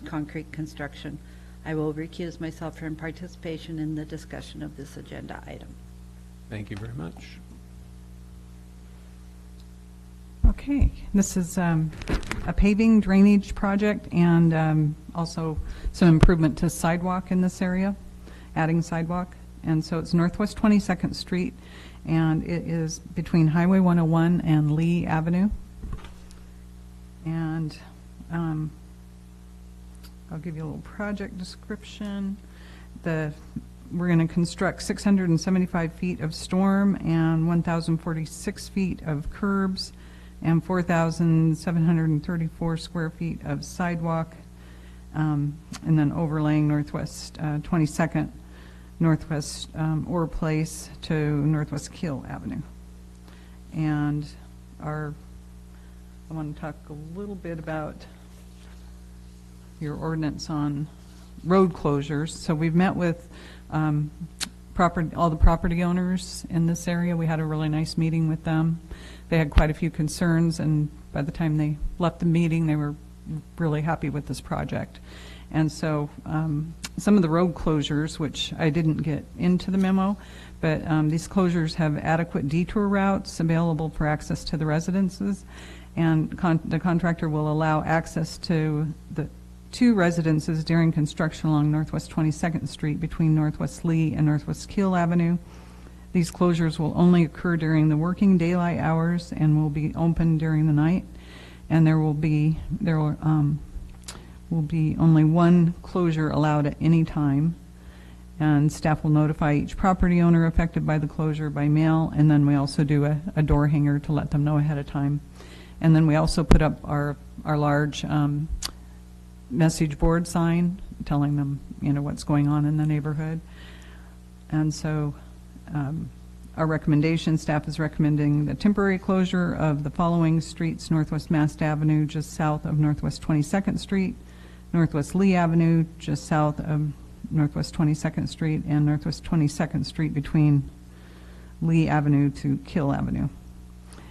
Concrete Construction. I will recuse myself from participation in the discussion of this agenda item. Thank you very much. Okay, this is a paving drainage project and also some improvement to sidewalk in this area, adding sidewalk. And so it's Northwest 22nd Street, and it is between Highway 101 and Lee Avenue. And I'll give you a little project description. We're going to construct 675 feet of storm and 1,046 feet of curbs and 4,734 square feet of sidewalk, and then overlaying Northwest 22nd, Northwest Orr Place to Northwest Keel Avenue. And I want to talk a little bit about your ordinance on road closures. So we've met with all the property owners in this area. We had a really nice meeting with them. They had quite a few concerns, and by the time they left the meeting, they were really happy with this project. And so some of the road closures, which I didn't get into the memo, but these closures have adequate detour routes available for access to the residences, and the contractor will allow access to the 2 residences during construction along Northwest 22nd Street between Northwest Lee and Northwest Keel Avenue. These closures will only occur during the working daylight hours and will be open during the night. And there will be only one closure allowed at any time. And staff will notify each property owner affected by the closure by mail, and then we also do a door hanger to let them know ahead of time. And then we also put up our large message board sign telling them, what's going on in the neighborhood. And so our recommendation, staff is recommending the temporary closure of the following streets: Northwest Mast Avenue just south of Northwest 22nd Street, Northwest Lee Avenue just south of Northwest 22nd Street and Northwest 22nd Street between Lee Avenue to Kill Avenue.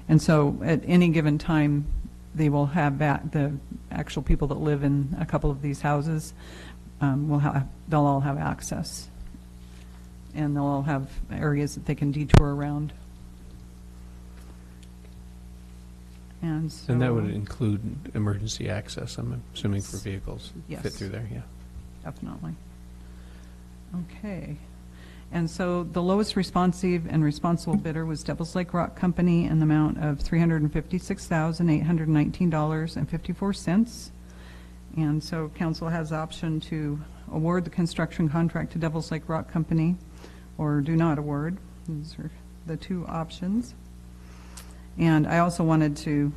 And so at any given time, they will have the actual people that live in a couple of these houses, they'll all have access. And they'll all have areas that they can detour around. And so. And that would include emergency access, I'm assuming, for vehicles Yes. fit through there, yeah. Definitely. Okay. And so the lowest responsive and responsible bidder was Devil's Lake Rock Company in the amount of $356,819.54. And so council has the option to award the construction contract to Devil's Lake Rock Company or do not award. These are the two options. And I also wanted to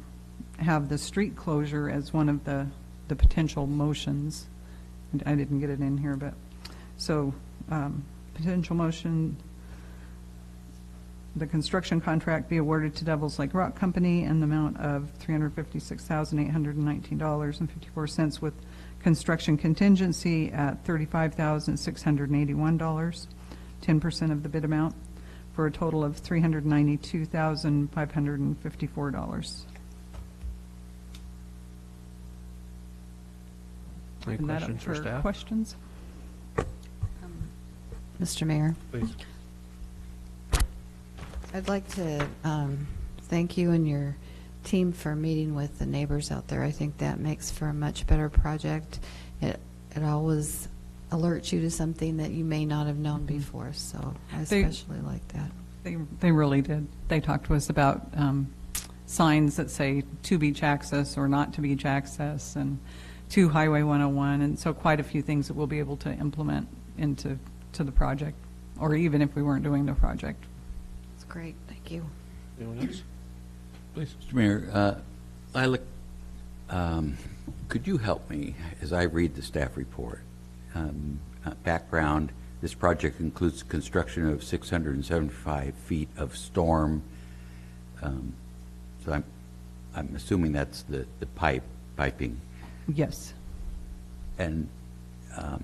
have the street closure as one of the potential motions. And I didn't get it in here, but, so, potential motion, the construction contract be awarded to Devil's Lake Rock Company in the amount of $356,819.54 with construction contingency at $35,681, 10% of the bid amount, for a total of $392,554. Any Open that up questions for staff? Questions? Mr. Mayor, Please. I'd like to thank you and your team for meeting with the neighbors out there. I think that makes for a much better project. It always alerts you to something that you may not have known before, so I especially like that. They really did. They talked to us about signs that say to beach access or not to beach access and to Highway 101, and so quite a few things that we'll be able to implement into the project, or even if we weren't doing the project. It's great. Thank you. Anyone else? Please. Mr. Mayor, could you help me as I read the staff report? Background, this project includes construction of 675 feet of storm. So I'm assuming that's the piping. Yes. And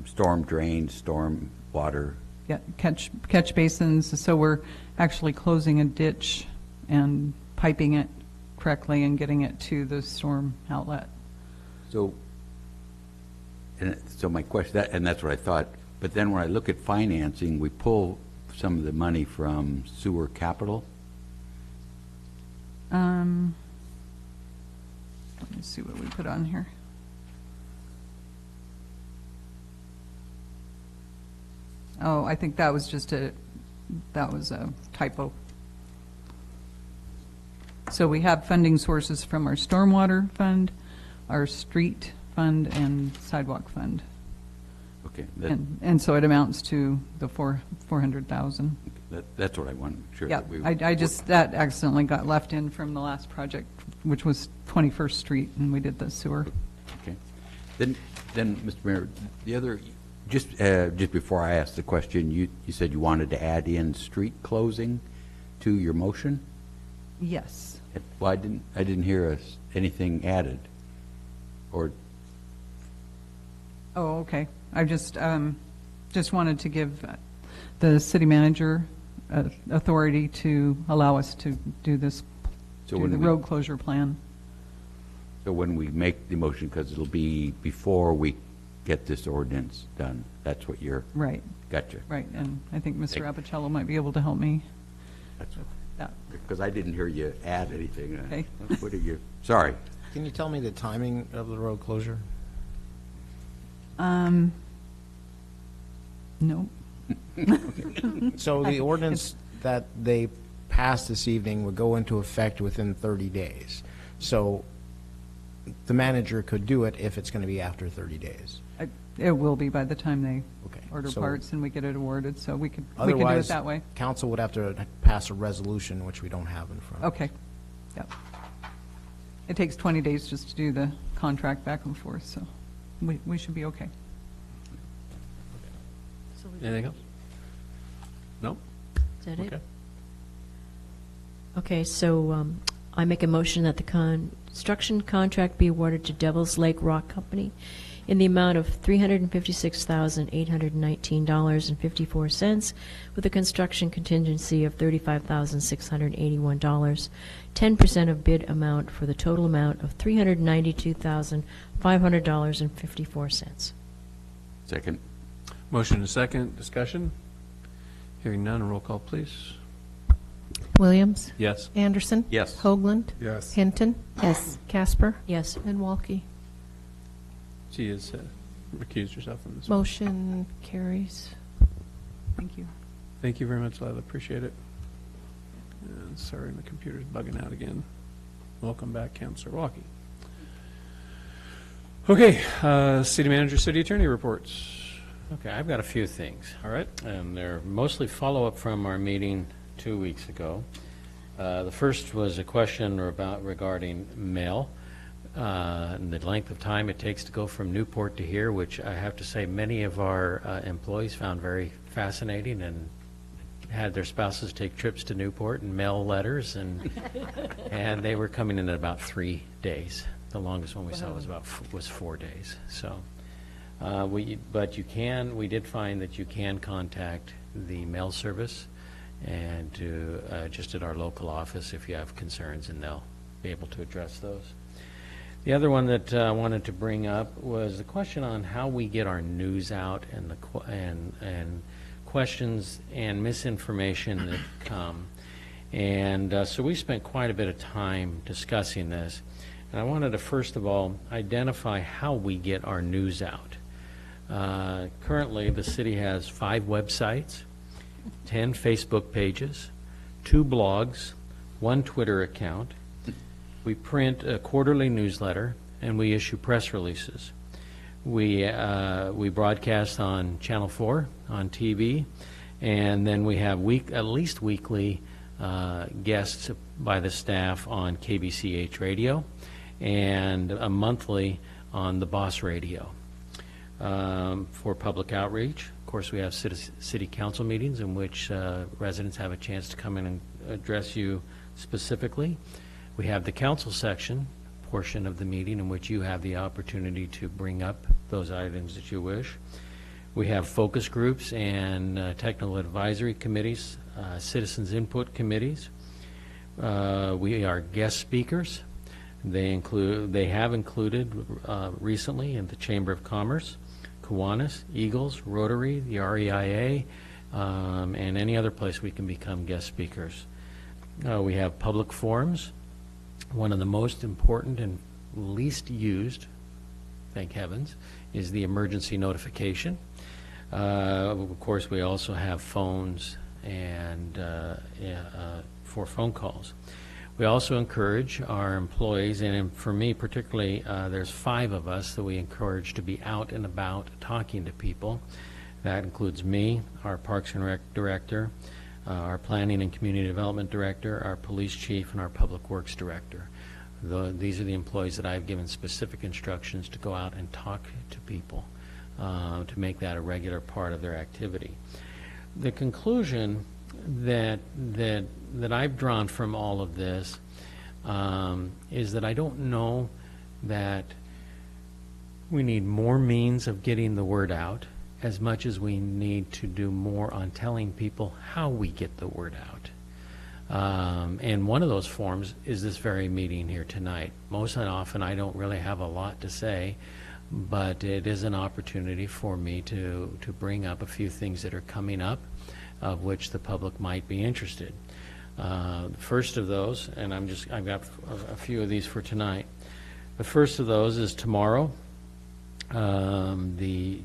storm drains, storm water. Yeah, catch basins. So we're actually closing a ditch and piping it correctly and getting it to the storm outlet. So my question, and that's what I thought, but then when I look at financing, we pull some of the money from sewer capital. Let me see what we put on here. Oh, I think that was a typo. So we have funding sources from our stormwater fund, our street fund, and sidewalk fund. Okay. And so it amounts to the 400,000. That's what I want to sure. Yeah, that that accidentally got left in from the last project, which was 21st Street, and we did the sewer. Okay. Then, Mr. Mayor, the other, just before I ask the question, you said you wanted to add in street closing to your motion? Yes. Well, I didn't hear anything added, or. Oh, okay. I just wanted to give the city manager authority to allow us to do this, do the road closure plan. So when we make the motion, because it'll be before we get this ordinance done, that's what you're. Right. Gotcha. Right, and I think Mr. Apicello might be able to help me. That's what. Yeah. Because I didn't hear you add anything. Okay. What are you? Sorry. Can you tell me the timing of the road closure? No. So the ordinance that they passed this evening would go into effect within 30 days. So the manager could do it if it's going to be after 30 days. It will be by the time they order so- parts and we get it awarded, so we can do it Otherwise, that way. council would have to pass a resolution, which we don't have in front. Okay. Yep. It takes 20 days just to do the contract back and forth, so we should be okay. Anything else? No? Is that it? Okay. Okay, so I make a motion that the construction contract be awarded to Devil's Lake Rock Company in the amount of $356,819.54, with a construction contingency of $35,681, 10% of bid amount for the total amount of $392,500.54. Second. Motion and second. Discussion? Hearing none. Roll call, please. Williams? Yes. Anderson? Yes. Hoagland? Yes. Hinton? Yes. Casper? Yes. And Walke? She has recused herself from this. Motion carries. Thank you. Thank you very much, Lila. Appreciate it. And sorry, my computer's bugging out again. Welcome back, Councilor Walke. Okay, city manager, city attorney reports. Okay, I've got a few things. All right. And they're mostly follow-up from our meeting 2 weeks ago. The first was a question regarding mail, and the length of time it takes to go from Newport to here, which I have to say many of our employees found very fascinating and had their spouses take trips to Newport and mail letters, and and they were coming in at about 3 days. The longest one we saw was 4 days. So, we did find that you can contact the mail service and just at our local office if you have concerns, and they'll be able to address those. The other one that I wanted to bring up was the question on how we get our news out and and questions and misinformation that come. And so we spent quite a bit of time discussing this. And I wanted to first of all identify how we get our news out. Currently, the city has 5 websites, 10 Facebook pages, 2 blogs, 1 Twitter account. We print a quarterly newsletter, and we issue press releases. We broadcast on Channel 4 on TV, and then we have at least weekly guests by the staff on KBCH radio, and a monthly on the Boss Radio. For public outreach, of course, we have city council meetings in which residents have a chance to come in and address you specifically. We have the council section portion of the meeting in which you have the opportunity to bring up those items that you wish. We have focus groups and technical advisory committees, citizens input committees. We are guest speakers. They have included recently in the Chamber of Commerce, Kiwanis, Eagles, Rotary, the REIA, and any other place we can become guest speakers. We have public forums. One of the most important and least used, thank heavens, is the emergency notification. Of course, we also have phones and for phone calls. We also encourage our employees, and for me particularly, there's 5 of us that we encourage to be out and about talking to people. That includes me, our Parks and Rec Director, our Planning and Community Development Director, our Police Chief, and our Public Works Director. These are the employees that I've given specific instructions to go out and talk to people, to make that a regular part of their activity. The conclusion that I've drawn from all of this is that I don't know that we need more means of getting the word out as much as we need to do more on telling people how we get the word out. And one of those forms is this very meeting here tonight. Most often I don't really have a lot to say, but it is an opportunity for me to bring up a few things that are coming up of which the public might be interested. The first of those, and I've got a few of these for tonight. The first of those is tomorrow. The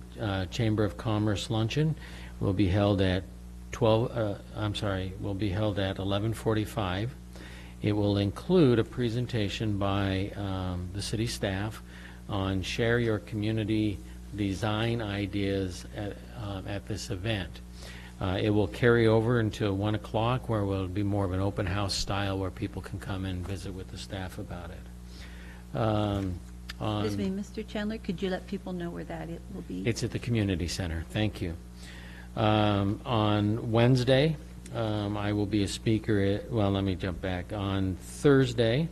Chamber of Commerce luncheon will be held at 11:45. It will include a presentation by the city staff on share your community design ideas at this event. It will carry over until 1 o'clock, where it will be more of an open house style where people can come and visit with the staff about it. Excuse me, Mr. Chandler, could you let people know where that it will be? It's at the community center. Thank you. On Wednesday, I will be a speaker let me jump back. On Thursday,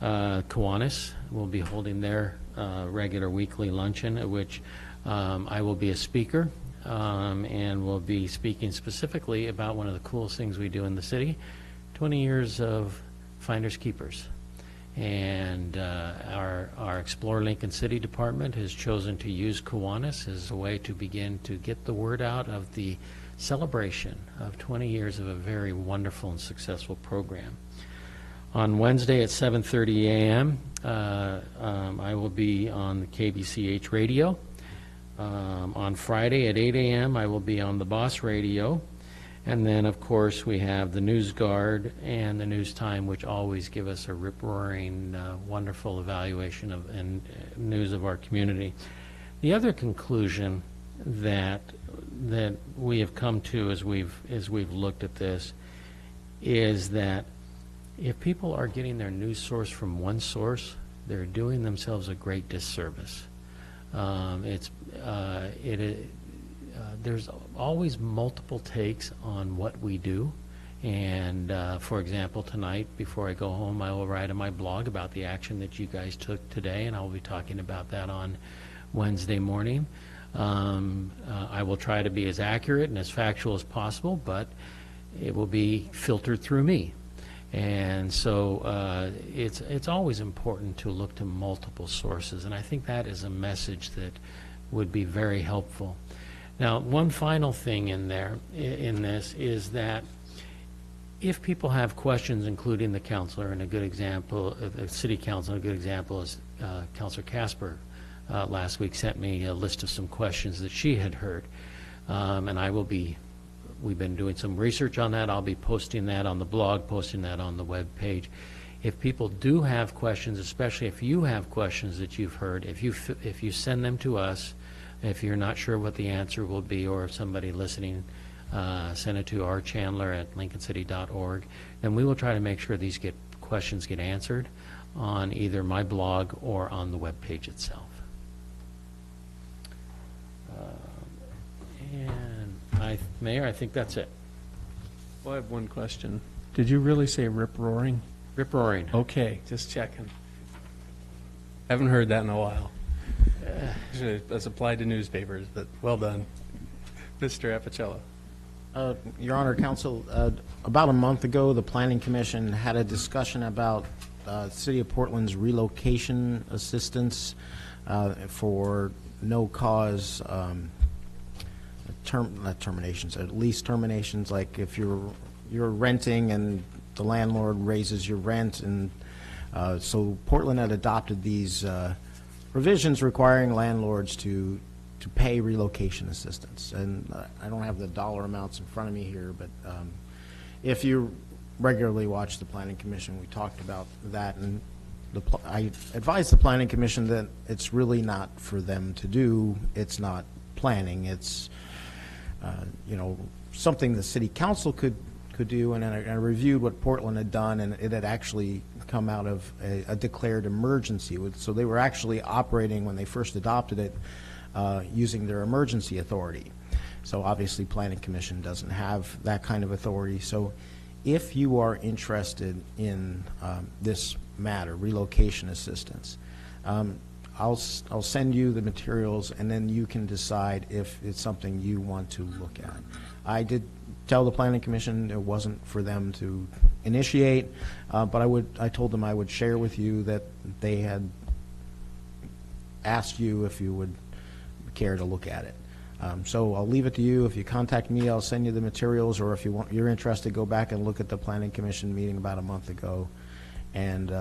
Kiwanis will be holding their regular weekly luncheon, at which I will be a speaker, and will be speaking specifically about one of the coolest things we do in the city, 20 years of Finders Keepers. And our Explore Lincoln City Department has chosen to use Kiwanis as a way to begin to get the word out of the celebration of 20 years of a very wonderful and successful program. On Wednesday at 7:30 a.m., I will be on the KBCH radio. On Friday at 8 a.m., I will be on the Boss radio. And then, of course, we have the News Guard and the News Time, which always give us a rip-roaring, wonderful evaluation of and news of our community. The other conclusion that we have come to as we've looked at this is that if people are getting their news source from one source, they're doing themselves a great disservice. There's always multiple takes on what we do, and for example, tonight before I go home, I will write on my blog about the action that you guys took today, and I'll be talking about that on Wednesday morning. I will try to be as accurate and as factual as possible, but it will be filtered through me. And so it's always important to look to multiple sources, and I think that is a message that would be very helpful. Now, one final thing in this is that if people have questions, including the counselor, and a good example, the city council, a good example is Councilor Casper last week sent me a list of some questions that she had heard, and we've been doing some research on that. I'll be posting that on the blog, posting that on the web page. If people do have questions, especially if you have questions that you've heard, if you send them to us, if you're not sure what the answer will be, or if somebody listening send it to rchandler@lincolncity.org, then we will try to make sure these questions get answered on either my blog or on the web page itself. Mayor, I think that's it. Well, I have one question. Did you really say rip-roaring? Rip-roaring. Okay, just checking. Haven't heard that in a while. That's applied to newspapers, but well done. Mr. Appicello. Your Honor, Counsel, about a month ago, the Planning Commission had a discussion about City of Portland's relocation assistance for no-cause not terminations, at least terminations, like if you're renting and the landlord raises your rent, and so Portland had adopted these provisions requiring landlords to pay relocation assistance. And I don't have the dollar amounts in front of me here, but if you regularly watch the Planning Commission, we talked about that, and I advised the Planning Commission that it's really not for them to do. It's not planning. It's something the City Council could do, and I reviewed what Portland had done, and it had actually come out of a declared emergency. So they were actually operating, when they first adopted it, using their emergency authority. So obviously Planning Commission doesn't have that kind of authority. So if you are interested in this matter, relocation assistance, I'll send you the materials, and then you can decide if it's something you want to look at. I did tell the Planning Commission it wasn't for them to initiate, but I told them I would share with you that they had asked you if you would care to look at it. So I'll leave it to you. If you contact me, I'll send you the materials, or if you're interested, go back and look at the Planning Commission meeting about a month ago, and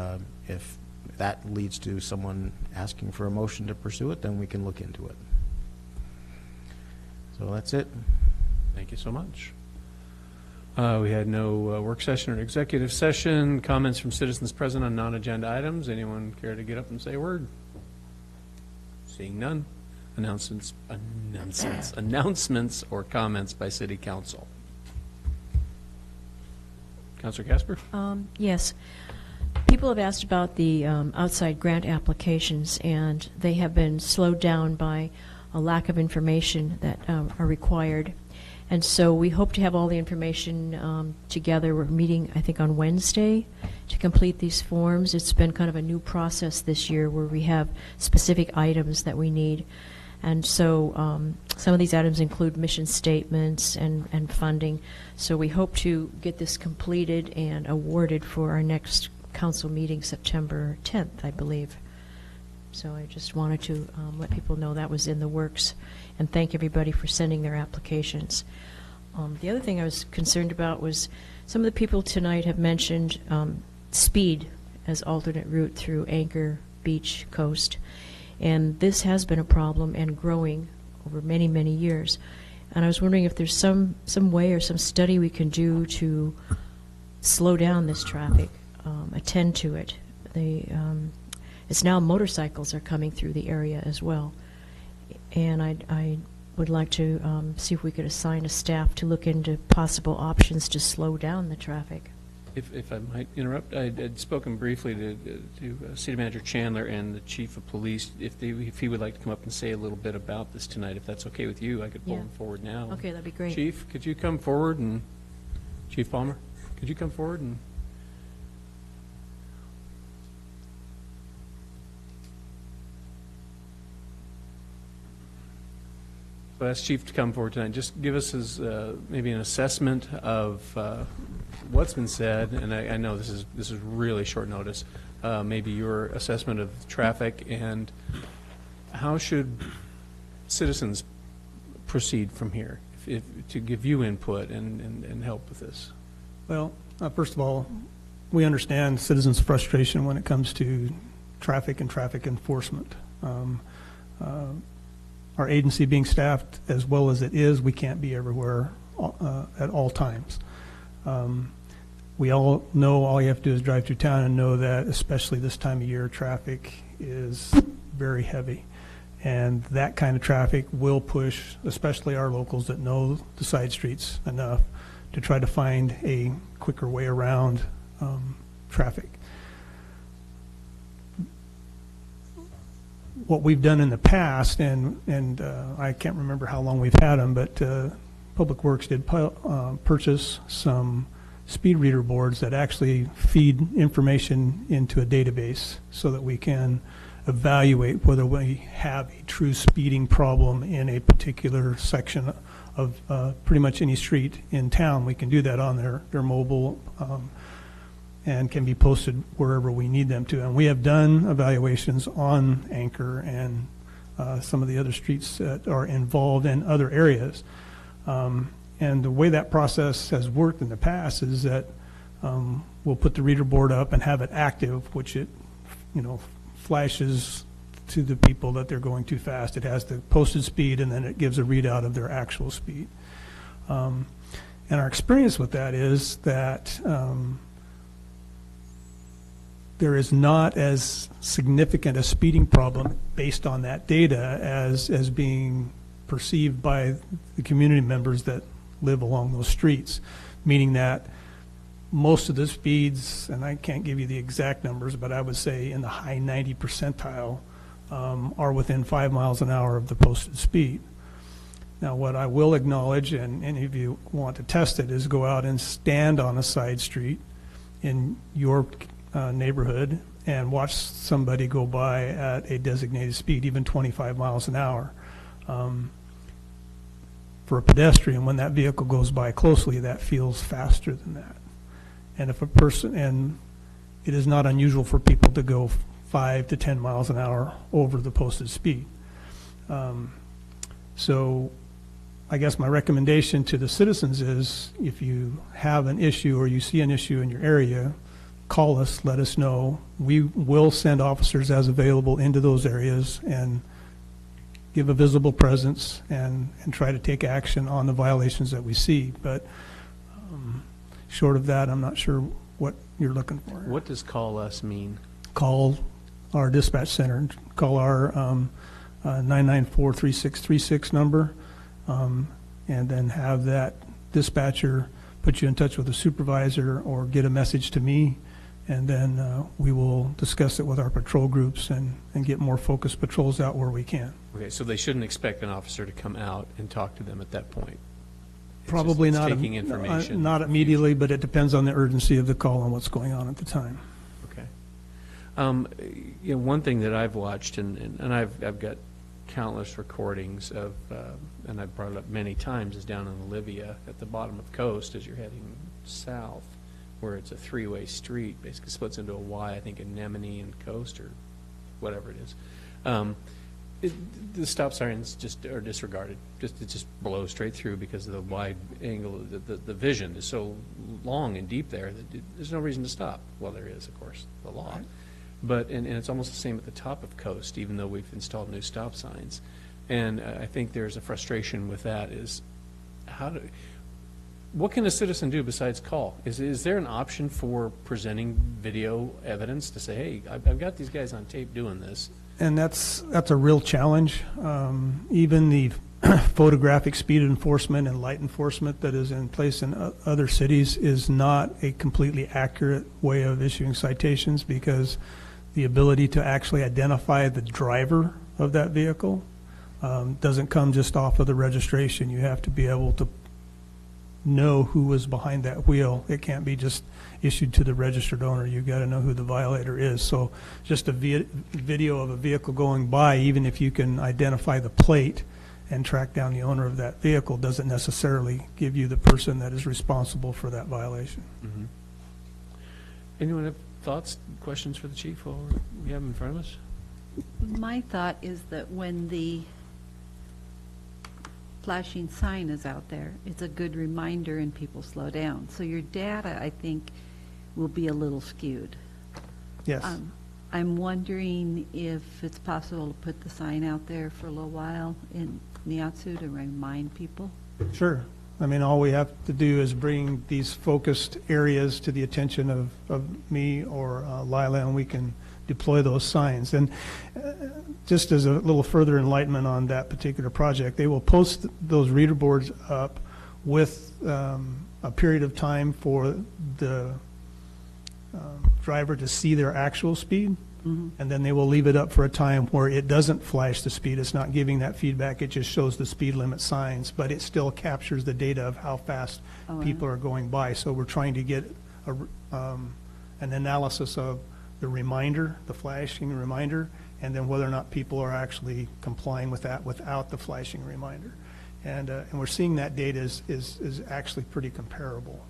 if that leads to someone asking for a motion to pursue it, then we can look into it. So that's it. Thank you so much. We had no work session or executive session. Comments from citizens present on non-agenda items. Anyone care to get up and say a word? Seeing none. Announcements or comments by City Council. Councilor Casper? Yes. People have asked about the outside grant applications, and they have been slowed down by a lack of information that are required. And so we hope to have all the information together. We're meeting, I think, on Wednesday to complete these forms. It's been kind of a new process this year where we have specific items that we need. And so some of these items include mission statements and funding. So we hope to get this completed and awarded for our next council meeting, September 10th, I believe. So I just wanted to let people know that was in the works, and thank everybody for sending their applications. The other thing I was concerned about was some of the people tonight have mentioned speed as alternate route through Anchor Beach Coast. And this has been a problem and growing over many, many years. And I was wondering if there's some way or some study we can do to slow down this traffic, attend to it. It's now motorcycles are coming through the area as well. And I would like to see if we could assign a staff to look into possible options to slow down the traffic. If I might interrupt, I'd spoken briefly to City Manager Chandler and the Chief of Police. If he would like to come up and say a little bit about this tonight, if that's okay with you, I could pull him forward now. Okay, that'd be great. Chief, could you come forward, and Chief Palmer, could you come forward and? So ask Chief to come forward tonight. Just give us his maybe an assessment of what's been said, and I know this is really short notice. Maybe your assessment of traffic and how should citizens proceed from here to give you input and help with this. Well, first of all, we understand citizens' frustration when it comes to traffic and traffic enforcement. Our agency being staffed as well as it is, we can't be everywhere at all times. We all know all you have to do is drive through town and know that, especially this time of year, traffic is very heavy. And that kind of traffic will push, especially our locals that know the side streets enough, to try to find a quicker way around traffic. What we've done in the past, and I can't remember how long we've had them, but Public Works did purchase some speed reader boards that actually feed information into a database so that we can evaluate whether we have a true speeding problem in a particular section of pretty much any street in town. We can do that on their mobile and can be posted wherever we need them to. And we have done evaluations on Anchor and some of the other streets that are involved in other areas. And the way that process has worked in the past is that we'll put the reader board up and have it active, which it, flashes to the people that they're going too fast. It has the posted speed, and then it gives a readout of their actual speed. And our experience with that is that there is not as significant a speeding problem based on that data as being perceived by the community members that live along those streets, meaning that most of the speeds, and I can't give you the exact numbers, but I would say in the high 90 percentile are within 5 miles an hour of the posted speed. Now, what I will acknowledge, and any of you want to test it, is go out and stand on a side street in your neighborhood and watch somebody go by at a designated speed, even 25 miles an hour. For a pedestrian, when that vehicle goes by closely, that feels faster than that. And if a person, and it is not unusual for people to go 5 to 10 miles an hour over the posted speed. So I guess my recommendation to the citizens is, if you have an issue or you see an issue in your area, call us, let us know. We will send officers as available into those areas and give a visible presence and try to take action on the violations that we see. But short of that, I'm not sure what you're looking for. What does call us mean? Call our dispatch center, call our 994-3636 number, and then have that dispatcher put you in touch with a supervisor or get a message to me And then we will discuss it with our patrol groups and get more focused patrols out where we can. Okay, so they shouldn't expect an officer to come out and talk to them at that point? It's Probably just not, taking information. not immediately, but it depends on the urgency of the call and what's going on at the time. Okay. One thing that I've watched, and I've got countless recordings of, and I've brought it up many times, is down in Olivia at the bottom of Coast as you're heading south, where it's a three-way street, basically splits into a Y, I think, in Nemini and Coast or whatever it is. The stop signs just are disregarded. It just blows straight through because of the wide angle. The vision is so long and deep there that there's no reason to stop. Well, there is, of course, the law. But and it's almost the same at the top of Coast, even though we've installed new stop signs. And I think there's a frustration with that. Is what can a citizen do besides call? Is there an option for presenting video evidence to say, hey, I've got these guys on tape doing this? And that's a real challenge. Even the photographic speed enforcement and light enforcement that is in place in other cities is not a completely accurate way of issuing citations, because the ability to actually identify the driver of that vehicle doesn't come just off of the registration. You have to be able to know who was behind that wheel. It can't be just issued to the registered owner. You've got to know who the violator is. So just a video of a vehicle going by, even if you can identify the plate and track down the owner of that vehicle, doesn't necessarily give you the person that is responsible for that violation. Mm-hmm. Anyone have thoughts, questions for the chief while we have him in front of us? My thought is that when the flashing sign is out there, it's a good reminder and people slow down. So your data, I think, will be a little skewed. Yes. I'm wondering if it's possible to put the sign out there for a little while in Niatsu to remind people. Sure. I mean, all we have to do is bring these focused areas to the attention of me or Lila, and we can deploy those signs. And just as a little further enlightenment on that particular project, they will post those reader boards up with a period of time for the driver to see their actual speed. Mm-hmm. And then they will leave it up for a time where it doesn't flash the speed. It's not giving that feedback. It just shows the speed limit signs, but it still captures the data of how fast people are going by. So we're trying to get an analysis of the reminder, the flashing reminder, and then whether or not people are actually complying with that without the flashing reminder. And we're seeing that data is actually pretty comparable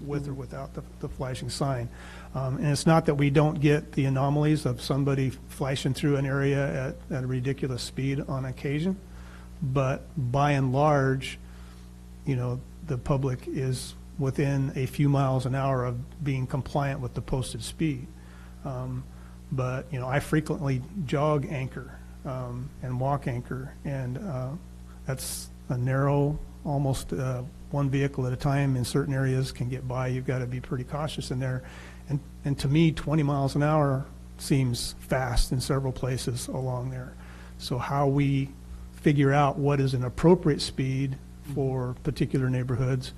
with or without the flashing sign. And it's not that we don't get the anomalies of somebody flashing through an area at a ridiculous speed on occasion, but by and large, you know, the public is within a few miles an hour of being compliant with the posted speed. But, you know, I frequently jog anchor and walk anchor, and that's a narrow, almost one vehicle at a time in certain areas can get by. You've got to be pretty cautious in there. And to me, 20 miles an hour seems fast in several places along there. So how we figure out what is an appropriate speed for particular neighborhoods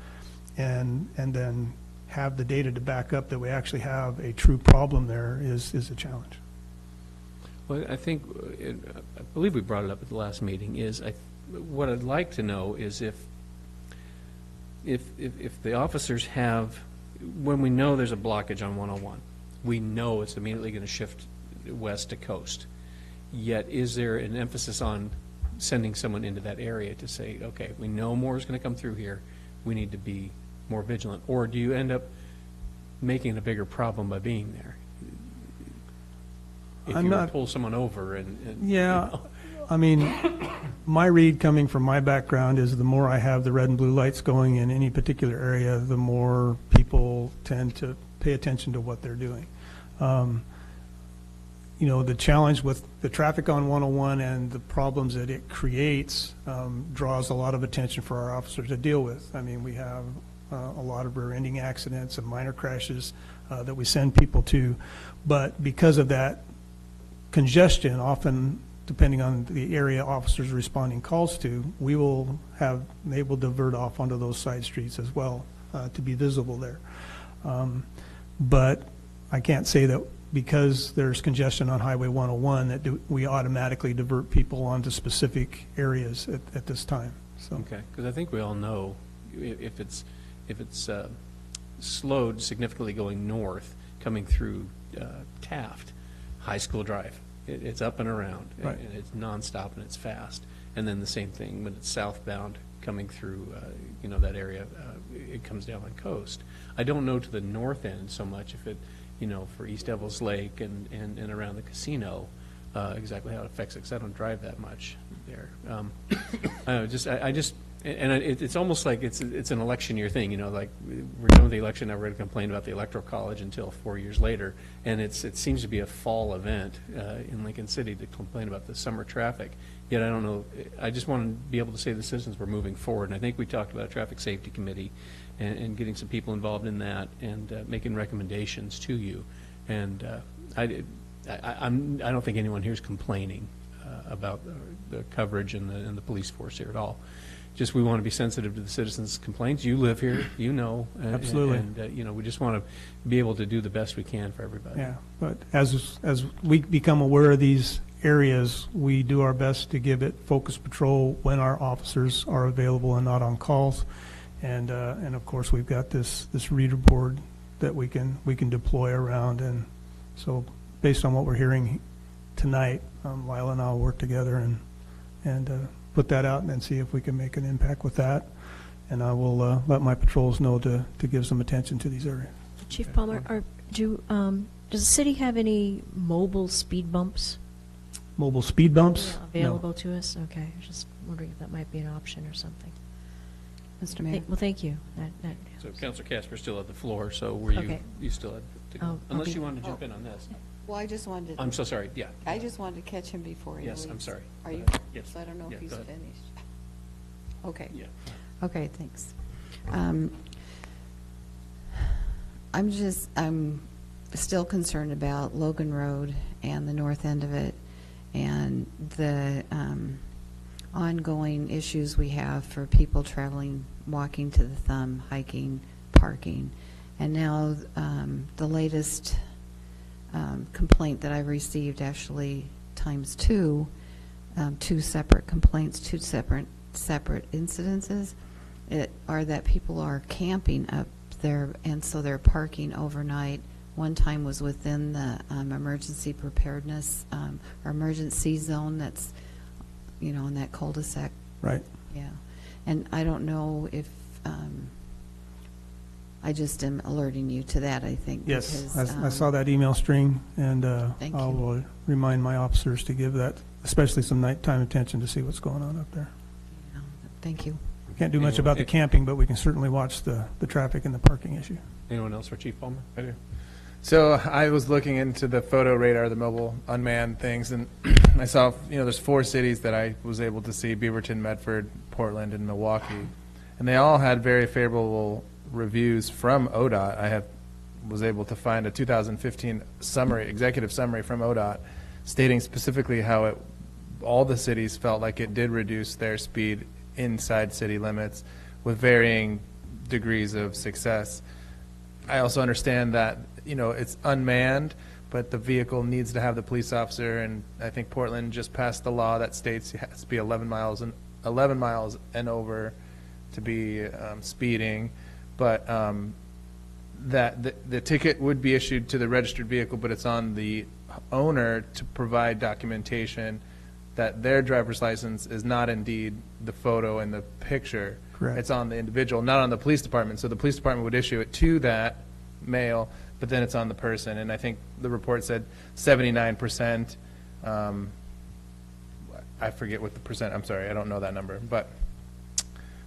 and then have the data to back up that we actually have a true problem there is a challenge. Well, I think, I believe we brought it up at the last meeting, is what I'd like to know is if the officers have, when we know there's a blockage on 101, we know it's immediately going to shift west to Coast. Yet, is there an emphasis on sending someone into that area to say, okay, we know more is going to come through here, we need to be more vigilant? Or do you end up making a bigger problem by being there? If you were to pull someone over and yeah, you know. I mean, my read coming from my background is the more I have the red and blue lights going in any particular area, the more people tend to pay attention to what they're doing. You know, the challenge with the traffic on 101 and the problems that it creates draws a lot of attention for our officers to deal with. I mean, we have a lot of rear-ending accidents and minor crashes that we send people to, but because of that congestion, often depending on the area officers responding calls to, they will divert off onto those side streets as well to be visible there. But I can't say that because there's congestion on Highway 101 that we automatically divert people onto specific areas at this time. So. Okay, because I think we all know if it's slowed significantly going north, coming through Taft, High School Drive, it's up and around, Right. and it's nonstop and it's fast. And then the same thing when it's southbound coming through, that area, it comes down on Coast. I don't know to the north end so much if it, for East Devils Lake and around the casino, exactly how it affects it, because I don't drive that much there. It's almost like it's an election year thing, like we're done with the election, now we're going to complain about the Electoral College until 4 years later, and it seems to be a fall event in Lincoln City to complain about the summer traffic. Yet I don't know, I just want to be able to say to the citizens we're moving forward, and I think we talked about a traffic safety committee and getting some people involved in that and making recommendations to you. And I don't think anyone here is complaining about the coverage and the police force here at all. Just we want to be sensitive to the citizens' complaints. You live here, Absolutely. And we just want to be able to do the best we can for everybody. Yeah, but as we become aware of these areas, we do our best to give it focus patrol when our officers are available and not on calls. And of course, we've got this reader board that we can deploy around. And so based on what we're hearing tonight, Lila and I will work together and put that out and then see if we can make an impact with that. And I will let my patrols know to give some attention to these areas. Chief Palmer, does the city have any mobile speed bumps? Mobile speed bumps? Yeah, available to us? Okay, I was just wondering if that might be an option or something. Mr. Mayor? Well, thank you. So Councilor Casper still at the floor, so were you, Okay. you still had to go? Oh, Unless okay. you wanted to jump in on this. Well, I just wanted to. I'm so sorry, yeah. I just wanted to catch him before he leaves. Yes, I'm sorry. Are Go you? ahead. Yes. So I don't know Yeah, if he's go ahead. finished. Okay. Yeah. Okay, thanks. I'm still concerned about Logan Road and the north end of it and the ongoing issues we have for people traveling, walking to the Thumb, hiking, parking. And now the latest complaint that I've received, actually times two separate complaints, two separate incidences, are that people are camping up there, and so they're parking overnight. One time was within the emergency preparedness or emergency zone that's, in that cul-de-sac. Right. Yeah. And I don't know if, I just am alerting you to that, I think. Yes, because, I saw that email string, and Thank I you. will remind my officers to give that, especially some nighttime attention to see what's going on up there. Yeah, thank you. Can't do much about the camping, but we can certainly watch the traffic and the parking issue. Anyone else for Chief Palmer? I do. So I was looking into the photo radar, the mobile unmanned things, and I saw, there's 4 cities that I was able to see: Beaverton, Medford, Portland, and Milwaukee. And they all had very favorable reviews from ODOT. I was able to find a 2015 executive summary from ODOT stating specifically how all the cities felt like it did reduce their speed inside city limits with varying degrees of success. I also understand that, it's unmanned, but the vehicle needs to have the police officer, and I think Portland just passed the law that states it has to be 11 miles and over to be speeding. But that the ticket would be issued to the registered vehicle, but it's on the owner to provide documentation that their driver's license is not indeed the photo in the picture. Correct. It's on the individual, not on the police department. So the police department would issue it to that male, but then it's on the person. And I think the report said 79%. I forget what the percent, I'm sorry, I don't know that number. But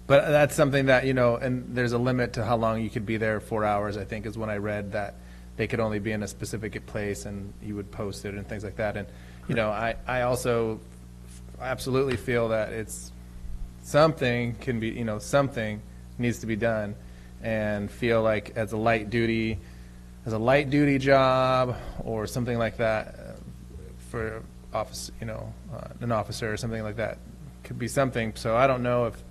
that's something that, and there's a limit to how long you could be there. 4 hours, I think, is when I read that they could only be in a specific place and you would post it and things like that. And, I also absolutely feel that it's something can be, something needs to be done, and feel like as a light duty job or something like that for office, an officer or something like that could be something. So I don't know if,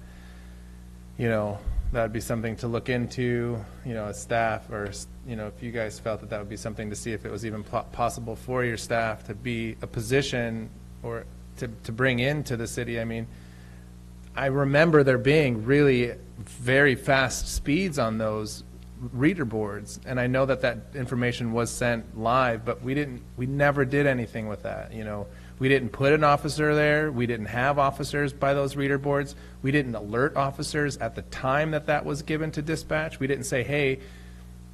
that would be something to look into, as staff, or, if you guys felt that that would be something to see if it was even possible for your staff to be a position or to bring into the city. I mean, I remember there being really very fast speeds on those reader boards, and I know that information was sent live, but we never did anything with that. We didn't put an officer there. We didn't have officers by those reader boards. We didn't alert officers at the time that was given to dispatch. We didn't say, hey,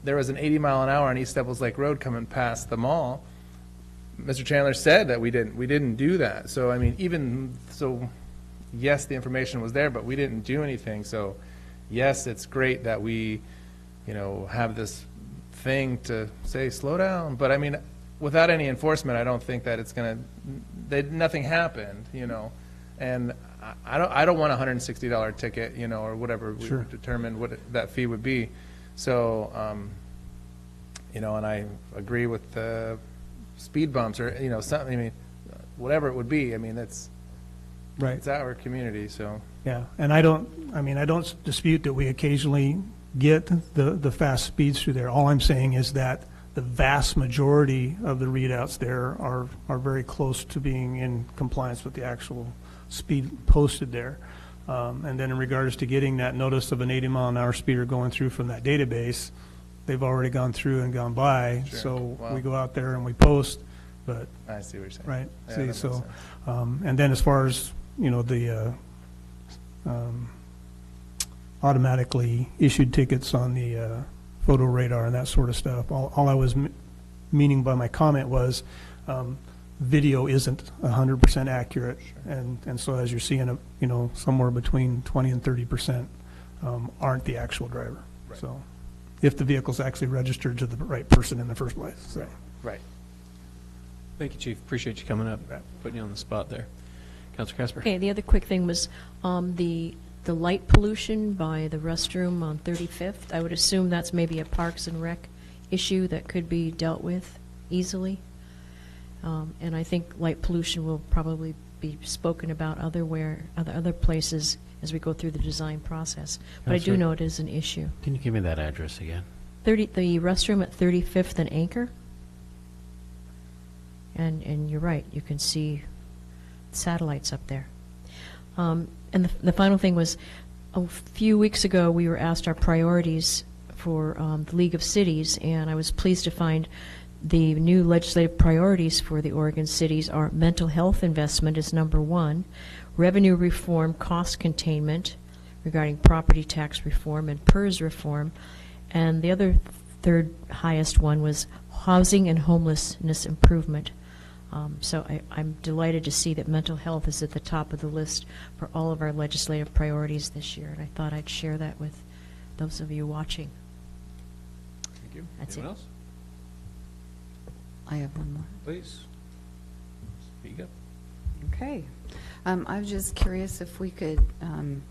there was an 80 mile an hour on East Devils Lake Road coming past the mall. Mr. Chandler said that we didn't do that. So, I mean, even so, yes, the information was there, but we didn't do anything. So, yes, it's great that we, have this thing to say, slow down. But, I mean, without any enforcement, I don't think that it's going to, nothing happened, and I don't want a $160 ticket, or whatever we determined what that fee would be. So, and I agree with the speed bumps or, something, I mean, whatever it would be. I mean, it's our community, so. Yeah, and I don't dispute that we occasionally get the fast speeds through there. All I'm saying is that the vast majority of the readouts there are very close to being in compliance with the actual speed posted there. And then in regards to getting that notice of an 80 mile an hour speeder going through from that database, they've already gone through and gone by. Sure. So Wow. we go out there and we post, but. I see what you're saying. Right. Yeah, See, that makes so, sense. and then as far as, the automatically issued tickets on the photo radar and that sort of stuff, all I was meaning by my comment was video isn't 100% accurate. Sure. And so as you're seeing, somewhere between 20 and 30% aren't the actual driver. Right. So if the vehicle's actually registered to the right person in the first place. So. Right. Thank you, Chief. Appreciate you coming up, putting you on the spot there. Councilor Casper. Okay, the other quick thing was the light pollution by the restroom on 35th. I would assume that's maybe a Parks and Rec issue that could be dealt with easily. And I think light pollution will probably be spoken about other places as we go through the design process. But I do know it is an issue. Can you give me that address again? The restroom at 35th and Anchor. And you're right, you can see satellites up there. And the final thing was, a few weeks ago we were asked our priorities for the League of Cities, and I was pleased to find the new legislative priorities for the Oregon cities are mental health investment is number 1, revenue reform, cost containment regarding property tax reform and PERS reform, and the other third highest one was housing and homelessness improvement. So I'm delighted to see that mental health is at the top of the list for all of our legislative priorities this year, and I thought I'd share that with those of you watching. Thank you. That's Anyone it. else? I have one more. Please. Speak up. Okay. I was just curious if we could,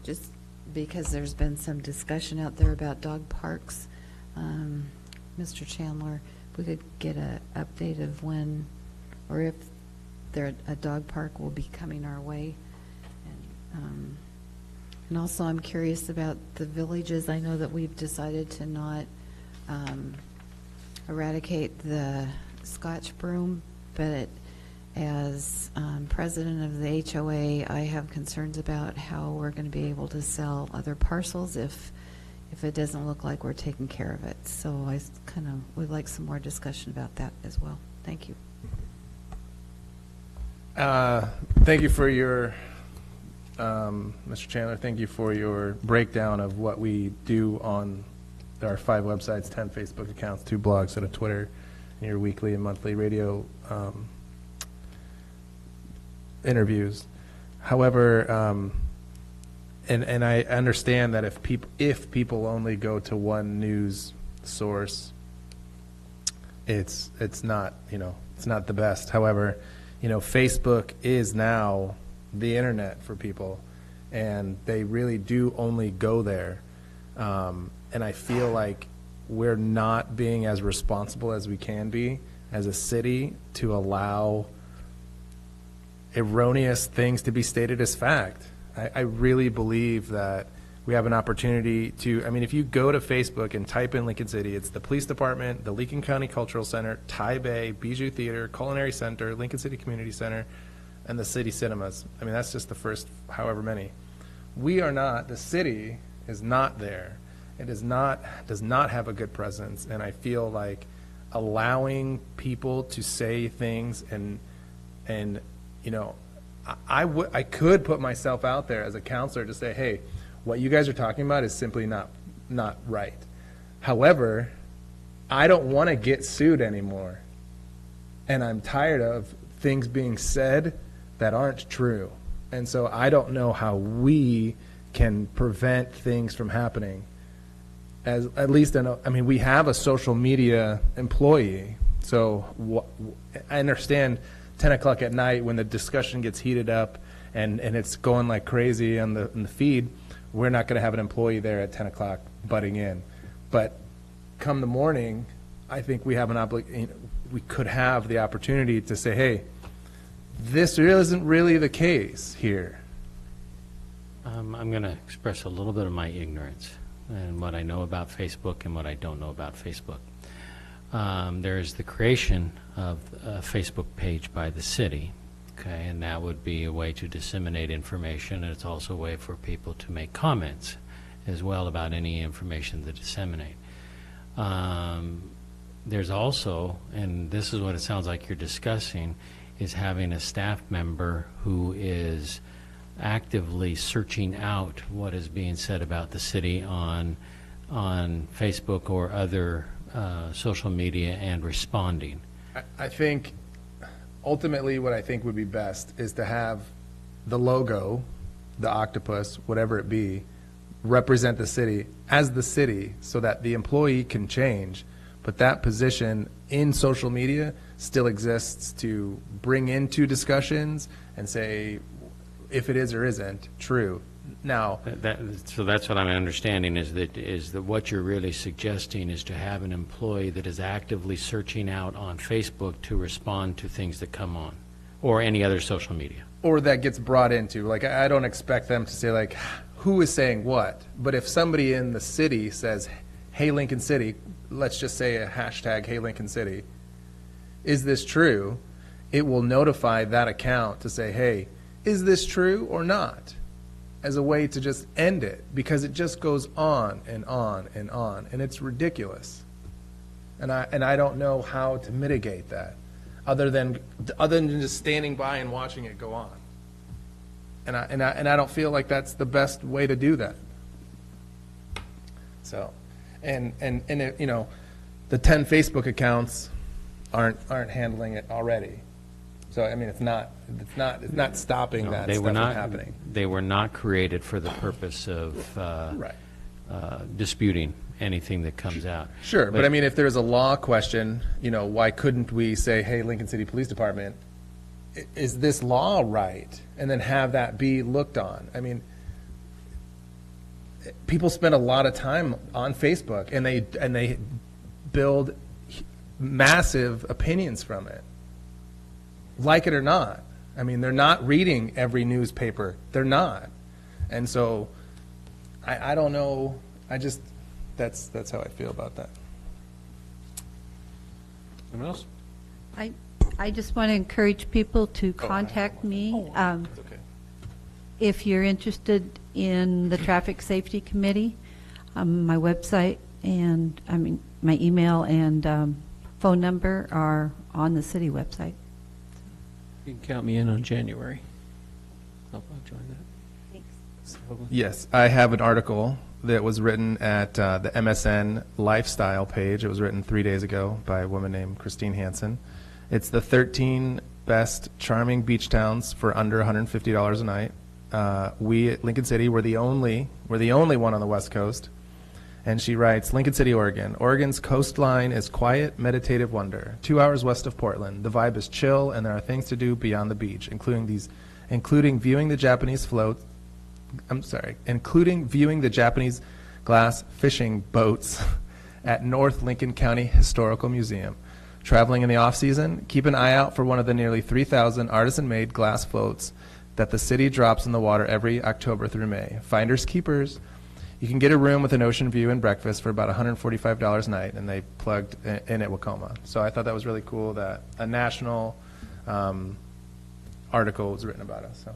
just because there's been some discussion out there about dog parks, Mr. Chandler, if we could get an update of when or if a dog park will be coming our way. And also I'm curious about the villages. I know that we've decided to not eradicate the Scotch broom, but as president of the HOA, I have concerns about how we're going to be able to sell other parcels if it doesn't look like we're taking care of it. So I kind of would like some more discussion about that as well. Thank you. Thank you for your, Mr. Chandler, thank you for your breakdown of what we do on our 5 websites, 10 Facebook accounts, 2 blogs, and a Twitter, and your weekly and monthly radio interviews. However, and I understand that if people only go to one news source, it's not it's not the best. However, Facebook is now the internet for people, and they really do only go there. And I feel like we're not being as responsible as we can be as a city to allow erroneous things to be stated as fact. I really believe that We have an opportunity to, I mean, if you go to Facebook and type in Lincoln City, it's the police department, the Lincoln County Cultural Center, Thai Bay, Bijou Theater, Culinary Center, Lincoln City Community Center, and the city cinemas. I mean, that's just the first however many. We are not, the city is not there. It does not have a good presence, and I feel like allowing people to say things and you know, I could put myself out there as a counselor to say, hey, what you guys are talking about is simply not right. However, I don't want to get sued anymore, and I'm tired of things being said that aren't true. And so I don't know how we can prevent things from happening. As at least I mean, we have a social media employee, so I understand 10 o'clock at night when the discussion gets heated up and it's going like crazy on the feed. We're not going to have an employee there at 10 o'clock butting in. But come the morning, I think we have we could have the opportunity to say, hey, this isn't really the case here. I'm going to express a little bit of my ignorance and what I know about Facebook and what I don't know about Facebook. There is the creation of a Facebook page by the city, okay, and that would be a way to disseminate information, and it's also a way for people to make comments as well about any information to disseminate. There's also, and this is what it sounds like you're discussing, is having a staff member who is actively searching out what is being said about the city on Facebook or other social media and responding. I think ultimately what I think would be best is to have the logo, the octopus, whatever it be, represent the city as the city so that the employee can change, but that position in social media still exists to bring into discussions and say if it is or isn't true. Now, so that's what I'm understanding is that what you're really suggesting is to have an employee that is actively searching out on Facebook to respond to things that come on, or any other social media. Or that gets brought into, like, I don't expect them to say, like, who is saying what, but if somebody in the city says, hey, Lincoln City, let's just say a hashtag, hey, Lincoln City, is this true? It will notify that account to say, hey, is this true or not? As a way to just end it, because it just goes on and on and on, and it's ridiculous. And I don't know how to mitigate that, other than just standing by and watching it go on. And I don't feel like that's the best way to do that. So, and it, you know, the 10 Facebook accounts aren't handling it already. So I mean, it's not stopping that stuff from happening. They were not created for the purpose of disputing anything that comes out. Sure, but I mean, if there's a law question, you know, why couldn't we say, hey, Lincoln City Police Department, is this law right? And then have that be looked on. I mean, people spend a lot of time on Facebook, and they build massive opinions from it. Like it or not. I mean, they're not reading every newspaper. They're not. And so I don't know. That's how I feel about that. Anyone else? I just want to encourage people to contact me. If you're interested in the Traffic Safety Committee, my website and, my email and phone number are on the city website. You can count me in on January. I'll join that. Thanks. Yes, I have an article that was written at the MSN Lifestyle page. It was written 3 days ago by a woman named Christine Hansen. It's the 13 best charming beach towns for under $150 a night. We at Lincoln City, we're the only one on the West Coast. And she writes, Lincoln City, Oregon. Oregon's coastline is quiet, meditative wonder. 2 hours west of Portland. The vibe is chill, and there are things to do beyond the beach, including viewing the Japanese glass fishing boats at North Lincoln County Historical Museum. Traveling in the off-season, keep an eye out for one of the nearly 3,000 artisan-made glass floats that the city drops in the water every October through May. Finders keepers. you can get a room with an ocean view and breakfast for about $145 a night, and they plugged in at Wacoma. So I thought that was really cool that a national article was written about us. So,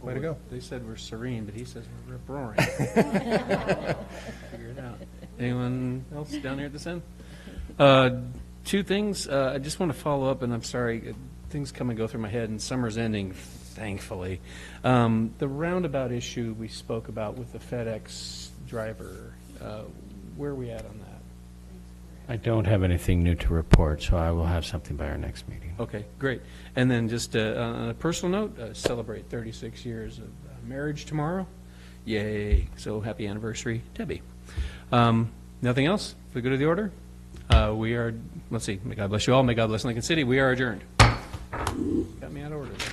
way to go. They said we're serene, but he says we're rip-roaring. Figure it out. Anyone else down here at this end? Two things. I just want to follow up, and I'm sorry, things come and go through my head, and summer's ending, thankfully. The roundabout issue we spoke about with the FedEx driver, where are we at on that? I don't have anything new to report, so I will have something by our next meeting. Okay, great. And then just on a personal note, celebrate 36 years of marriage tomorrow. Yay. So happy anniversary, Debbie. Nothing else? If we go to the order? We are, let's see, may God bless you all, may God bless Lincoln City. We are adjourned. Got me out of order there.